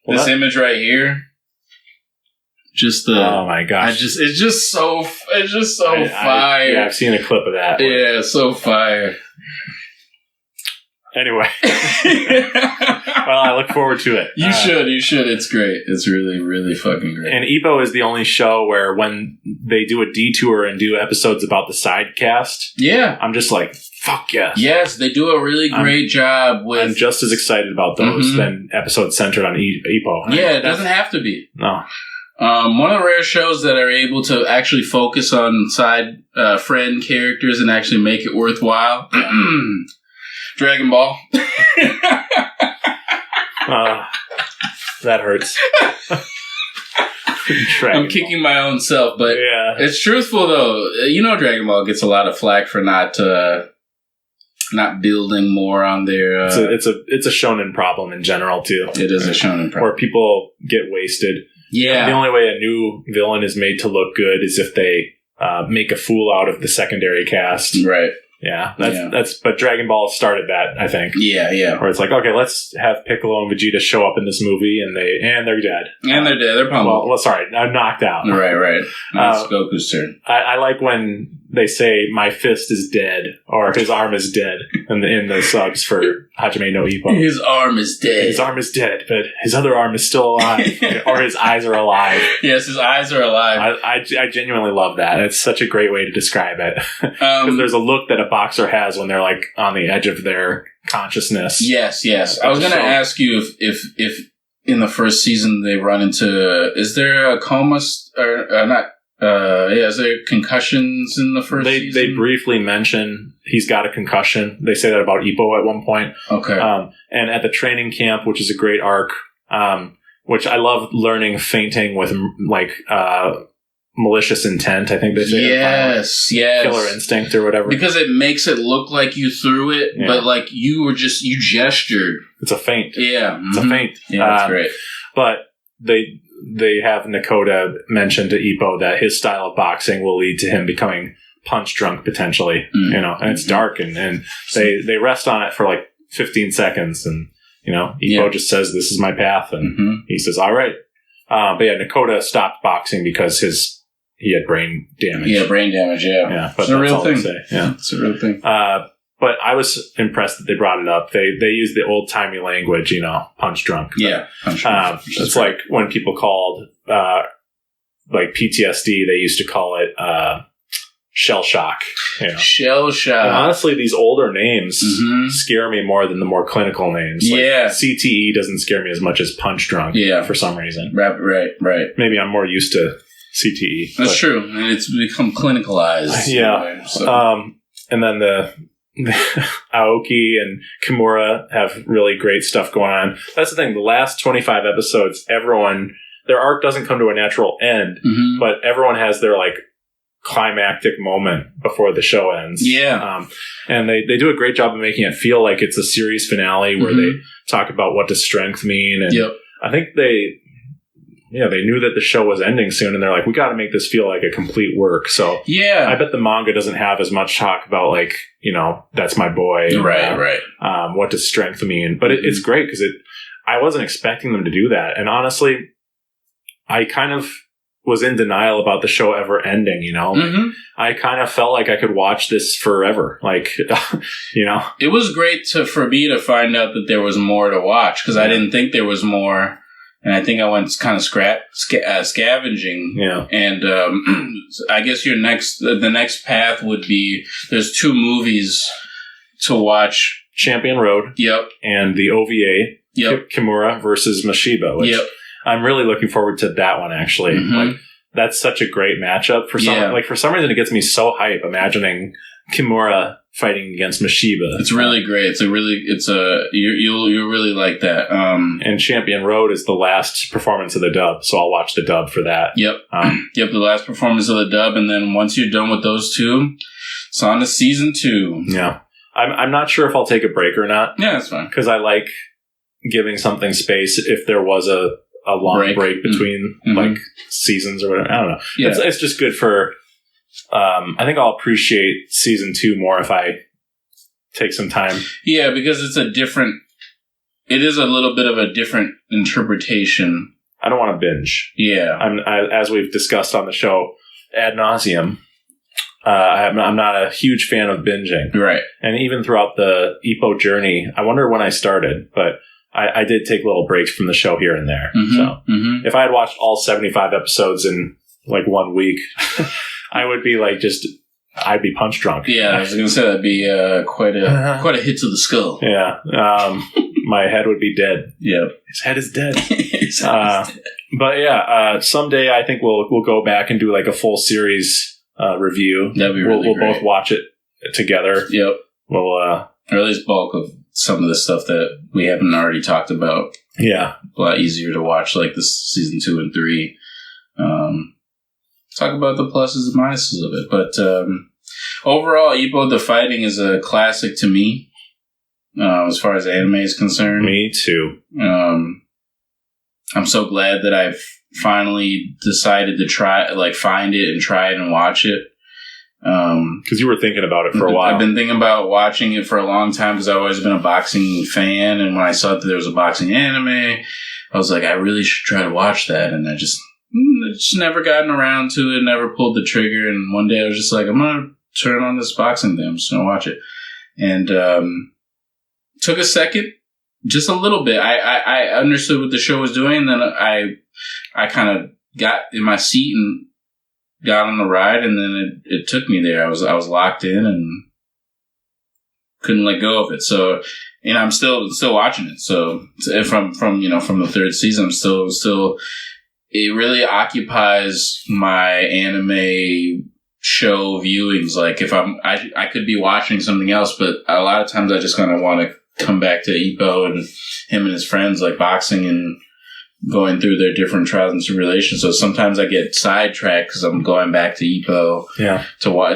Well, this image right here. Oh my gosh! It's just so fire. I've seen a clip of that. Yeah, so fire. Anyway, well, I look forward to it. You should. It's great. It's really, really fucking great. And Ippo is the only show where when they do a detour and do episodes about the side cast, I'm just like, fuck yes. Yes, they do a really great job with... I'm just as excited about those than episodes centered on Ippo. Yeah, it doesn't have to be. No. One of the rare shows that are able to actually focus on side friend characters and actually make it worthwhile. Dragon Ball. That hurts. I'm kicking my own self, but it's truthful though. You know, Dragon Ball gets a lot of flack for not building more on their. It's a shonen problem in general too. It is a shonen problem where people get wasted. Yeah, the only way a new villain is made to look good is if they make a fool out of the secondary cast. Right. Yeah, but Dragon Ball started that, I think. Yeah. Where it's like, okay, let's have Piccolo and Vegeta show up in this movie, and they're dead. And they're dead. They're pummeled. Well, sorry, knocked out. Right. That's Goku's turn. I like when they say my fist is dead or his arm is dead in the subs for Hajime No Ippo. His arm is dead. His arm is dead, but his other arm is still alive, or his eyes are alive. Yes, his eyes are alive. I genuinely love that. It's such a great way to describe it because there's a look that a boxer has when they're like on the edge of their consciousness. Yes. I was going to ask you if in the first season they run into, is there a coma or not? Is there concussions in the first season? They briefly mention he's got a concussion. They say that about Ippo at one point. Okay. And at the training camp, which is a great arc, which I love learning feinting with like malicious intent, I think they say. Yes. Killer instinct or whatever. Because it makes it look like you threw it, but like you gestured. It's a feint. Yeah. It's a feint. Yeah, that's great. But they have Nakoda mention to Ippo that his style of boxing will lead to him becoming punch drunk potentially, and it's dark and they rest on it for like 15 seconds and, Ippo just says, this is my path. And he says, all right. But Nakoda stopped boxing because he had brain damage. Yeah, brain damage. Yeah. Yeah. But it's a real thing. Yeah. It's a real thing. But I was impressed that they brought it up. They used the old timey language, punch drunk. Yeah, punch drunk. It's like when people called like PTSD, they used to call it shell shock. Shell shock. And honestly, these older names scare me more than the more clinical names. Like CTE doesn't scare me as much as punch drunk. Yeah, for some reason. Right. Maybe I'm more used to CTE. That's true, and it's become clinicalized. Yeah. And then the Aoki and Kimura have really great stuff going on. That's the thing. The last 25 episodes, their arc doesn't come to a natural end, but everyone has their like climactic moment before the show ends. Yeah. And they do a great job of making it feel like it's a series finale where they talk about what does strength mean. And I think they knew that the show was ending soon, and they're like, we got to make this feel like a complete work. So I bet the manga doesn't have as much talk about like, that's my boy. Right. What does strength mean? But it's great because I wasn't expecting them to do that. And honestly, I kind of was in denial about the show ever ending, I kind of felt like I could watch this forever. Like, It was great for me to find out that there was more to watch because I didn't think there was more. And I think I went kind of scavenging. Yeah. And I guess the next path would be there's 2 movies to watch Champion Road. Yep. And the OVA. Yep. Kimura versus Mashiba. Which I'm really looking forward to that one, actually. Like, that's such a great matchup. For some reason, it gets me so hype imagining Kimura fighting against Mashiba. It's really great. You'll really like that. And Champion Road is the last performance of the dub, so I'll watch the dub for that. Yep. The last performance of the dub, and then once you're done with those two, it's on to season 2. Yeah. I'm not sure if I'll take a break or not. Yeah, that's fine. Because I like giving something space if there was a long break between like seasons or whatever. I don't know. Yeah. It's just good for... I think I'll appreciate season 2 more if I take some time. Yeah, because it is a little bit of a different interpretation. I don't want to binge. Yeah. As we've discussed on the show ad nauseum, I'm not a huge fan of binging. Right. And even throughout the Ippo journey, I wonder when I started, but I did take little breaks from the show here and there. So if I had watched all 75 episodes in like 1 week... I would be like I'd be punch drunk. Yeah, I was going to say that'd be quite a hit to the skull. Yeah, my head would be dead. Yeah, his head is dead. But yeah, someday I think we'll go back and do like a full series review. That'd be really We'll great. both watch it together. Yep. We'll or at least bulk of some of the stuff that we haven't already talked about. Yeah, a lot easier to watch, like this season 2 and 3. Talk about the pluses and minuses of it. But overall, Ippo the Fighting is a classic to me, as far as anime is concerned. Me too. I'm so glad that I've finally decided to find it and try it and watch it. Because you were thinking about it for a while. I've been thinking about watching it for a long time because I've always been a boxing fan. And when I saw that there was a boxing anime, I was like, I really should try to watch that. And I just never gotten around to it, never pulled the trigger. And one day I was just like, I'm going to turn on this boxing thing. I'm just going to watch it. And took a second, just a little bit. I understood what the show was doing. And then I kind of got in my seat and got on the ride. And then it took me there. I was locked in and couldn't let go of it. So, and I'm still watching it. So from the third season, I'm still it really occupies my anime show viewings. Like if I could be watching something else, but a lot of times I just kind of want to come back to Ippo and him and his friends, like boxing and going through their different trials and tribulations. So sometimes I get sidetracked because I'm going back to Ippo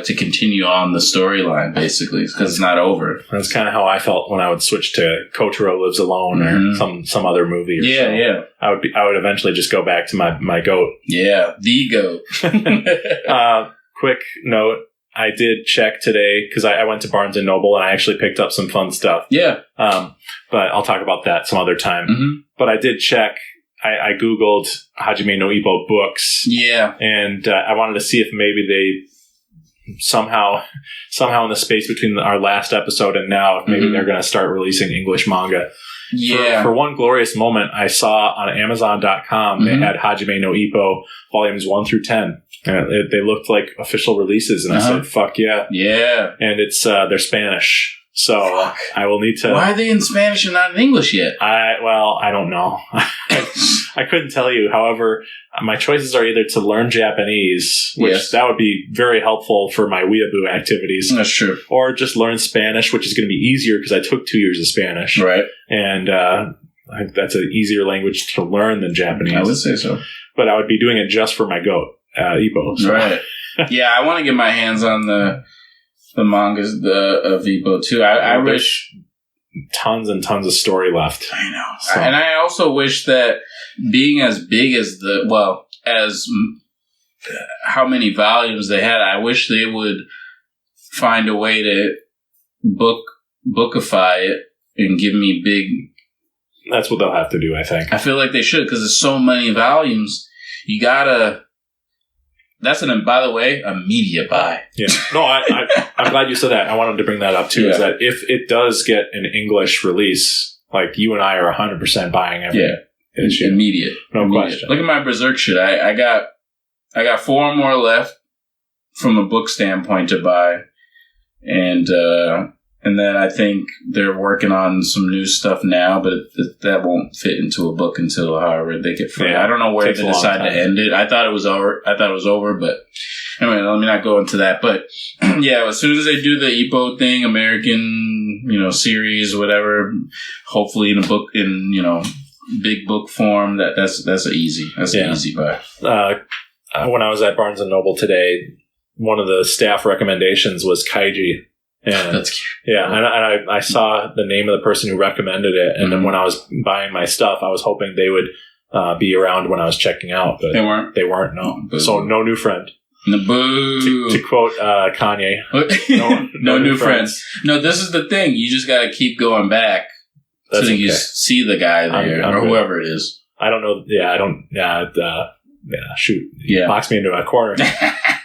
to continue on the storyline, basically, because it's not over. That's kind of how I felt when I would switch to Kotaro Lives Alone or some other movie. Or yeah. I would eventually just go back to my goat. Yeah, the goat. Quick note. I did check today because I went to Barnes & Noble and I actually picked up some fun stuff. Yeah. But I'll talk about that some other time. But I did check. I Googled Hajime no Ippo books. Yeah. And I wanted to see if maybe they somehow in the space between our last episode and now, if maybe they're going to start releasing English manga. Yeah. For one glorious moment, I saw on Amazon.com they had Hajime no Ippo volumes 1 through 10. And they looked like official releases. And I said, fuck yeah. Yeah. And it's they're Spanish. So I will need to... Why are they in Spanish and not in English yet? I don't know. I couldn't tell you. However, my choices are either to learn Japanese, which that would be very helpful for my weeaboo activities. That's true. Or just learn Spanish, which is going to be easier because I took 2 years of Spanish. Right. And I think that's an easier language to learn than Japanese. I would say so. But I would be doing it just for my goat, Ippo. So. Right. Yeah, I want to get my hands on the mangas of Ippo too. I wish tons and tons of story left. I know, so. And I also wish that being as big as as how many volumes they had, I wish they would find a way to bookify it and give me big. That's what they'll have to do, I think. I feel like they should because there's so many volumes. You gotta. That's by the way, a media buy. Yeah. No, I'm glad you said that. I wanted to bring that up too, is that if it does get an English release, like you and I are 100% buying every issue. Immediate. No question. Look at my Berserk shit. I got 4 more left from a book standpoint to buy. And And then I think they're working on some new stuff now, but that won't fit into a book until however they get free. I don't know where they decide to end it. I thought it was over, but anyway, let me not go into that. But yeah, as soon as they do the Ippo thing, American, series, whatever, hopefully in a book, in, big book form, that's an easy buy. When I was at Barnes & Noble today, one of the staff recommendations was Kaiji. And, that's cute. Yeah, and I saw the name of the person who recommended it, and then when I was buying my stuff, I was hoping they would be around when I was checking out, but they weren't. No, Boo. So no new friend. Boo. To quote Kanye, no new friends. No, this is the thing. You just got to keep going back so you see the guy there or whoever it is. I don't know. Yeah, I don't. Shoot. Yeah. Box me into a corner.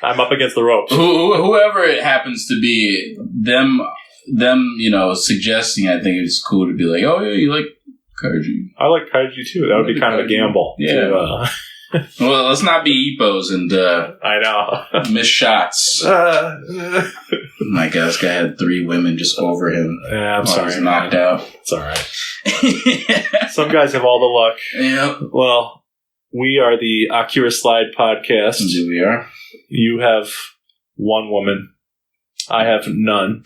I'm up against the ropes. Whoever it happens to be, them, suggesting, I think it's cool to be like, oh yeah, you like Kaiji. I like Kaiji too. That would be kind of a gamble. Yeah. Well, let's not be Ippos and I know. miss shots. My God, this guy had 3 women just over him. Yeah, I'm sorry. He's knocked out. It's all right. Some guys have all the luck. Yeah. Well, we are the Akira Slide podcast. Indeed we are. You have 1 woman. I have none.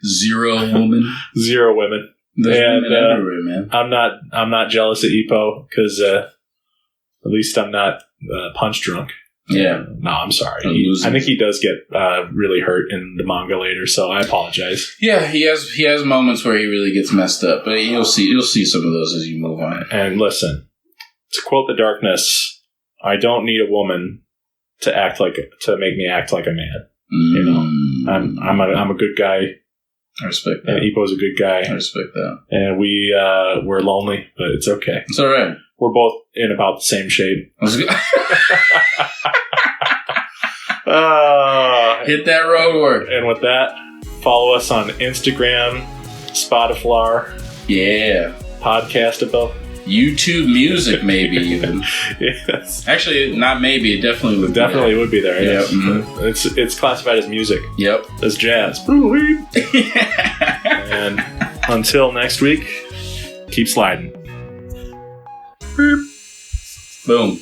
0 woman. 0 women. There's women everywhere, man. I'm not jealous of Ippo because at least I'm not punch drunk. Yeah. No, I'm sorry. I think he does get really hurt in the manga later, so I apologize. Yeah, he has moments where he really gets messed up, but you'll see some of those as you move on. And listen, to quote The Darkness, I don't need a woman to make me act like a man. I'm a good guy. I respect that. And Ippo's a good guy. I respect that. And we're lonely, but it's okay. It's all right. We're both in about the same shape. Hit that road work. And with that, follow us on Instagram, Spotify, Podcastable, YouTube Music, maybe even. Yes. Actually, not maybe. It definitely would. Definitely would be there. Yes. Yep. Mm-hmm. It's classified as music. Yep. As jazz. And until next week, keep sliding. Boom.